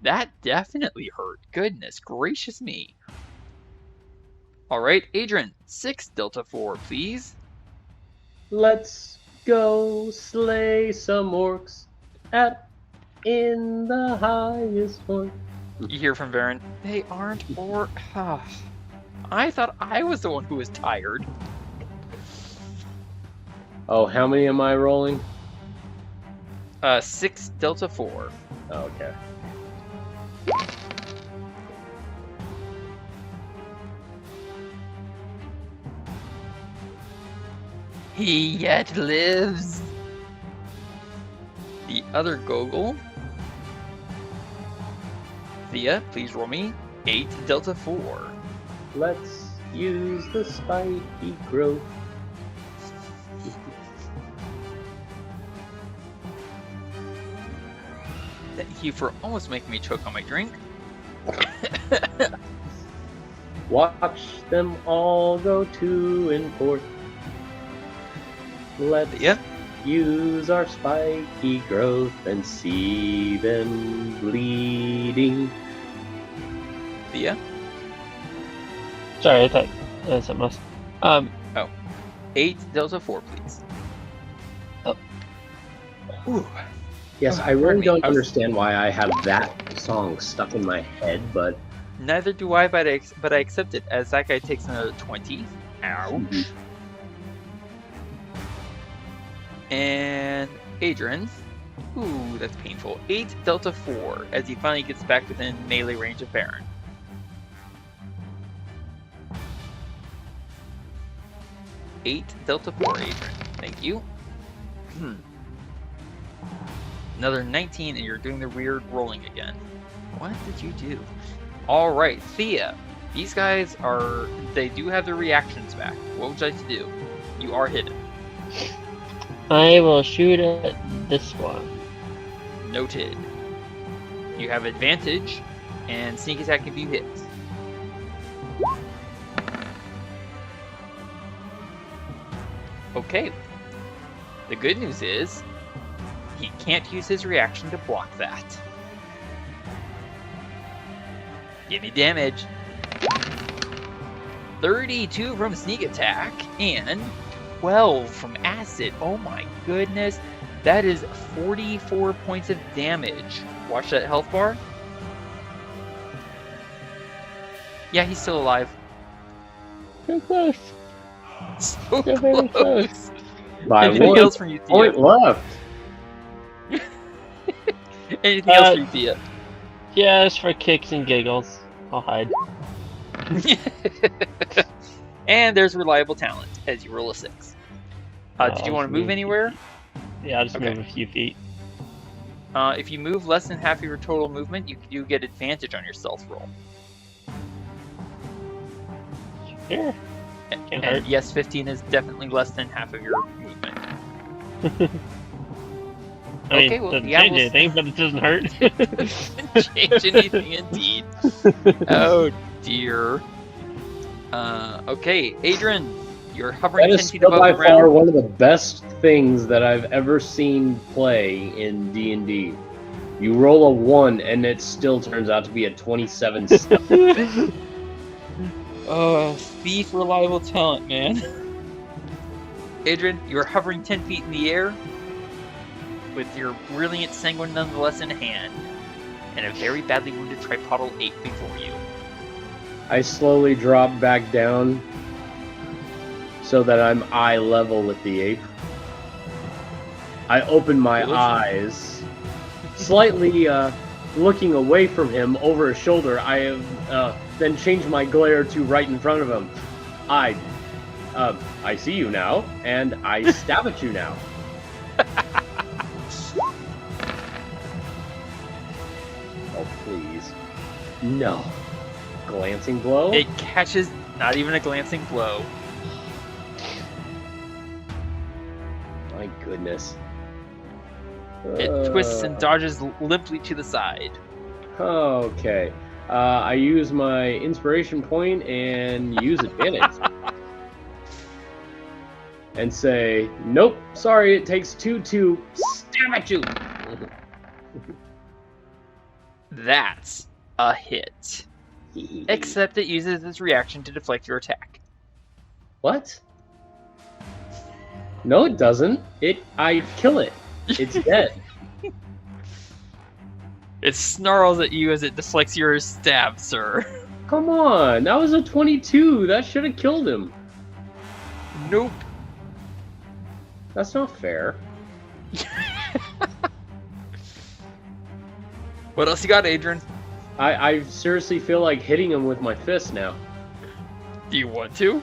Speaker 1: That definitely hurt. Goodness gracious me. Alright, Adrian, 6 Delta 4, please.
Speaker 3: Let's go slay some orcs in the highest point.
Speaker 1: You hear from Varen, they aren't or I thought I was the one who was tired.
Speaker 3: Oh, how many am I rolling?
Speaker 1: 6 Delta 4.
Speaker 3: Oh, okay.
Speaker 1: He yet lives. The other Gogol. Thea, please roll me 8 Delta 4.
Speaker 3: Let's use the spiky growth.
Speaker 1: Thank you for almost making me choke on my drink.
Speaker 3: Watch them all go 2 and 4. Let's use our spiky growth and see them bleeding.
Speaker 1: Thea?
Speaker 2: Sorry, I thought something else.
Speaker 1: 8 Delta 4, please.
Speaker 2: Oh.
Speaker 1: Ooh.
Speaker 3: Yes, I really don't understand why I have that song stuck in my head, but...
Speaker 1: Neither do I, but I accept it, as that guy takes another 20. Ouch.
Speaker 3: Mhm.
Speaker 1: And Adrian. Ooh, that's painful. 8 Delta 4, as he finally gets back within melee range of Baron. Eight Delta 4, Adrian. Thank you. Another 19, and you're doing the weird rolling again. What did you do? Alright, Thea. These guys they do have their reactions back. What would you like to do? You are hidden.
Speaker 2: I will shoot at this one.
Speaker 1: Noted. You have advantage, and sneak attack if you hit. Okay. The good news is, he can't use his reaction to block that. Give me damage. 32 from sneak attack, and 12 from acid. Oh my goodness. That is 44 points of damage. Watch that health bar. Yeah, he's still alive.
Speaker 2: So close.
Speaker 1: So
Speaker 2: You're very
Speaker 1: close.
Speaker 3: By
Speaker 1: Anything
Speaker 3: 1
Speaker 1: else from you, Thea?
Speaker 3: point left.
Speaker 1: Anything else from you, Thea?
Speaker 2: Just for kicks and giggles, I'll hide.
Speaker 1: And there's reliable talent as you roll a 6. Did you want to move anywhere?
Speaker 2: Yeah, I'll just
Speaker 1: Okay.
Speaker 2: move a few feet.
Speaker 1: If you move less than half of your total movement, you do get advantage on your stealth roll.
Speaker 2: Sure.
Speaker 1: And
Speaker 2: Can't hurt.
Speaker 1: yes, 15 is definitely less than half of your movement.
Speaker 2: I mean,
Speaker 1: Okay, well,
Speaker 2: doesn't
Speaker 1: yeah,
Speaker 2: change
Speaker 1: we'll-
Speaker 2: anything, but it doesn't hurt.
Speaker 1: Change anything indeed. Oh dear. Okay, Adrian, you're hovering
Speaker 3: That
Speaker 1: 10
Speaker 3: is
Speaker 1: feet
Speaker 3: still
Speaker 1: above
Speaker 3: by
Speaker 1: the
Speaker 3: far
Speaker 1: ground.
Speaker 3: one of the best things that I've ever seen play in D&D. You roll a 1 and it still turns out to be a 27.
Speaker 1: Thief reliable talent, man. Adrian, you're hovering 10 feet in the air with your brilliant sanguine nonetheless in hand, and a very badly wounded tripodal ape before you.
Speaker 3: I slowly drop back down so that I'm eye level with the ape. I open my eyes, slightly looking away from him over his shoulder. I have then changed my glare to right in front of him. I see you now, and I stab at you now. Oh, please. No. Glancing blow?
Speaker 1: It catches not even a glancing blow.
Speaker 3: My goodness.
Speaker 1: It twists and dodges limply to the side.
Speaker 3: Okay. I use my inspiration point and use advantage. And say, nope, sorry, it takes 2 to stab at you.
Speaker 1: That's a hit. Except it uses its reaction to deflect your attack.
Speaker 3: What? No, it doesn't. I kill it. It's dead.
Speaker 1: It snarls at you as it deflects your stab, sir.
Speaker 3: Come on, that was a 22. That should have killed him.
Speaker 1: Nope.
Speaker 3: That's not fair.
Speaker 1: What else you got, Adrian?
Speaker 3: I seriously feel like hitting him with my fist now.
Speaker 1: Do you want to?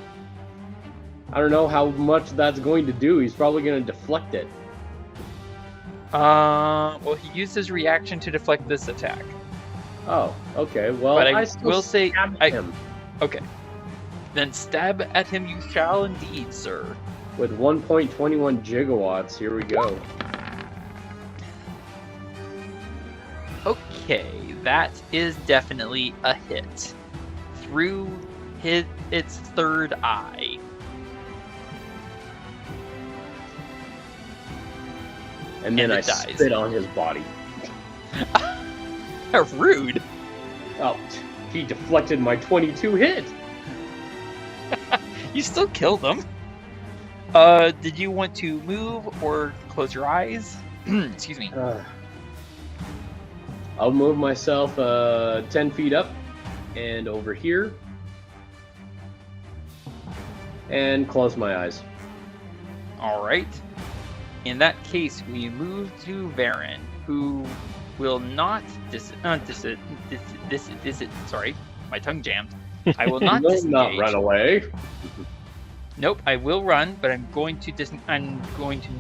Speaker 3: I don't know how much that's going to do. He's probably going to deflect it.
Speaker 1: Well, he used his reaction to deflect this attack.
Speaker 3: Oh, okay. Well,
Speaker 1: But
Speaker 3: I still
Speaker 1: will say,
Speaker 3: stabbed him
Speaker 1: okay. Then stab at him you shall indeed, sir.
Speaker 3: with 1.21 gigawatts. Here we go.
Speaker 1: Okay, that is definitely a hit. Through its third eye.
Speaker 3: And then
Speaker 1: And
Speaker 3: I
Speaker 1: it dies.
Speaker 3: spit on his body.
Speaker 1: Rude.
Speaker 3: Oh, he deflected my 22 hit.
Speaker 1: You still killed him. Did you want to move or close your eyes? Excuse me.
Speaker 3: I'll move myself 10 feet up and over here. And close my eyes.
Speaker 1: All right. In that case, we move to Varen, who will not sorry, my tongue jammed. I will not
Speaker 3: Will
Speaker 1: disengage.
Speaker 3: not run away.
Speaker 1: Nope, I will run, but I'm going to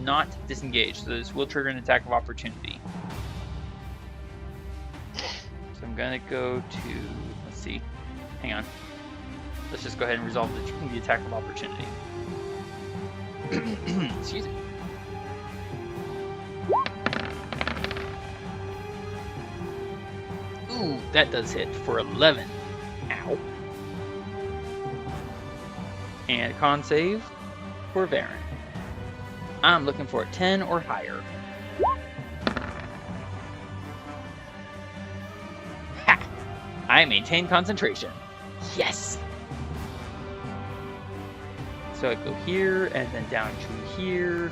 Speaker 1: not disengage. So this will trigger an attack of opportunity. So I'm gonna go to, let's see, hang on. Let's just go ahead and resolve the attack of opportunity. Excuse me. Ooh, that does hit for 11. Ow. And a con save for Varen. I'm looking for a 10 or higher. Ha! I maintain concentration. Yes! So I go here, and then down to here,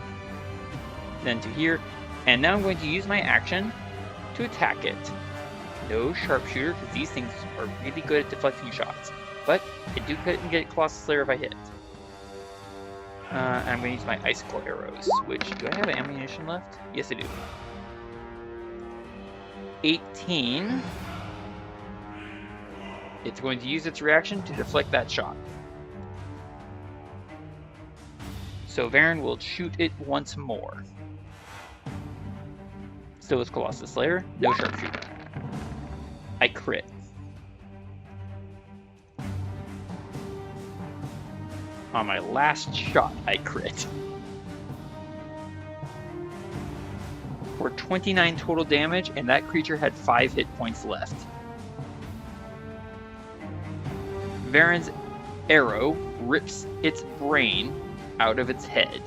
Speaker 1: then to here. And now I'm going to use my action to attack it. No sharpshooter, because these things are really good at deflecting shots. But I do get Colossus Slayer if I hit. And I'm going to use my icicle arrows, which, do I have ammunition left? Yes, I do. 18. It's going to use its reaction to deflect that shot. So Varen will shoot it once more. Still with Colossus Slayer, no sharpshooter. I crit. On my last shot, I crit. For 29 total damage, and that creature had 5 hit points left. Varen's arrow rips its brain out of its head.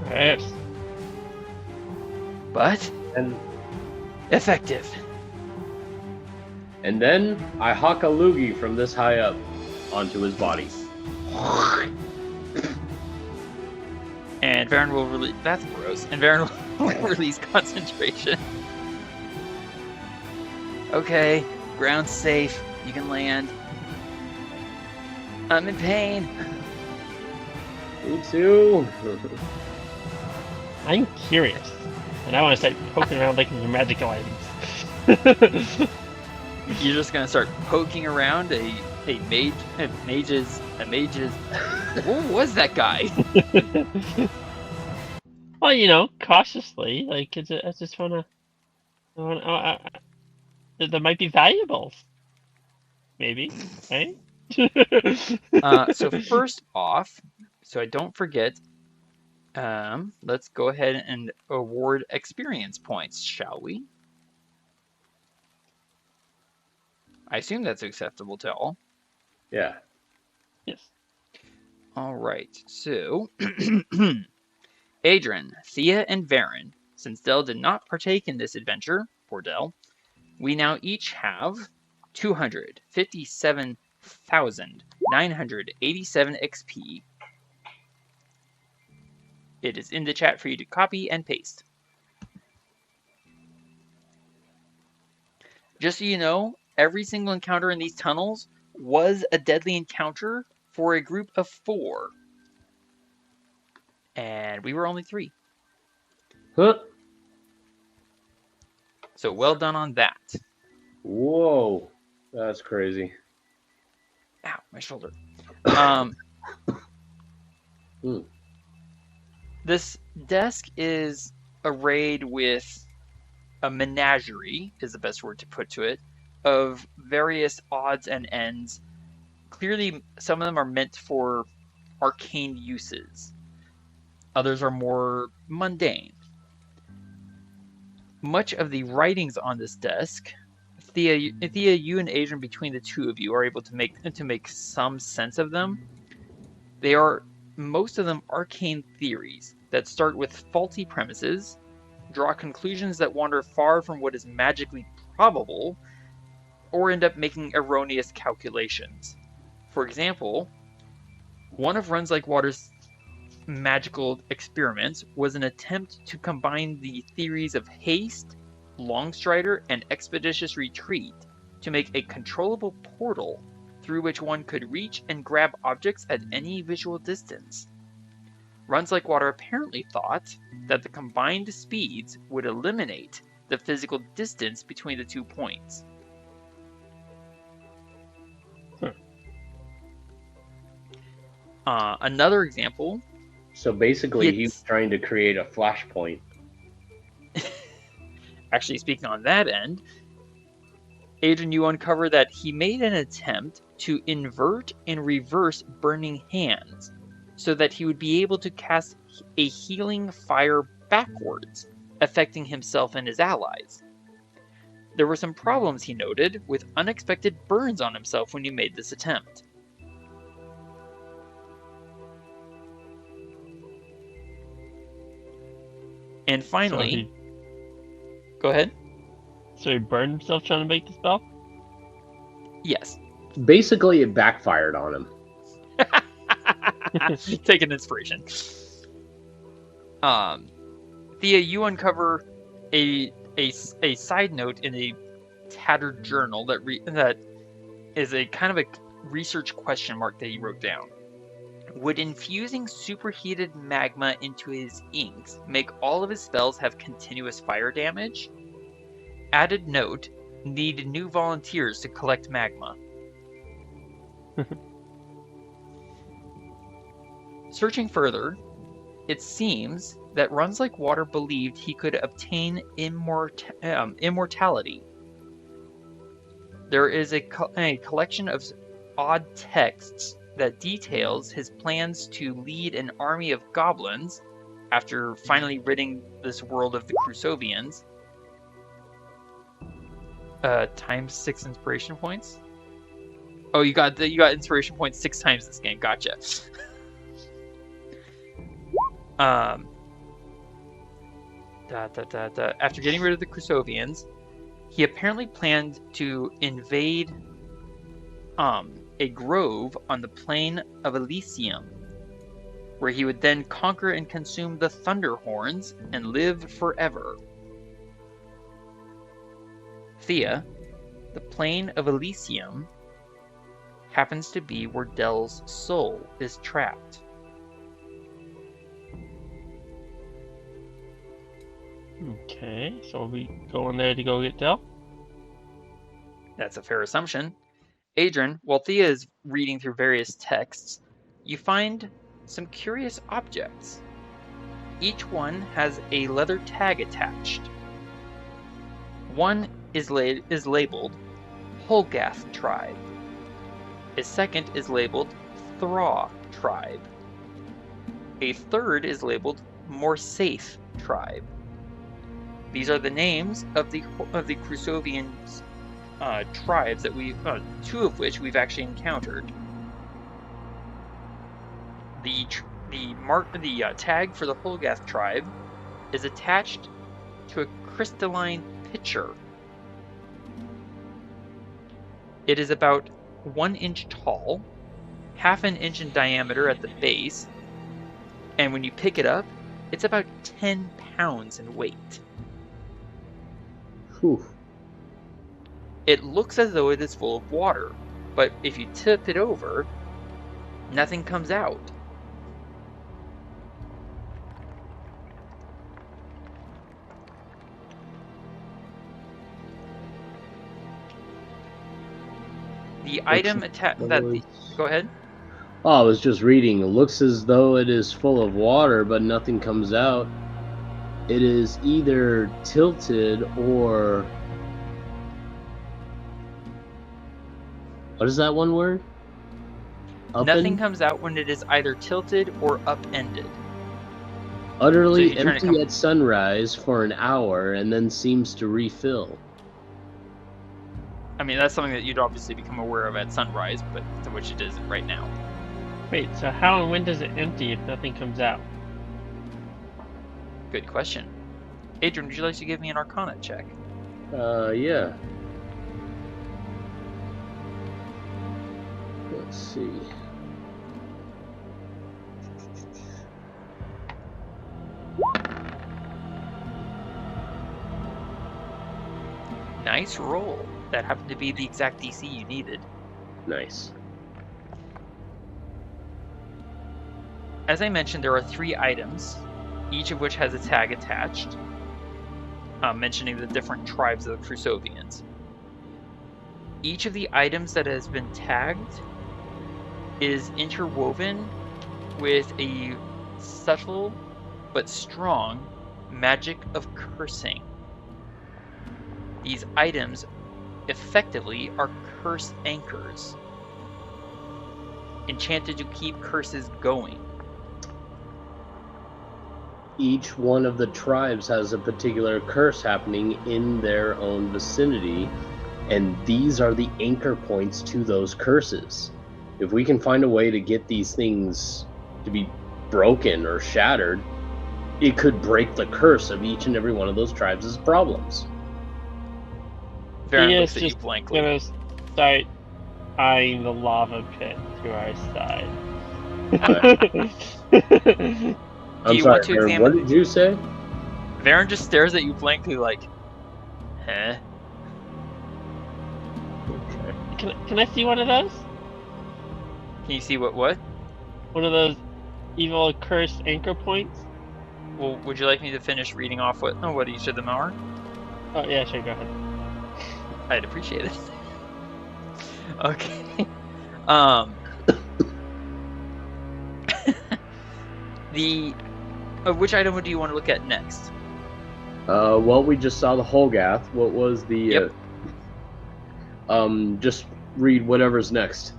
Speaker 2: Yes.
Speaker 1: But
Speaker 3: And
Speaker 1: effective.
Speaker 3: and then I hawk a loogie from this high up onto his body.
Speaker 1: And Varen will release. That's gross. And Varen will release concentration. Okay, ground's safe. You can land. I'm in pain.
Speaker 3: Me too.
Speaker 2: I'm curious, and I want to start poking around looking for magical items.
Speaker 1: You're just gonna start poking around a mage's. What was that guy?
Speaker 2: Well, you know, cautiously. Like, I just want to. There might be valuables. Maybe, right?
Speaker 1: So first off, so I don't forget, Let's go ahead and award experience points, shall we? I assume that's acceptable to all.
Speaker 3: Yeah.
Speaker 2: Yes.
Speaker 1: All right, so Adrian, Thea, and Varen, since Dell did not partake in this adventure, poor Dell, we now each have 257,987 XP. It is in the chat for you to copy and paste. Just so you know, every single encounter in these tunnels was a deadly encounter for a group of 4. And we were only 3.
Speaker 3: Huh?
Speaker 1: So well done on that.
Speaker 3: Whoa. That's crazy.
Speaker 1: Ow, my shoulder. This desk is arrayed with a menagerie, is the best word to put to it, of various odds and ends. Clearly, some of them are meant for arcane uses. Others are more mundane. Much of the writings on this desk, Thea, you and Adrian, between the two of you, are able to make some sense of them. They are, most of them, arcane theories that start with faulty premises, draw conclusions that wander far from what is magically probable, or end up making erroneous calculations. For example, one of Runs Like Water's magical experiments was an attempt to combine the theories of haste, longstrider, and expeditious retreat to make a controllable portal through which one could reach and grab objects at any visual distance. Runs Like Water apparently thought that the combined speeds would eliminate the physical distance between the 2 points. Another example.
Speaker 3: So basically, he's trying to create a flashpoint.
Speaker 1: Actually, speaking on that end, Adrian, you uncover that he made an attempt to invert and reverse Burning Hands so that he would be able to cast a healing fire backwards, affecting himself and his allies. There were some problems, he noted, with unexpected burns on himself when he made this attempt. And finally, go ahead.
Speaker 2: So he burned himself trying to make the spell?
Speaker 1: Yes.
Speaker 3: Basically, it backfired on him.
Speaker 1: Take an inspiration. Thea, you uncover a side note in a tattered journal that is a kind of a research question mark that he wrote down. Would infusing superheated magma into his inks make all of his spells have continuous fire damage? Added note, need new volunteers to collect magma. Searching further, it seems that Runs Like Water believed he could obtain immortality. There is a collection of odd texts that details his plans to lead an army of goblins after finally ridding this world of the Crusovians. Times 6 inspiration points. Oh, you got inspiration points 6 times this game. Gotcha. After getting rid of the Crusovians, he apparently planned to invade a grove on the plain of Elysium, where he would then conquer and consume the Thunderhorns and live forever. Thea, the plain of Elysium happens to be where Dell's soul is trapped.
Speaker 2: Okay, so we go in there to go get Dell?
Speaker 1: That's a fair assumption. Adrian, while Thea is reading through various texts, you find some curious objects. Each one has a leather tag attached. One is labeled Holgath Tribe. A second is labeled Thraw Tribe. A third is labeled More Safe Tribe. These are the names of the Crusovian tribes that two of which we've actually encountered. The tag for the Holgath tribe is attached to a crystalline pitcher. It is about 1 inch tall, half an inch in diameter at the base, and when you pick it up, it's about 10 pounds in weight.
Speaker 3: Whew.
Speaker 1: It looks as though it is full of water, but if you tip it over, nothing comes out. The item go ahead.
Speaker 3: Oh, I was just reading. It looks as though it is full of water, but nothing comes out. It is either tilted or... What is that one word?
Speaker 1: Nothing comes out when it is either tilted or upended.
Speaker 3: Utterly empty at sunrise for an hour and then seems to refill.
Speaker 1: I mean, that's something that you'd obviously become aware of at sunrise, but to which it isn't right now.
Speaker 2: Wait, so how and when does it empty if nothing comes out?
Speaker 1: Good question. Adrian, would you like to give me an Arcana check?
Speaker 3: Yeah. Let's see.
Speaker 1: Nice roll. That happened to be the exact DC you needed.
Speaker 3: Nice.
Speaker 1: As I mentioned, there are 3 items, each of which has a tag attached, mentioning the different tribes of the Crusovians. Each of the items that has been tagged is interwoven with a subtle but strong magic of cursing. These items effectively are curse anchors, enchanted to keep curses going.
Speaker 3: Each one of the tribes has a particular curse happening in their own vicinity, and these are the anchor points to those curses. If we can find a way to get these things to be broken or shattered, it could break the curse of each and every one of those tribes' problems.
Speaker 1: Varen
Speaker 2: He
Speaker 1: looks
Speaker 2: is
Speaker 1: at you
Speaker 2: just
Speaker 1: blankly.
Speaker 2: gonna start eyeing the lava pit to our side.
Speaker 3: I'm
Speaker 1: you
Speaker 3: sorry,
Speaker 1: want to
Speaker 3: Aaron,
Speaker 1: examine-
Speaker 3: what did you say?
Speaker 1: Varen just stares at you blankly like, huh?
Speaker 2: Can I see one of those?
Speaker 1: Can you see what?
Speaker 2: One of those evil cursed anchor points?
Speaker 1: Well, would you like me to finish reading off what each of them are?
Speaker 2: Oh yeah, sure, go ahead.
Speaker 1: I'd appreciate it. Okay. Which item do you want to look at next?
Speaker 3: Well, we just saw the Holgath. What was the...
Speaker 1: Yep.
Speaker 3: Just read whatever's next.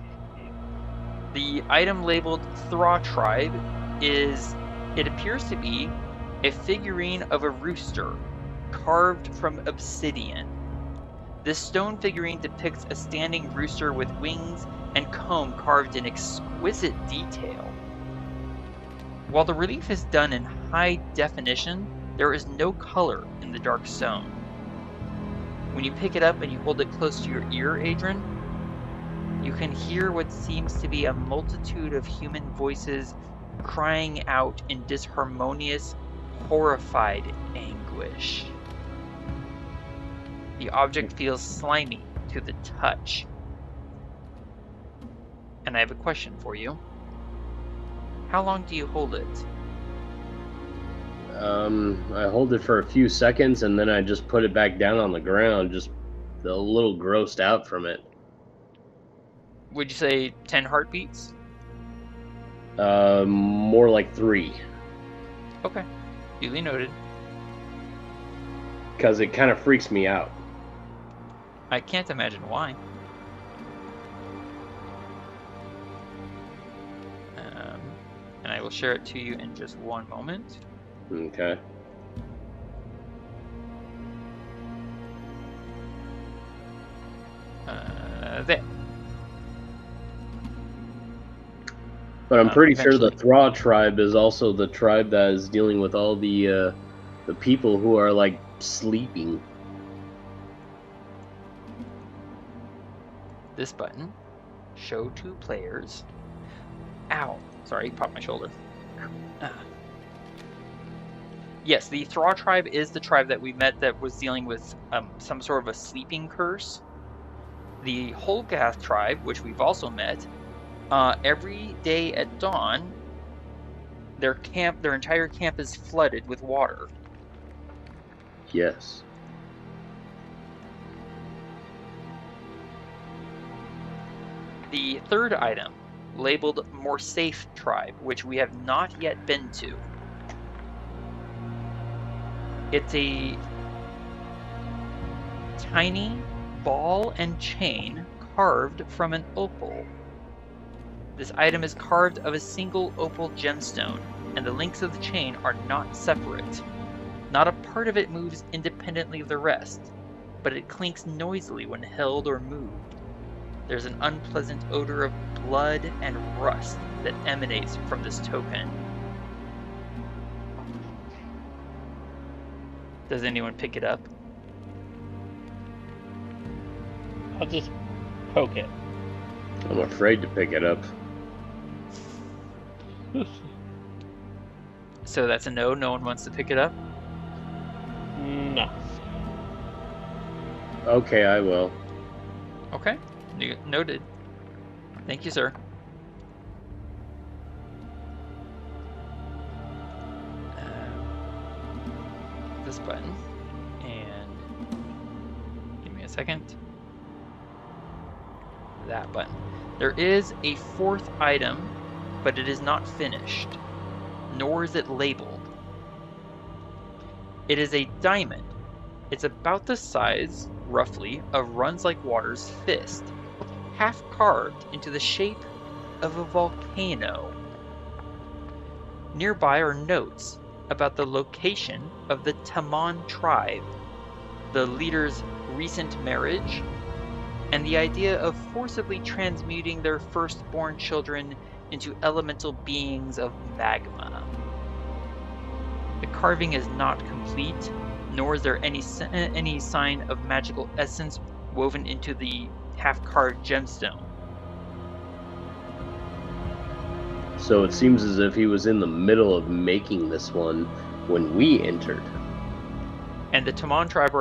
Speaker 1: The item labeled Thraw Tribe it appears to be a figurine of a rooster carved from obsidian. This stone figurine depicts a standing rooster with wings and comb carved in exquisite detail. While the relief is done in high definition, there is no color in the dark stone. When you pick it up and you hold it close to your ear, Adrian, you can hear what seems to be a multitude of human voices crying out in disharmonious, horrified anguish. The object feels slimy to the touch. And I have a question for you. How long do you hold it?
Speaker 3: I hold it for a few seconds and then I just put it back down on the ground, just a little grossed out from it.
Speaker 1: Would you say 10 heartbeats?
Speaker 3: More like 3.
Speaker 1: Okay, duly noted.
Speaker 3: Because it kind of freaks me out.
Speaker 1: I can't imagine why. And I will share it to you in just one moment.
Speaker 3: Okay.
Speaker 1: There.
Speaker 3: But I'm pretty sure the
Speaker 1: Eventually.
Speaker 3: Thra tribe is also the tribe that is dealing with all the people who are like sleeping.
Speaker 1: This button, show to players. Ow! Sorry, popped my shoulder. Yes, the Thra tribe is the tribe that we met that was dealing with some sort of a sleeping curse. The Holgath tribe, which we've also met, every day at dawn, their entire camp is flooded with water.
Speaker 3: Yes.
Speaker 1: The third item, labeled More Safe Tribe, which we have not yet been to. It's a tiny ball and chain carved from an opal. This item is carved of a single opal gemstone, and the links of the chain are not separate. Not a part of it moves independently of the rest, but it clinks noisily when held or moved. There's an unpleasant odor of blood and rust that emanates from this token. Does anyone pick it up?
Speaker 2: I'll just poke it.
Speaker 3: I'm afraid to pick it up.
Speaker 1: So that's a no. No one wants to pick it up?
Speaker 2: No.
Speaker 3: Okay, I will.
Speaker 1: Okay. Noted. Thank you, sir. This button. And give me a second. That button. There is a fourth item, but it is not finished, nor is it labeled. It is a diamond. It's about the size, roughly, of Runs Like Water's fist, half carved into the shape of a volcano. Nearby are notes about the location of the Taman tribe, the leader's recent marriage, and the idea of forcibly transmuting their firstborn children into elemental beings of magma. The carving is not complete, nor is there any sign of magical essence woven into the half-carved gemstone.
Speaker 3: So it seems as if he was in the middle of making this one when we entered.
Speaker 1: And the Taman tribe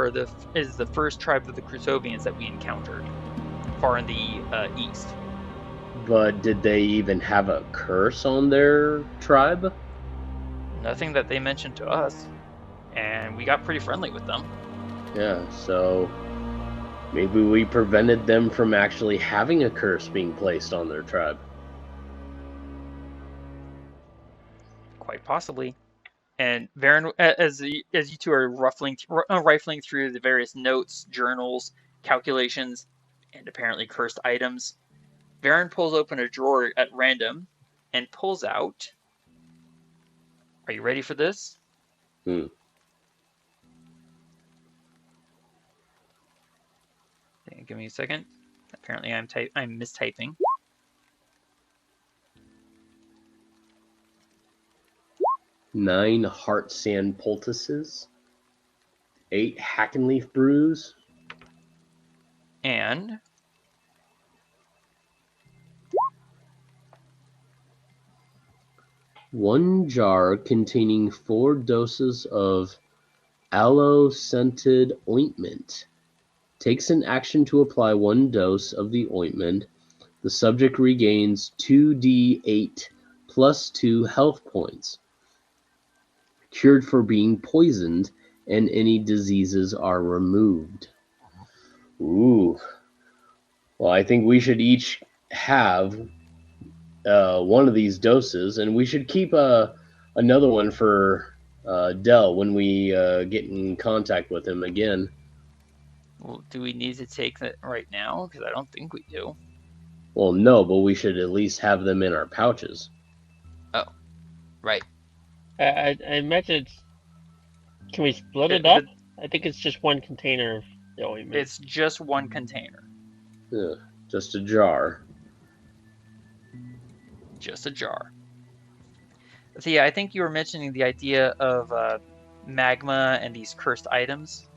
Speaker 1: is the first tribe of the Crusovians that we encountered, far in the east.
Speaker 3: But did they even have a curse on their tribe?
Speaker 1: Nothing that they mentioned to us, and we got pretty friendly with them.
Speaker 3: Yeah, so maybe we prevented them from actually having a curse being placed on their tribe.
Speaker 1: Quite possibly. And Varen, as you two are rifling through the various notes, journals, calculations, and apparently cursed items, Varen pulls open a drawer at random and pulls out. Are you ready for this?
Speaker 3: Hmm.
Speaker 1: Give me a second. Apparently, I'm mistyping.
Speaker 3: 9 heart sand poultices, 8 hackenleaf brews,
Speaker 1: And
Speaker 3: one jar containing 4 doses of aloe-scented ointment. Takes an action to apply 1 dose of the ointment. The subject regains 2d8 plus 2 health points. Cured for being poisoned, and any diseases are removed. Ooh. Well, I think we should each have one of these doses, and we should keep another one for Dell when we get in contact with him again.
Speaker 1: well, do we need to take that right now? Because I don't think we do.
Speaker 3: Well, no, but we should at least have them in our pouches.
Speaker 1: Oh. Right.
Speaker 2: I imagine it's. Can we split
Speaker 1: It-
Speaker 2: it up?
Speaker 1: the-
Speaker 2: I think it's just one container of the ointment.
Speaker 1: It's just one container.
Speaker 3: Yeah, just a jar.
Speaker 1: Just a jar. So yeah, I think you were mentioning the idea of magma and these cursed items.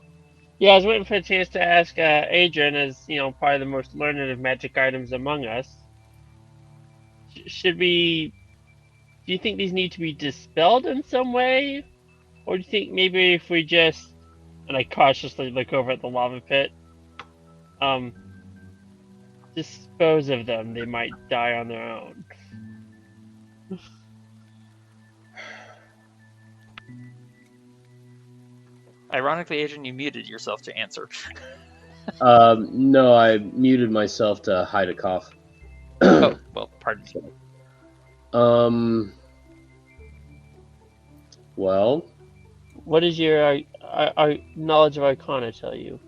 Speaker 2: Yeah, I was waiting for a chance to ask Adrian, as probably the most learned of magic items among us. Should we? Do you think these need to be dispelled in some way, or do you think maybe if we just, and I cautiously look over at the lava pit, dispose of them, they might die on their own.
Speaker 1: Ironically, Adrian, you muted yourself to answer.
Speaker 3: No, I muted myself to hide a cough.
Speaker 1: Oh, well, pardon me.
Speaker 3: Well,
Speaker 2: What does your knowledge of Arcana tell you?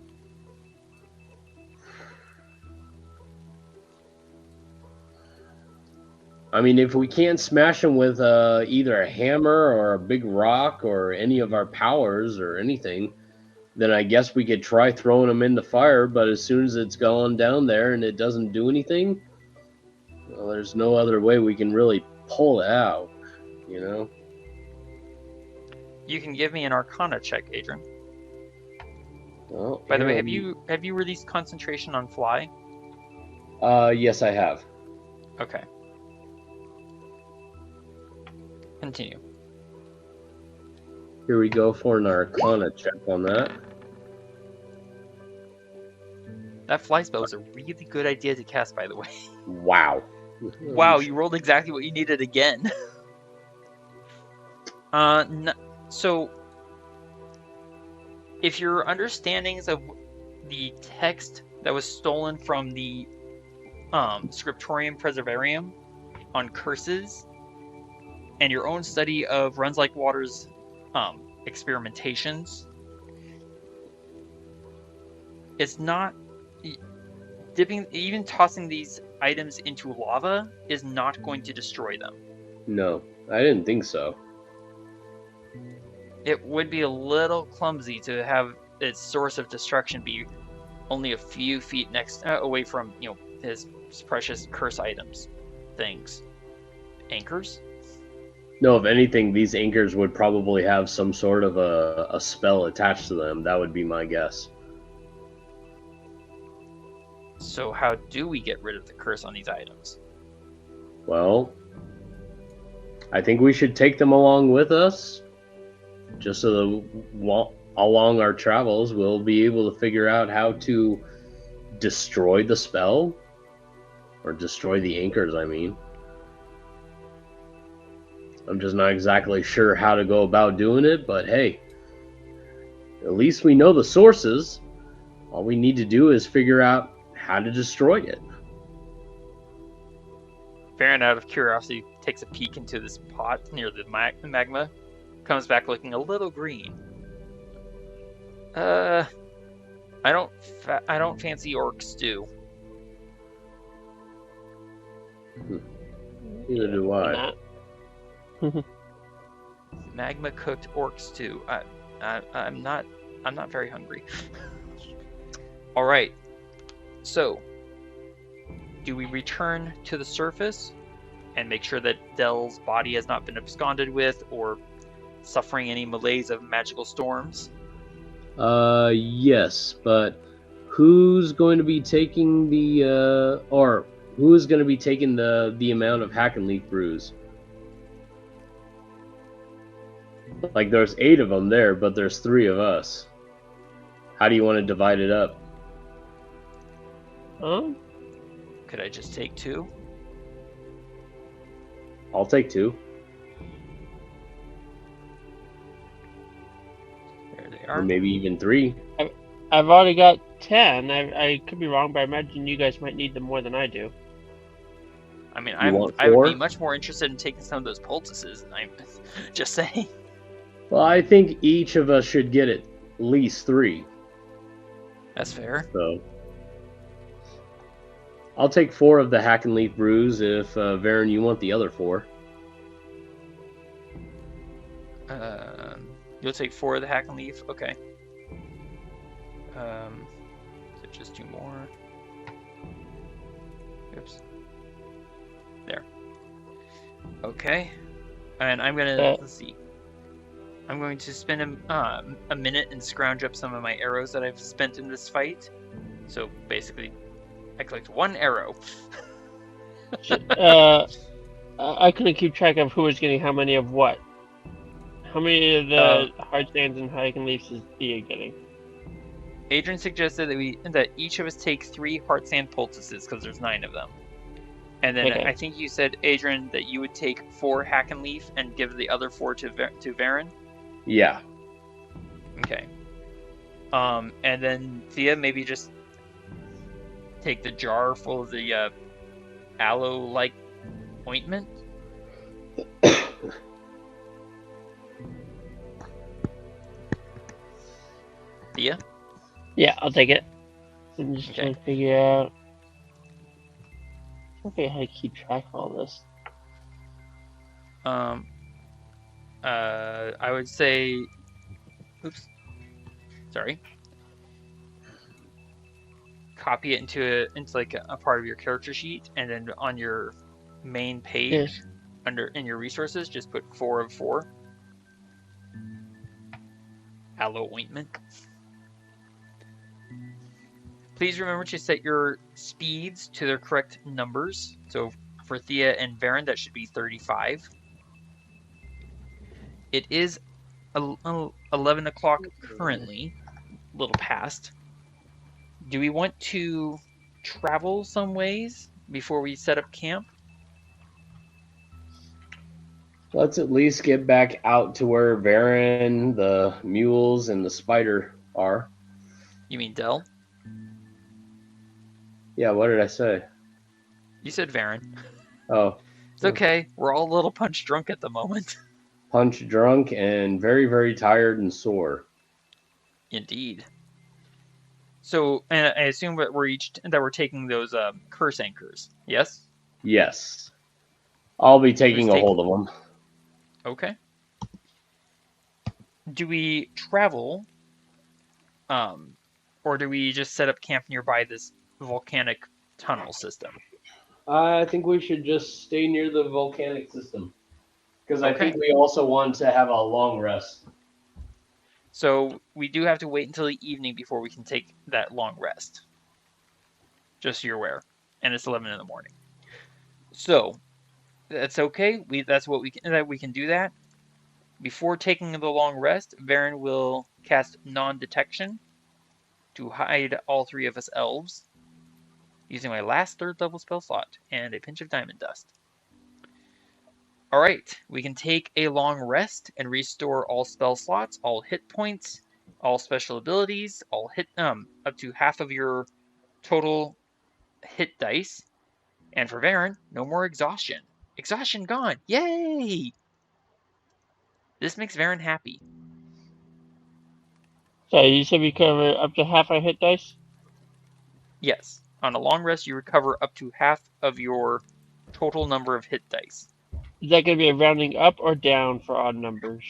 Speaker 3: I mean, if we can't smash them with either a hammer or a big rock or any of our powers or anything, then I guess we could try throwing them in the fire. But as soon as it's gone down there and it doesn't do anything, well, there's no other way we can really pull it out, you know?
Speaker 1: You can give me an Arcana check, Adrian.
Speaker 3: Well,
Speaker 1: By the way, have you released concentration on fly?
Speaker 3: Yes, I have.
Speaker 1: Okay. Continue.
Speaker 3: Here we go for an Arcana check on that.
Speaker 1: That fly spell was a really good idea to cast, by the way.
Speaker 3: Wow.
Speaker 1: Wow, you rolled exactly what you needed again. So, if your understandings of the text that was stolen from the Scriptorium Preservarium on curses, and your own study of Runs Like Water's experimentations, it's not even tossing these items into lava is not going to destroy them.
Speaker 3: No, I didn't think so.
Speaker 1: It would be a little clumsy to have its source of destruction be only a few feet away from his precious curse items, things, anchors.
Speaker 3: No, if anything, these anchors would probably have some sort of a spell attached to them. That would be my guess.
Speaker 1: So how do we get rid of the curse on these items?
Speaker 3: Well, I think we should take them along with us, just so that along our travels we'll be able to figure out how to destroy the spell, or destroy the anchors, I mean. I'm just not exactly sure how to go about doing it, but hey, at least we know the sources. All we need to do is figure out how to destroy it.
Speaker 1: Farron, out of curiosity, takes a peek into this pot near the magma, comes back looking a little green. I don't fancy orc stew.
Speaker 3: Neither do I.
Speaker 1: Magma cooked orc stew. I'm not very hungry. All right. So, do we return to the surface and make sure that Dell's body has not been absconded with or suffering any malaise of magical storms?
Speaker 3: Yes, but who's going to be taking the amount of hack and leaf brews? Like, there's 8 of them there, but there's 3 of us. How do you want to divide it up?
Speaker 1: Could I just take 2?
Speaker 3: I'll take 2.
Speaker 1: There they are.
Speaker 3: Or maybe even 3.
Speaker 2: I've already got 10. I could be wrong, but I imagine you guys might need them more than I do.
Speaker 1: I mean,
Speaker 3: You want
Speaker 1: I would
Speaker 3: 4?
Speaker 1: be much more interested in taking some of those poultices. I'm just saying.
Speaker 3: Well, I think each of us should get at least 3.
Speaker 1: That's fair.
Speaker 3: So I'll take 4 of the hack and leaf brews if Varen, you want the other 4.
Speaker 1: You'll take 4 of the hack and leaf. Okay. So just 2 more. Oops. There. Okay. And I'm gonna let's see. I'm going to spend a minute and scrounge up some of my arrows that I've spent in this fight. So basically, I collect 1 arrow.
Speaker 2: I couldn't keep track of who was getting how many of what. How many of the hard stands and hack and leaves is Thea getting?
Speaker 1: Adrian suggested that each of us take 3 heart sand poultices because there's 9 of them. And then
Speaker 2: Okay.
Speaker 1: I think you said, Adrian, that you would take 4 hack and leaf and give the other 4 to Varen.
Speaker 4: Yeah.
Speaker 1: Okay. And then Thea, maybe just take the jar full of the aloe-like ointment. Thea?
Speaker 2: Yeah, I'll take it. I'm just
Speaker 1: Okay.
Speaker 2: trying to figure out. Okay, how to keep track of all this.
Speaker 1: I would say, oops, sorry. Copy it into like a part of your character sheet, and then on your main page, in your resources, just put 4 of 4. Aloe ointment. Please remember to set your speeds to their correct numbers. So for Thea and Varen, that should be 35. It is 11 o'clock currently, a little past. Do we want to travel some ways before we set up camp?
Speaker 3: Let's at least get back out to where Varen, the mules, and the spider are.
Speaker 1: You mean Dell?
Speaker 3: Yeah, what did I say?
Speaker 1: You said Varen.
Speaker 3: Oh.
Speaker 1: It's okay. We're all a little punch drunk at the moment.
Speaker 3: Punch drunk and very, very tired and sore.
Speaker 1: Indeed. So, and I assume that we're taking those curse anchors. Yes.
Speaker 3: Yes. I'll be taking a hold of them.
Speaker 1: Okay. Do we travel, or do we just set up camp nearby this volcanic tunnel system?
Speaker 3: I think we should just stay near the volcanic system. Because I
Speaker 1: Okay.
Speaker 3: think we also want to have a long rest.
Speaker 1: So we do have to wait until the evening before we can take that long rest. Just so you're aware. And it's 11 in the morning. So that's okay. We can do that. Before taking the long rest, Varen will cast non-detection to hide all 3 of us elves, using my last 3rd level spell slot and a pinch of diamond dust. Alright, we can take a long rest and restore all spell slots, all hit points, all special abilities, all hit up to half of your total hit dice. And for Varen, no more exhaustion. Exhaustion gone! Yay! This makes Varen happy.
Speaker 2: So you said we cover up to half our hit dice?
Speaker 1: Yes. On a long rest, you recover up to half of your total number of hit dice.
Speaker 2: Is that going to be a rounding up or down for odd numbers?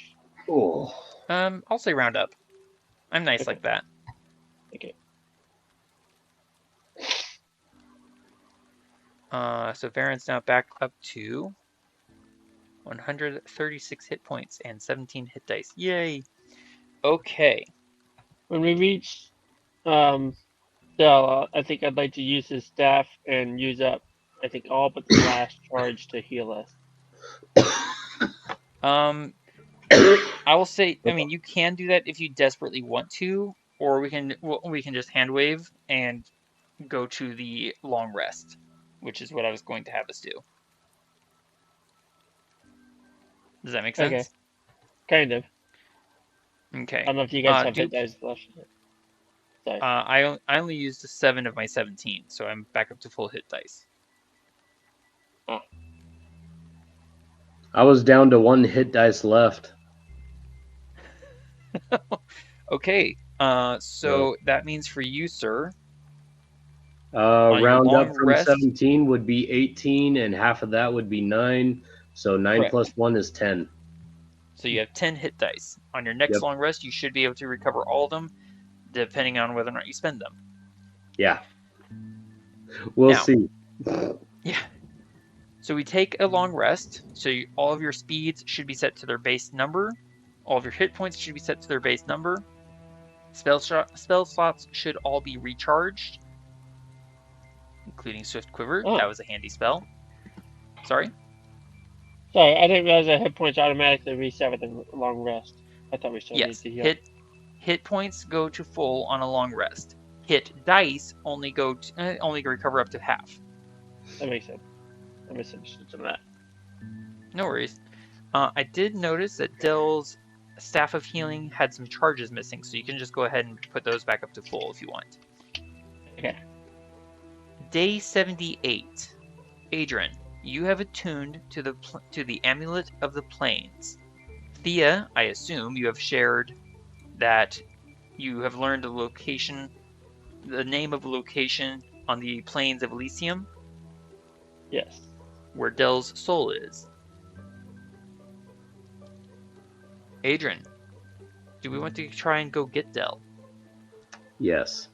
Speaker 3: Oh.
Speaker 1: I'll say round up. I'm nice like that.
Speaker 2: Okay.
Speaker 1: So Varen's now back up to 136 hit points and 17 hit dice. Yay! Okay.
Speaker 2: When we reach Dell, I think I'd like to use his staff and use up, I think, all but the last charge to heal us.
Speaker 1: I will say, I mean, you can do that if you desperately want to, or we can just hand wave and go to the long rest, which is what I was going to have us do. Does that make sense?
Speaker 2: Okay. Kind of.
Speaker 1: Okay.
Speaker 2: I don't know if you guys have hit dice left. Sorry.
Speaker 1: I only used 7 of my 17, so I'm back up to full hit dice.
Speaker 2: Oh.
Speaker 3: I was down to 1 hit dice left.
Speaker 1: Okay. So that means for you, sir.
Speaker 3: Round up from
Speaker 1: rest,
Speaker 3: 17 would be 18, and half of that would be 9. So 9
Speaker 2: Correct.
Speaker 3: plus 1 is 10.
Speaker 1: So you have 10 hit dice. On your next
Speaker 3: Yep.
Speaker 1: long rest, you should be able to recover all of them, depending on whether or not you spend them.
Speaker 3: Yeah. We'll
Speaker 1: Now-
Speaker 3: see.
Speaker 1: Yeah. So we take a long rest. So all of your speeds should be set to their base number. All of your hit points should be set to their base number. Spell slots should all be recharged, including Swift Quiver.
Speaker 2: Oh.
Speaker 1: That was a handy spell. Sorry?
Speaker 2: Sorry, I didn't realize that hit points automatically reset with a long rest. I thought we still
Speaker 1: Yes.
Speaker 2: needed to heal.
Speaker 1: Hit points go to full on a long rest. Hit dice only recover up to half.
Speaker 2: That makes sense. I misunderstood some of that.
Speaker 1: No worries. I did notice that Dell's Staff of Healing had some charges missing, so you can just go ahead and put those back up to full if you want.
Speaker 2: Okay.
Speaker 1: Day 78. Adrian, you have attuned to the Amulet of the Plains. Thea, I assume you have shared that you have learned the name of a location on the plains of Elysium,
Speaker 2: Yes.
Speaker 1: where Dell's soul is. Adrian, do we want to try and go get Dell?
Speaker 3: Yes.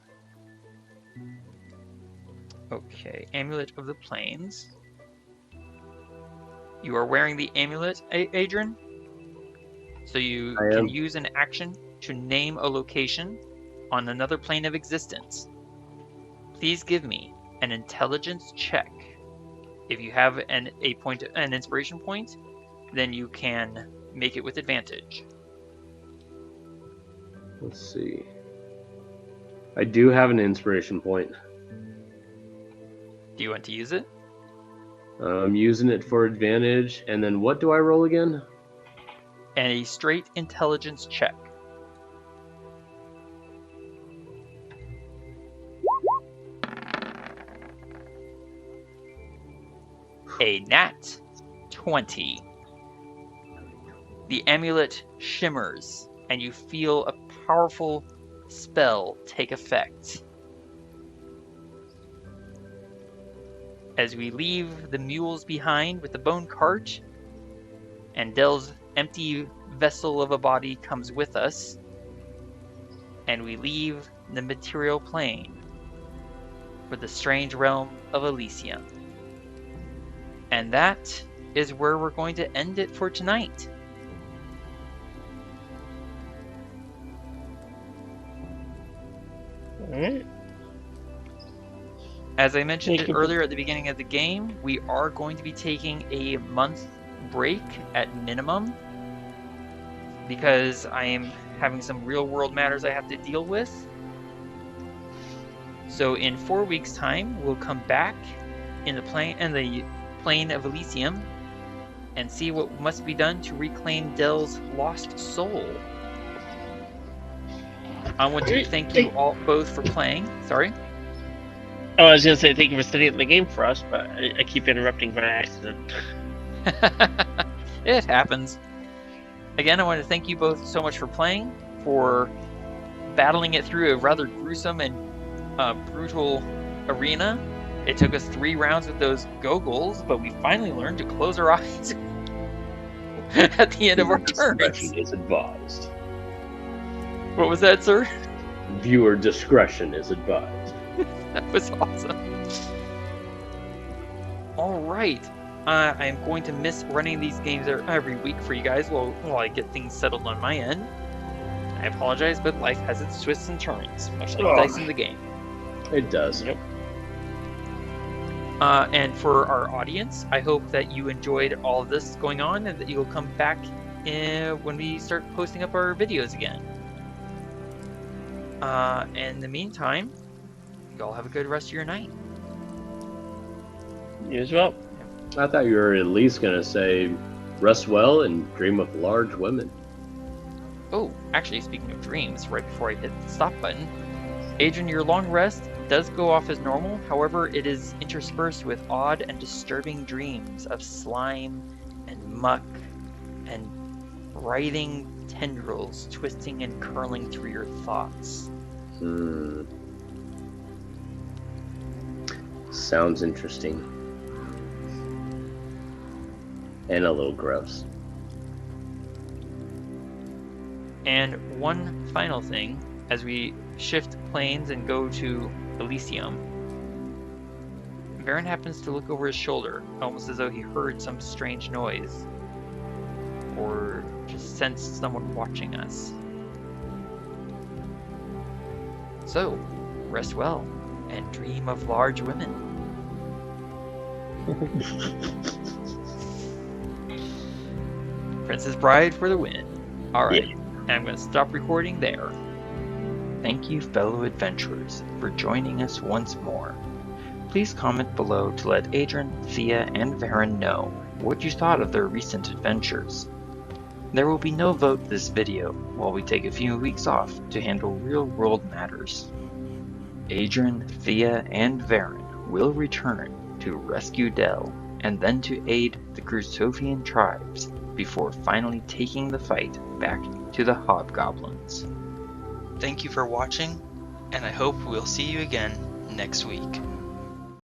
Speaker 1: Okay, Amulet of the Plains. You are wearing the amulet, Adrian? So you
Speaker 3: I
Speaker 1: can
Speaker 3: am.
Speaker 1: use an action to name a location on another plane of existence. Please give me an intelligence check. If you have an inspiration point, then you can make it with advantage.
Speaker 3: Let's see. I do have an inspiration point.
Speaker 1: Do you want to use it?
Speaker 3: I'm using it for advantage. And then what do I roll again?
Speaker 1: And a straight intelligence check. A nat 20. The amulet shimmers, and you feel a powerful spell take effect. As we leave the mules behind with the bone cart, and Dell's empty vessel of a body comes with us, and we leave the material plane for the strange realm of Elysium. And that is where we're going to end it for tonight.
Speaker 2: Alright.
Speaker 1: As I mentioned
Speaker 2: Thank you.
Speaker 1: earlier at the beginning of the game, we are going to be taking a month break at minimum because I am having some real world matters I have to deal with. So in 4 weeks' time, we'll come back in the plane of Elysium and see what must be done to reclaim Dell's lost soul. I want to thank you all both for playing. Sorry.
Speaker 2: Oh, I was gonna say thank you for studying the game for us, but I keep interrupting by accident.
Speaker 1: It happens. Again, I want to thank you both so much for playing, for battling it through a rather gruesome and brutal arena. It took us 3 rounds with those goggles, but we finally learned to close our eyes at the end of our turns.
Speaker 3: Discretion is advised.
Speaker 1: What was that, sir?
Speaker 3: Viewer discretion is advised.
Speaker 1: That was awesome. All right. I'm going to miss running these games every week for you guys while I get things settled on my end. I apologize, but life has its twists and turns, much like dice in the game.
Speaker 3: It does.
Speaker 2: Yep.
Speaker 1: And for our audience, I hope that you enjoyed all of this going on and that you'll come back when we start posting up our videos again. In the meantime, y'all have a good rest of your night.
Speaker 2: You as well.
Speaker 3: I thought you were at least going to say, rest well and dream of large women.
Speaker 1: Oh, actually, speaking of dreams, right before I hit the stop button, Adrian, your long rest does go off as normal. However, it is interspersed with odd and disturbing dreams of slime and muck and writhing tendrils twisting and curling through your thoughts.
Speaker 3: Sounds interesting. And a little gross.
Speaker 1: And one final thing, as we shift planes and go to Elysium, Varen happens to look over his shoulder, almost as though he heard some strange noise, or just sensed someone watching us. So, rest well, and dream of large women. Princess Bride for the win. Alright, and I'm going to stop recording there. Thank you, fellow adventurers, for joining us once more. Please comment below to let Adrian, Thea, and Varen know what you thought of their recent adventures. There will be no vote this video while we take a few weeks off to handle real-world matters. Adrian, Thea, and Varen will return to rescue Del and then to aid the Crusovian tribes before finally taking the fight back to the Hobgoblins. Thank you for watching, and I hope we'll see you again next week.